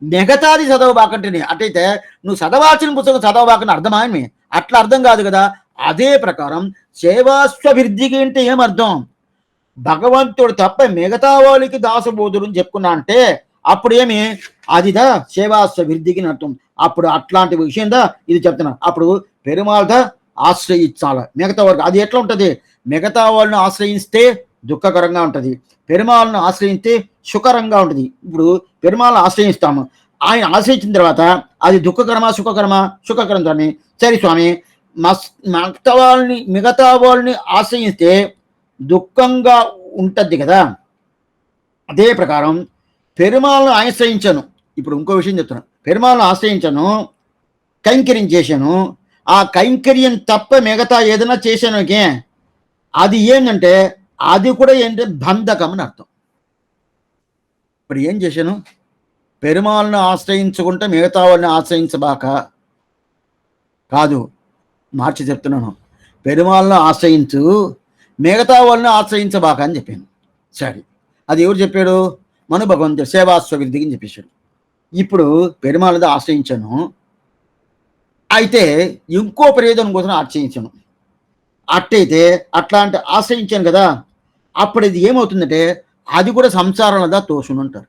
మిగతాది చదవబాకంటేనే. అట్టయితే నువ్వు చదవాల్సిన పుస్తకం చదవబాకని అర్థమా అని, అట్లా అర్థం కాదు కదా. అదే ప్రకారం సేవాస్వభివృద్ధికి అంటే ఏమర్థం, భగవంతుడు తప్ప మిగతా వాళ్ళకి దాసబోధుడు అని చెప్పుకున్నా అంటే అప్పుడు ఏమి, అదిదా సేవాస్వభివృద్ధికి అర్థం. అప్పుడు అట్లాంటి విషయందా ఇది చెప్తున్నా. అప్పుడు పెరుమాళదా ఆశ్రయించాల మిగతా వాళ్ళకి. అది ఎట్లా ఉంటుంది, మిగతా వాళ్ళని ఆశ్రయిస్తే దుఃఖకరంగా ఉంటుంది, పెరుమాళను ఆశ్రయిస్తే సుఖకరంగా ఉంటుంది. ఇప్పుడు పెరుమాళను ఆశ్రయిస్తాము, ఆయన ఆశ్రయించిన తర్వాత అది దుఃఖకరమా సుఖకరం స్వామి. సరే స్వామి, మిగతా వాళ్ళని ఆశ్రయిస్తే దుఃఖంగా ఉంటుంది కదా. అదే ప్రకారం పెరుమాళను ఆశ్రయించాను. ఇప్పుడు ఇంకో విషయం చెప్తున్నాను, పెరుమాళను ఆశ్రయించాను, కైంకర్యం చేశాను, ఆ కైంకర్యం తప్ప మిగతా ఏదైనా చేశాను, అది ఏంటంటే అది కూడా ఏంటంటే బంధకం అని అర్థం. ఇప్పుడు ఏం చేశాను, పెరుమాళను ఆశ్రయించుకుంటే మిగతా వాళ్ళని ఆశ్రయించబాక కాదు, మార్చి చెప్తున్నాను, పెరుమాళను ఆశ్రయించు మిగతా వాళ్ళని ఆశ్రయించబాక అని చెప్పాను. సరే, అది ఎవరు చెప్పాడు, మన భగవంతుడు సేవాస్వవిధికి చెప్పేశాడు. ఇప్పుడు పెరుమాళది ఆశ్రయించాను. అయితే ఇంకో ప్రయోజనం కోసం ఆశ్రయించాను. అట్టయితే అట్లాంటి ఆశ్రయించాను కదా! అప్పుడు ఇది ఏమవుతుందంటే అది కూడా సంసారంలో తోసునంటారు.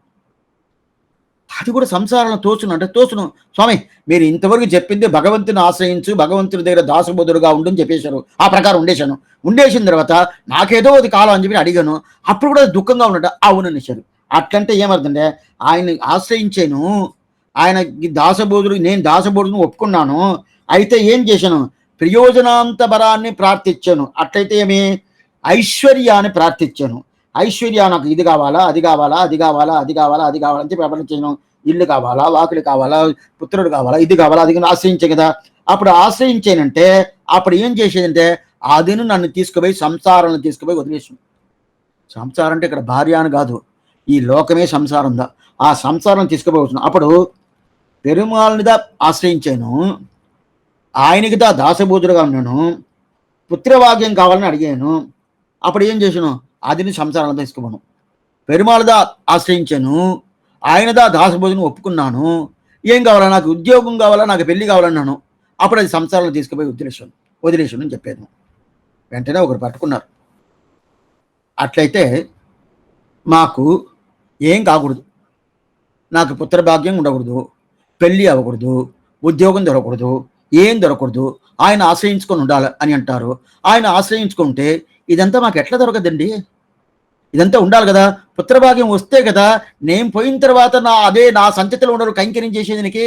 అది కూడా సంసారంలో తోసును అంటే తోసును. స్వామి మీరు ఇంతవరకు చెప్పింది భగవంతుని ఆశ్రయించు, భగవంతుని దగ్గర దాసబోధుడుగా ఉండు అని చెప్పేశారు. ఆ ప్రకారం ఉండేశాను. ఉండేసిన తర్వాత నాకేదో అది కాలం అని చెప్పి అడిగాను. అప్పుడు కూడా దుఃఖంగా ఉన్నట అవుననేశారు. అట్లంటే ఏమర్థంటే ఆయన్ని ఆశ్రయించాను. ఆయనకి దాసబోధుడు నేను దాసబోధుని ఒప్పుకున్నాను. అయితే ఏం చేశాను? ప్రయోజనాంత బలాన్ని ప్రార్థించాను. అట్లయితే ఏమి ఐశ్వర్యాన్ని ప్రార్థించాను. ఐశ్వర్య నాకు ఇది కావాలా, అది కావాలా, అది కావాలా, అది కావాలా, అది కావాలా అని చెప్పి ప్రపంచం ఇల్లు కావాలా, వాకిలి కావాలా, పుత్రుడు కావాలా, ఇది కావాలా, అది ఆశ్రయించే కదా. అప్పుడు ఆశ్రయించానంటే అప్పుడు ఏం చేసేదంటే అదిను నన్ను తీసుకుపోయి సంసారాలను తీసుకుపోయి వదిలేసాను. సంసారం అంటే ఇక్కడ భార్య అని కాదు, ఈ లోకమే సంసారం దా. ఆ సంసారం తీసుకుపోవచ్చు. అప్పుడు పెరుమాళ్ళనిదా ఆశ్రయించాను, ఆయనకి దా దాసబోధుడుగా ఉన్నాను, పుత్రవాక్యం కావాలని అడిగాను. అప్పుడు ఏం చేశాను? అదిని సంసారంలో తీసుకుపోను. పెరుమాళదా ఆశ్రయించాను, ఆయనదా దాసబోధుని ఒప్పుకున్నాను. ఏం కావాలా? నాకు ఉద్యోగం కావాలా, నాకు పెళ్లి కావాలన్నాను. అప్పుడు అది సంసారంలో తీసుకుపోయి వదిలేశాను అని చెప్పాను. వెంటనే ఒకరు పట్టుకున్నారు. అట్లయితే మాకు ఏం కాకూడదు, నాకు పుత్రభాగ్యం ఉండకూడదు, పెళ్ళి అవ్వకూడదు, ఉద్యోగం దొరకకూడదు, ఏం దొరకకూడదు, ఆయన ఆశ్రయించుకొని ఉండాలి అని అంటారు. ఆయన ఆశ్రయించుకుంటే ఇదంతా మాకు ఎట్లా దొరకదండి? ఇదంతా ఉండాలి కదా. పుత్రభాగ్యం వస్తే కదా నేను పోయిన తర్వాత నా సంతతిలో ఉండరు కైంకర్యం చేసేదానికి.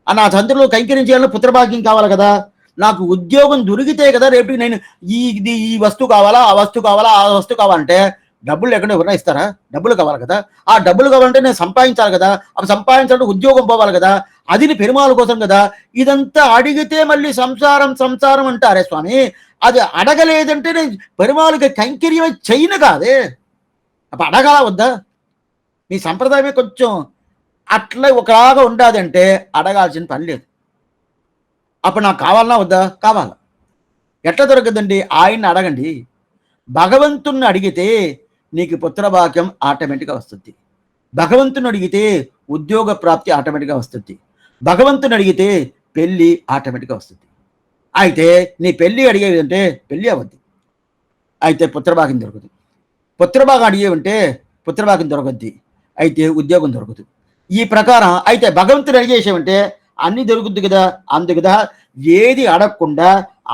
నా సంతతిలో కైంకర్యం చేయాలని పుత్రభాగ్యం కావాలి కదా. నాకు ఉద్యోగం దొరికితే కదా రేపు నేను ఈ వస్తువు కావాలా, ఆ వస్తువు కావాలా, ఆ వస్తువు కావాలంటే డబ్బులు లేకుండా ఎవరైనా ఇస్తారా? డబ్బులు కావాలి కదా. ఆ డబ్బులు కావాలంటే నేను సంపాదించాలి కదా. అవి సంపాదించాలంటే ఉద్యోగం పోవాలి కదా. అది పెరుమాళ కోసం కదా. ఇదంతా అడిగితే మళ్ళీ సంసారం అంటారే స్వామి. అది అడగలేదంటే నేను పెరుమాళకి కైంకర్యమే చేయను కాదే. అప్పుడు అడగాల వద్దా? మీ సంప్రదాయమే కొంచెం అట్లా ఒకలాగా ఉండాదంటే అడగాల్సిన పని లేదు. అప్పుడు నాకు కావాలన్నా వద్దా? కావాలా. ఎట్లా దొరకదండి? ఆయన్ని అడగండి. భగవంతుణ్ణి అడిగితే నీకు పుత్రభాగ్యం ఆటోమేటిక్గా వస్తుంది. భగవంతుని అడిగితే ఉద్యోగ ప్రాప్తి ఆటోమేటిక్గా వస్తుంది. భగవంతుని అడిగితే పెళ్ళి ఆటోమేటిక్గా వస్తుంది. అయితే నీ పెళ్ళి అడిగేదంటే పెళ్ళి అవద్ది, అయితే పుత్రభాగ్యం దొరకదు. పుత్రభాగం అడిగేవంటే పుత్రభాగ్యం దొరకద్ది, అయితే ఉద్యోగం దొరకదు. ఈ ప్రకారం అయితే భగవంతుడు అడిగేసామంటే అన్ని దొరుకుద్ది కదా. అందు కదా ఏది అడగకుండా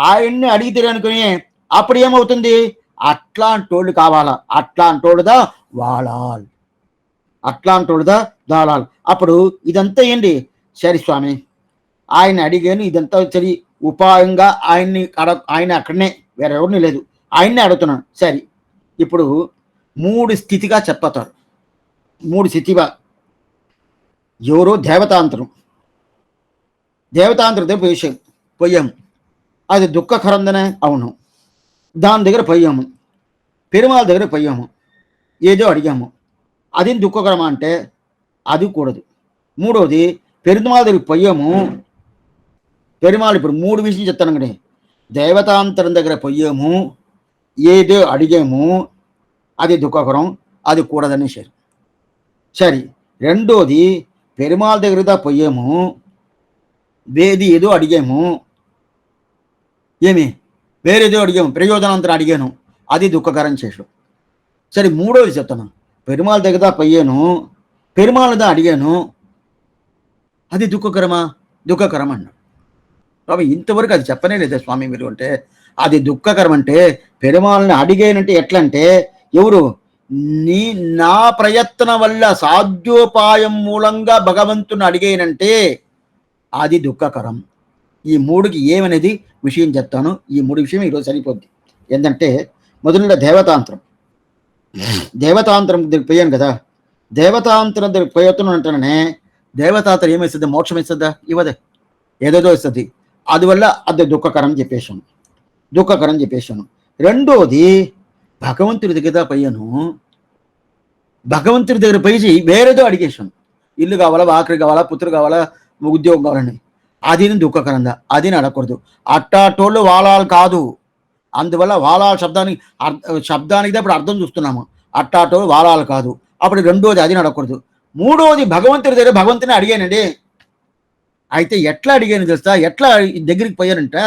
ఆయన్ని అడిగితే అనుకుని అప్పుడు ఏమవుతుంది? అట్లాంటోళ్ళు కావాలా, అట్లాంటోళ్ళుదా వాళాల్, అట్లాంటోళ్ళుదా దాళాల్. అప్పుడు ఇదంతా ఏంటి? సరే స్వామి ఆయన అడిగాను, ఇదంతా సరి ఉపాయంగా ఆయన అక్కడనే వేరెవరిని లేదు, ఆయన్నే అడుగుతున్నాను. సరే ఇప్పుడు 3 స్థితిగా చెప్పతారు. 3 స్థితిగా ఎవరో దేవతాంతరం దగ్గర పోయాము. అది దుఃఖకరందనే అవును. దాని దగ్గర పోయాము. పెరుమాళ దగ్గర పోయాము, ఏదో అడిగాము, అది దుఃఖకరమా అంటే అది కూడదు. మూడోది పెరుమాళ దగ్గరికి పోయాము. పెరుమాళ్ ఇప్పుడు 3 విషయం చెప్తాను అండి. దేవతాంతరం దగ్గర పోయాము, ఏదో అడిగాము, అది దుఃఖకరం, అది కూడదనేసారు. సరే రెండోది పెరుమాళ దగ్గర పోయాము, ఏదో అడిగాము, వేరేదో అడిగాము, ప్రయోజనాంతరం అడిగాను, అది దుఃఖకరం చేసాడు. సరే మూడోది చెప్తాను. పెరుమాళ దగ్గర పోయాను, పెరుమాళదా అడిగాను, అది దుఃఖకరం అన్నాడు. స్వామి ఇంతవరకు అది చెప్పనే లేదా స్వామి మీరు అంటే? అది దుఃఖకరం అంటే పెరుమాళని అడిగానంటే ఎట్లా అంటే ఎవరు నా ప్రయత్నం వల్ల సాధ్యోపాయం మూలంగా భగవంతుని అడిగానంటే అది దుఃఖకరం. ఈ 3కి ఏమనేది విషయం చెప్తాను. ఈ 3 విషయం ఈరోజు సరిపోద్ది. ఏంటంటే మొదలుగా దేవతాంతరం దగ్గరికి పోయాను కదా. దేవతాంతరం దగ్గరికి పోతున్నానంటేనే దేవతాంతరం ఏమిస్తుంది? మోక్షం ఇస్తుందా? ఇవ్వదే, ఏదేదో ఇస్తుంది. అందువల్ల అది దుఃఖకరం చెప్పేశాను. రెండోది భగవంతుడి దగ్గర పోయాను, భగవంతుడి దగ్గర పోయి వేరేదో అడిగేశాను. ఇల్లు కావాలా, వాకరి కావాలా, పుత్రుడు కావాలా, ఉద్యోగం కావాలని. అది దుఃఖకరంగా, అది అడగకూడదు. అట్టాటోళ్ళు వాలాలు కాదు. అందువల్ల వాలాల శబ్దానికి ఇప్పుడు అర్థం చూస్తున్నాము. అట్టాటోళ్ళు వాలాలు కాదు. అప్పుడు రెండోది అది అడగకూడదు. మూడోది భగవంతుడి దగ్గర భగవంతుని అడిగానండి. అయితే ఎట్లా అడిగాను తెలుసా? ఎట్లా దగ్గరికి పోయానంట,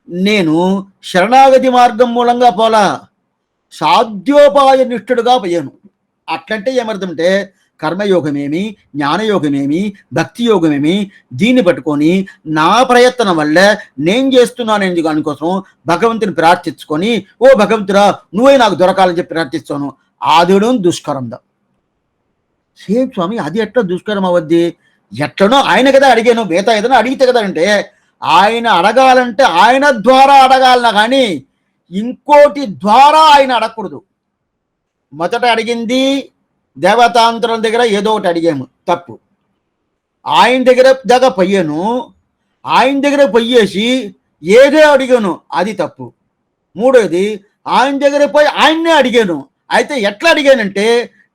నేను శరణాగతి మార్గం మూలంగా పోలా, సాధ్యోపాయ నిష్ఠుడుగా పోయాను. అట్లంటే ఏమర్థమంటే కర్మయోగమేమి, జ్ఞానయోగమేమి, భక్తి యోగమేమి, దీన్ని పట్టుకొని నా ప్రయత్నం వల్ల నేను చేస్తున్నాను దానికోసం భగవంతుని ప్రార్థించుకొని, ఓ భగవంతురా నువ్వే నాకు దొరకాలని చెప్పి ప్రార్థిస్తాను. ఆదుడం దుష్కరం. సేమ్ స్వామి, అది ఎట్లా దుష్కరం అవద్ది? ఎట్లనో ఆయన కదా అడిగాను, మిగతా ఏదైనా అడిగితే కదా అంటే, ఆయన అడగాలంటే ఆయన ద్వారా అడగాలన్నా కానీ ఇంకోటి ద్వారా ఆయన అడగకూడదు. మొదట అడిగింది దేవతాంతరం దగ్గర ఏదో ఒకటి అడిగాము, తప్పు. ఆయన దగ్గర పోయాను, ఆయన దగ్గర పోయేసి ఏదో అడిగాను, అది తప్పు. మూడోది ఆయన దగ్గర పోయి ఆయన్నే అడిగాను. అయితే ఎట్లా అడిగానంటే,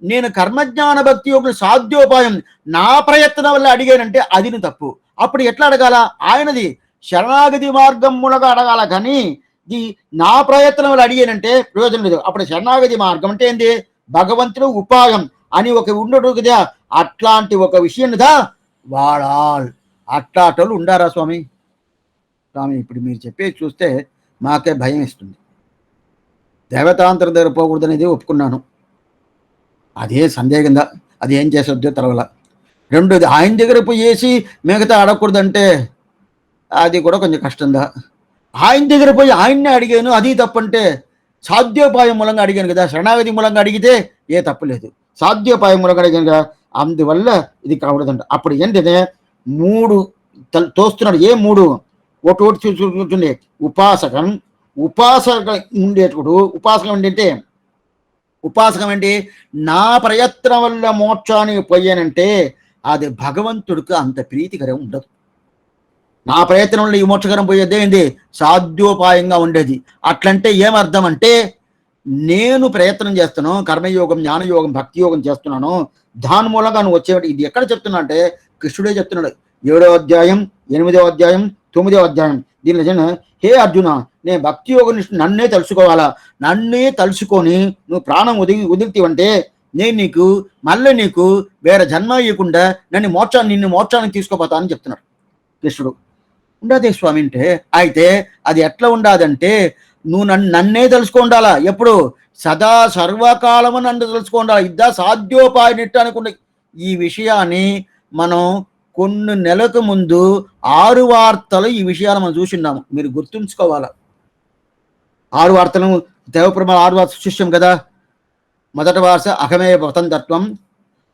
నేను కర్మజ్ఞాన భక్తి యొక్క సాధ్యోపాయం నా ప్రయత్నం వల్ల అడిగానంటే అది తప్పు. అప్పుడు ఎట్లా అడగాల? ఆయనది శరణాగతి మార్గం మూలంగా అడగాల, కానీ ఇది నా ప్రయత్నం వల్ల అడిగానంటే ప్రయోజనం లేదు. అప్పుడు శరణాగతి మార్గం అంటే ఏంది? భగవంతుడు ఉపాయం అని ఒక ఉండడు కదా, అట్లాంటి ఒక విషయం దా వాడాల్. అట్లాటోళ్ళు ఉండారా స్వామి? స్వామి ఇప్పుడు మీరు చెప్పేది చూస్తే మాకే భయం ఇస్తుంది. దేవతాంతరం దగ్గర పోకూడదు అనేది ఒప్పుకున్నాను, అదే సందేహంగా అది ఏం చేసొద్దో తెలవల. రెండోది ఆయన దగ్గర పోయేసి మిగతా అడగకూడదంటే అది కూడా కొంచెం కష్టంగా. ఆయన దగ్గర పోయి ఆయన్నే అడిగాను, అది తప్పంటే సాధ్యోపాయం మూలంగా అడిగాను కదా, శరణాగతి మూలంగా అడిగితే ఏ తప్పులేదు, సాధ్యోపాయం మూలంగా అడిగాను కదా, అందువల్ల ఇది కాకూడదంట. అప్పుడు ఏంటంటే మూడు తోస్తున్నాడు. ఏ మూడు? ఒకటి చూస్తుండే ఉపాసకం, ఉపాసక ఉండేటప్పుడు ఉపాసకం ఏంటంటే, ఉపాసకం ఏంటి? నా ప్రయత్నం వల్ల మోక్షానికి పోయానంటే అది భగవంతుడికి అంత ప్రీతికరం ఉండదు. నా ప్రయత్నం వల్ల ఈ మోక్షకరం పోయేదే ఏంది? సాధ్యోపాయంగా ఉండేది. అట్లంటే ఏమర్థం అంటే, నేను ప్రయత్నం చేస్తాను, కర్మయోగం, జ్ఞానయోగం, భక్తి యోగం చేస్తున్నాను, దాని మూలంగా నువ్వు వచ్చేవాడు. ఇది ఎక్కడ చెప్తున్నా అంటే కృష్ణుడే చెప్తున్నాడు. 7వ అధ్యాయం, 8వ అధ్యాయం, 9వ అధ్యాయం. దీనిలో హే అర్జున, నేను భక్తి యోగ నన్నే తెలుసుకోవాలా, నన్నే తలుసుకొని నువ్వు ప్రాణం వదిలితీవంటే నేను నీకు వేరే జన్మ ఇవ్వకుండా నిన్ను మోక్షానికి తీసుకోపోతానని చెప్తున్నాడు కృష్ణుడు. ఉండదే స్వామి అంటే, అయితే అది ఎట్లా ఉండాదంటే, నువ్వు నన్నే తెలుసుకుండాలా, ఎప్పుడు? సదా సర్వకాలము నన్ను తెలుసుకుండాలి. ఇద్దా సాధ్యోపాయ నిట్టానికి ఉండే ఈ విషయాన్ని మనం కొన్ని నెలలకు ముందు 6 వార్తలు ఈ విషయాలు మనం చూసిన్నాము, మీరు గుర్తుంచుకోవాలా. 6 వార్తలు దేవప్రమ 6 వార్త శిష్యం కదా. మొదటి వార్త అహమే వతంతత్వం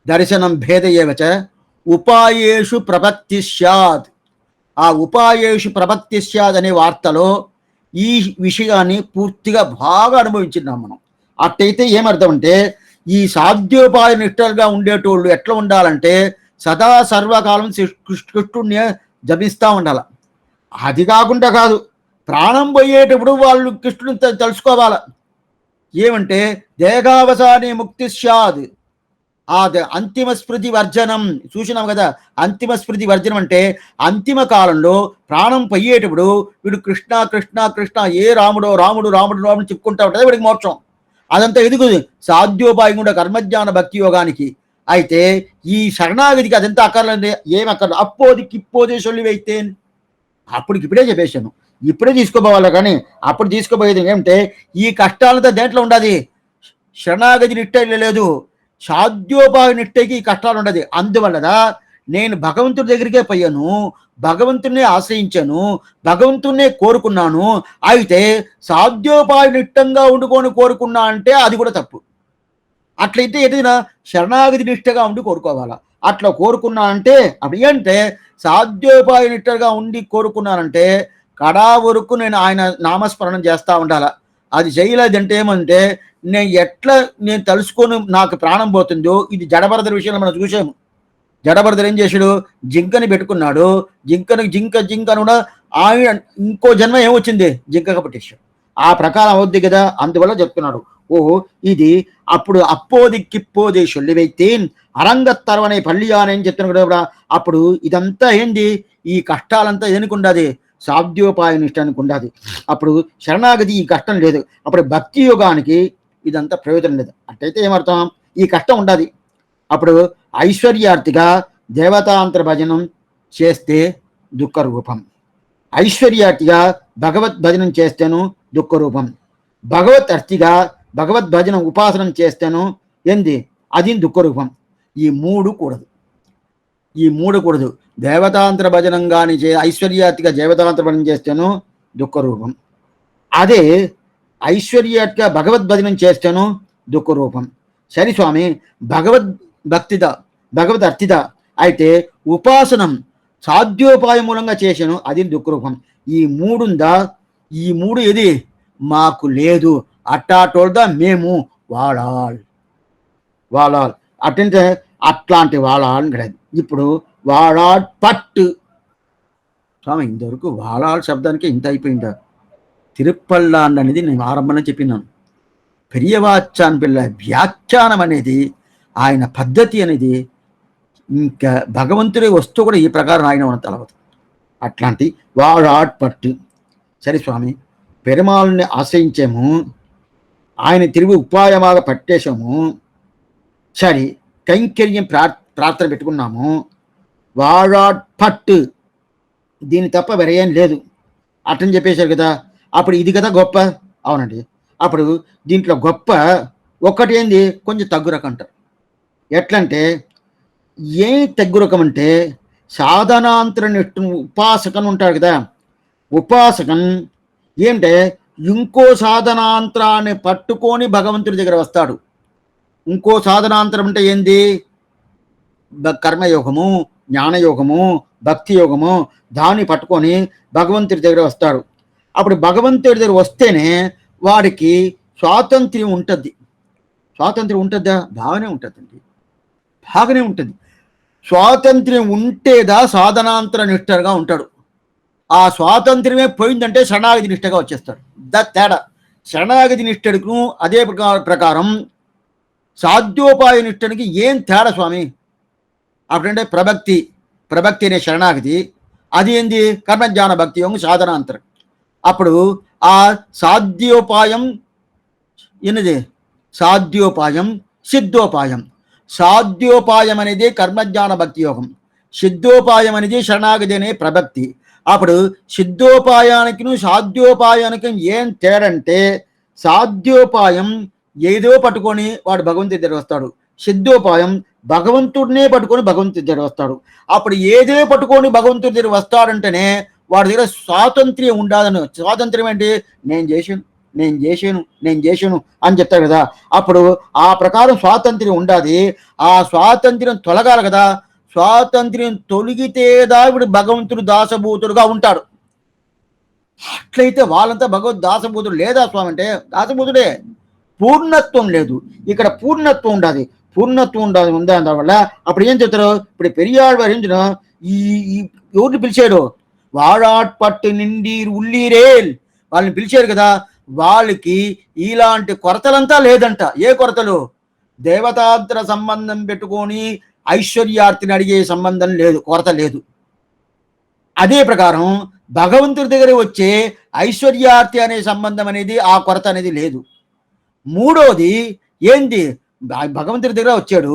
దర్శనం భేదయేవచ ఉపాయేషు ప్రపత్తి స్యాత్. ఆ ఉపాయేషు ప్రపత్తి స్యాత్ అనే వార్తలో ఈ విషయాన్ని పూర్తిగా బాగా అనుభవించినాం మనం. అట్టయితే ఏమర్థం అంటే, ఈ సాధ్యోపాయ నిష్ఠలుగా ఉండేటోళ్ళు ఎట్లా ఉండాలంటే సదా సర్వకాలం కృష్ణుడిని జపిస్తూ ఉండాల. అది కాకుండా కాదు, ప్రాణం పోయేటప్పుడు వాళ్ళు కృష్ణుడిని తెలుసుకోవాల. ఏమంటే దేహావసానే ముక్తి స్యాద్. అంతిమ స్మృతి వర్జనం చూసినాం కదా. అంతిమ స్మృతి వర్జనం అంటే అంతిమ కాలంలో ప్రాణం పోయేటప్పుడు వీడు కృష్ణ కృష్ణ కృష్ణ, ఏ రాముడు రాముడు రాముడు రాముడు చెప్పుకుంటా ఉంటుంది, వీడికి మోక్షం. అదంతా ఎదుగు సాధ్యోపాయం కూడా కర్మజ్ఞాన భక్తి యోగానికి. అయితే ఈ శరణాగతికి అదంతా అక్కర్లేదు, ఏమక్కర్లేదు. అప్పోది సొల్లి వైతే అప్పటికి ఇప్పుడే చెప్పేశాను, ఇప్పుడే తీసుకోపోవాలి. కానీ అప్పుడు తీసుకోపోయేది ఏమంటే, ఈ కష్టాలంతా దేంట్లో ఉండదు, శరణాగతి నిట్ట లేదు, సాధ్యోపాయ నిట్టకి ఈ కష్టాలు ఉండదు. అందువల్ల నేను భగవంతుడి దగ్గరికే పోయాను, భగవంతుడినే ఆశ్రయించాను, భగవంతుడినే కోరుకున్నాను. అయితే సాధ్యోపాయ నిట్టంగా ఉండుకొని కోరుకున్నా అంటే అది కూడా తప్పు. అట్లయితే ఏదైనా శరణాగతి నిష్టగా ఉండి కోరుకోవాలా. అట్లా కోరుకున్నా అంటే అప్పుడు ఏంటంటే సాధ్యోపాయ నిష్టగా ఉండి కోరుకున్నానంటే కడా వరకు నేను ఆయన నామస్మరణం చేస్తూ ఉండాల. అది చేయలేదంటే ఏమంటే నేను తలుసుకొని నాకు ప్రాణం పోతుందో, ఇది జడభరదరి విషయంలో మనం చూసాము. జడభరదరు ఏం చేశాడు? జింకని పెట్టుకున్నాడు. జింక కూడా ఆయన ఇంకో జన్మ ఏమొచ్చింది? జింకగా పట్టేశాడు. ఆ ప్రకారం అవుద్ది కదా. అందువల్ల చెప్తున్నాడు, ఇది అప్పుడు అప్పోదిక్కిప్పోది సొల్లివైతేన్ అరంగత్తరవనే పల్లియానని చెప్తున్నాడు కదా. అప్పుడు ఇదంతా ఏంది? ఈ కష్టాలంతా దేనికుండాది? సాధ్యోపాయ నిష్టానికి ఉండాది. అప్పుడు శరణాగతి ఈ కష్టం లేదు. అప్పుడు భక్తి యోగానికి ఇదంతా ప్రయోజనం లేదు. అట్టయితే ఏమర్థం? ఈ కష్టం ఉండాది, అప్పుడు ఐశ్వర్యార్థిగా దేవతాంతర భజనం చేస్తే దుఃఖ రూపం, ఐశ్వర్యార్థిగా భగవద్ భజనం చేస్తేను దుఃఖ రూపం, భగవత్ అర్థిగా భగవద్ భజనం ఉపాసనం చేస్తేను ఏంది అది దుఃఖ రూపం. ఈ మూడు కూడదు, ఈ మూడు కూడదు. దేవతాంతర భజనం కానీ ఐశ్వర్యార్థిగా దేవతాంతర భజనం చేస్తేను దుఃఖ రూపం, అదే ఐశ్వర్యార్థిగా భగవద్భజనం చేస్తేను దుఃఖ రూపం. సరే స్వామి, భగవద్ భక్తిద భగవద్ అర్థిద అయితే ఉపాసనం సాధ్యోపాయ మూలంగా చేశాను అది దుఃఖ రూపం. ఈ మూడుందా, ఈ మూడు ఏది మాకు లేదు, అట్టాటోల్దా మేము వాడాల్ వాడాల్ అట్టంటే అట్లాంటి వాడాలని கிடையாது. ఇప్పుడు వాడాల్ పట్టు స్వామి, ఇంతవరకు వాడాల్ శబ్దానికి ఇంత అయిపోయిందా? తిరుప్పల్లాండ్ అనేది నేను ఆరంభంలో చెప్పినాను. పెరియవాచాన్ పిల్ల వ్యాఖ్యానం అనేది ఆయన పద్ధతి అనేది ఇంకా భగవంతుడి వస్తూ కూడా ఈ ప్రకారం ఆయన మన తలవదు. అట్లాంటి వాడాట్పట్టు. సరే స్వామి, పెరుమాళ్ళని ఆశ్రయించాము, ఆయన తిరిగి ఉపాయమాగా పట్టేశాము, సరే కైంకర్యం ప్రార్థన పెట్టుకున్నాము, వాడాట్పట్టు దీని తప్ప వేరేం లేదు అట్టని చెప్పేశారు కదా. అప్పుడు ఇది కదా గొప్ప. అవునండి. అప్పుడు దీంట్లో గొప్ప ఒక్కటి ఏంది, కొంచెం తగ్గు రకం అంటారు. ఎట్లంటే ఏం తగ్గు రకం అంటే సాధనాంతర నిష్ఠ ఉపాసకన్ ఉంటాడు కదా, ఉపాసకన్ ఏంటంటే ఇంకో సాధనాంతరాన్ని పట్టుకొని భగవంతుడి దగ్గర వస్తాడు. ఇంకో సాధనాంతరం అంటే ఏంది, కర్మయోగము, జ్ఞానయోగము, భక్తి యోగము, దాన్ని పట్టుకొని భగవంతుడి దగ్గర వస్తాడు. అప్పుడు భగవంతుడి దగ్గర వస్తేనే వాడికి స్వాతంత్ర్యం ఉంటుంది. స్వాతంత్ర్యం ఉంటుందా? బాగానే ఉంటుందండి, బాగానే ఉంటుంది. స్వాతంత్ర్యం ఉంటేదా సాధనాంతర నిష్ఠగా ఉంటాడు. ఆ స్వాతంత్ర్యమే పోయిందంటే శరణాగతి నిష్ఠగా వచ్చేస్తాడు. తేడా. శరణాగతి నిష్ఠకు అదే ప్రకారం సాధ్యోపాయ నిష్ఠనికి ఏం తేడా స్వామి? అప్పుడంటే ప్రభక్తి అనే శరణాగతి, అది ఏంది కర్మజ్ఞాన భక్తి యోగం సాధనాంతరం. అప్పుడు ఆ సాధ్యోపాయం ఎన్నది సాధ్యోపాయం సిద్ధోపాయం. సాధ్యోపాయం అనేది కర్మజ్ఞాన భక్తి యోగం, సిద్ధోపాయం అనేది శరణాగతి అనే ప్రభక్తి. అప్పుడు సిద్ధోపాయానికి సాధ్యోపాయానికి ఏం తేడంటే సాధ్యోపాయం ఏదో పట్టుకొని వాడు భగవంతుడి దగ్గర వస్తాడు, సిద్ధోపాయం భగవంతుడినే పట్టుకొని భగవంతుడి దగ్గర వస్తాడు. అప్పుడు ఏదో పట్టుకొని భగవంతుడి దగ్గర వస్తాడంటేనే వాడి దగ్గర స్వాతంత్ర్యం ఉండాలని. స్వాతంత్ర్యం ఏంటి, నేను చేశాను అని చెప్తారు కదా. అప్పుడు ఆ ప్రకారం స్వాతంత్ర్యం ఉండాలి. ఆ స్వాతంత్ర్యం తొలగాలి కదా. స్వాతంత్ర్యం తొలగితేదా ఇప్పుడు భగవంతుడు దాసభూతుడుగా ఉంటాడు. అట్లయితే వాళ్ళంతా భగవద్ దాసభూతుడు. లేదా స్వామి అంటే దాసభూతుడే, పూర్ణత్వం లేదు. ఇక్కడ పూర్ణత్వం ఉండాలి. పూర్ణత్వం ఉందా వల్ల అప్పుడు ఏం చెప్తారు, ఇప్పుడు పెరియాడు వరించిన ఈ ఎవరిని పిలిచాడు, వాడాట్పట్టు నిండి ఉల్లీరేల్ వాళ్ళని పిలిచారు కదా. వాళ్ళకి ఇలాంటి కొరతలంతా లేదంట. ఏ కొరతలు? దేవతాంతర సంబంధం పెట్టుకొని ఐశ్వర్యార్థిని అడిగే సంబంధం లేదు, కొరత లేదు. అదే ప్రకారం భగవంతుడి దగ్గర వచ్చే ఐశ్వర్యార్థి అనే సంబంధం అనేది ఆ కొరత అనేది లేదు. మూడోది ఏంది, భగవంతుడి దగ్గర వచ్చాడు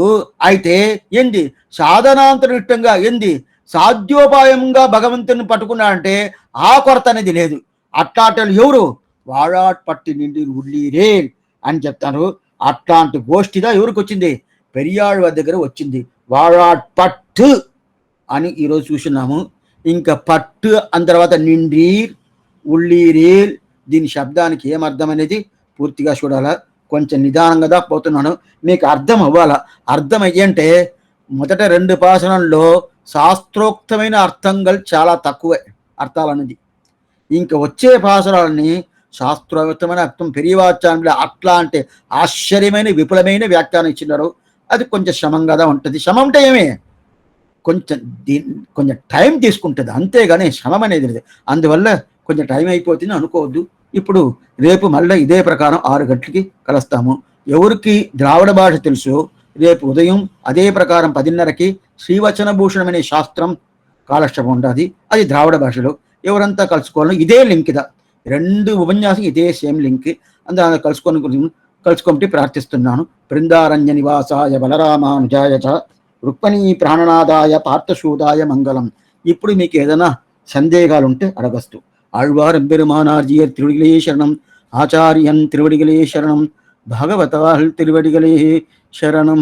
అయితే ఏంది సాధనాంతరిష్టంగా ఏంది సాధ్యోపాయంగా భగవంతుని పట్టుకున్నాడంటే ఆ కొరత అనేది లేదు. అట్లాంటి ఎవరు, వాడాట్పట్టి నిండి ఉల్లీరే అని చెప్తారు. అట్లాంటి గోష్ఠిగా ఎవరికి వచ్చింది, పెరియాళ్ళ దగ్గర వచ్చింది. వాడాట్పట్టు అని ఈరోజు చూస్తున్నాము. ఇంకా పట్టు అని తర్వాత నిండీర్ ఉల్లీరేల్, దీని శబ్దానికి ఏమర్థం అనేది పూర్తిగా చూడాలా. కొంచెం నిదానంగా పోతున్నాను, మీకు అర్థం అవ్వాలా. అర్థం అయ్యంటే మొదట 2 పాసనంలో శాస్త్రోక్తమైన అర్థంగా చాలా తక్కువే అర్థాలు అనేది. ఇంకా వచ్చే పాసనాలని శాస్త్రోక్తమైన అర్థం పెరియవాచ్యాన్ని అట్లాంటి ఆశ్చర్యమైన విపులమైన వ్యాఖ్యానం ఇచ్చినారు. అది కొంచెం శ్రమంగా ఉంటుంది. శ్రమం అంటే ఏమి, కొంచెం టైం తీసుకుంటుంది అంతేగాని శ్రమం అనేది లేదు. అందువల్ల కొంచెం టైం అయిపోతుంది అనుకోవద్దు. ఇప్పుడు రేపు మళ్ళీ ఇదే ప్రకారం 6 గంటలకి కలుస్తాము. ఎవరికి ద్రావిడ భాష తెలుసు రేపు ఉదయం అదే ప్రకారం 10:30కి శ్రీవచన భూషణం అనే శాస్త్రం కాలక్షేపం ఉంటుంది. అది ద్రావిడ భాషలో. ఎవరంతా కలుసుకోవాలని ఇదే లింక్ ఇదా 2 ఉపన్యాసం ఇదే సేమ్ లింక్. అందులో కలుసుకొని కలుసుకోమటి ప్రార్థిస్తున్నాను. బృందారణ్య నివాసాయ బలరామానుజాయ చ రుక్మిణీ ప్రాణనాదాయ పార్థశూదాయ మంగళం. ఇప్పుడు మీకు ఏదైనా సందేహాలు ఉంటే అడగస్తు. ఆళ్వారం పెరుమానార్జీయర్ తిరువడిகளே శరణం, ఆచార్యన్ తిరువడిகளே శరణం, భగవతాల్ తిరువడిகளே శరణం.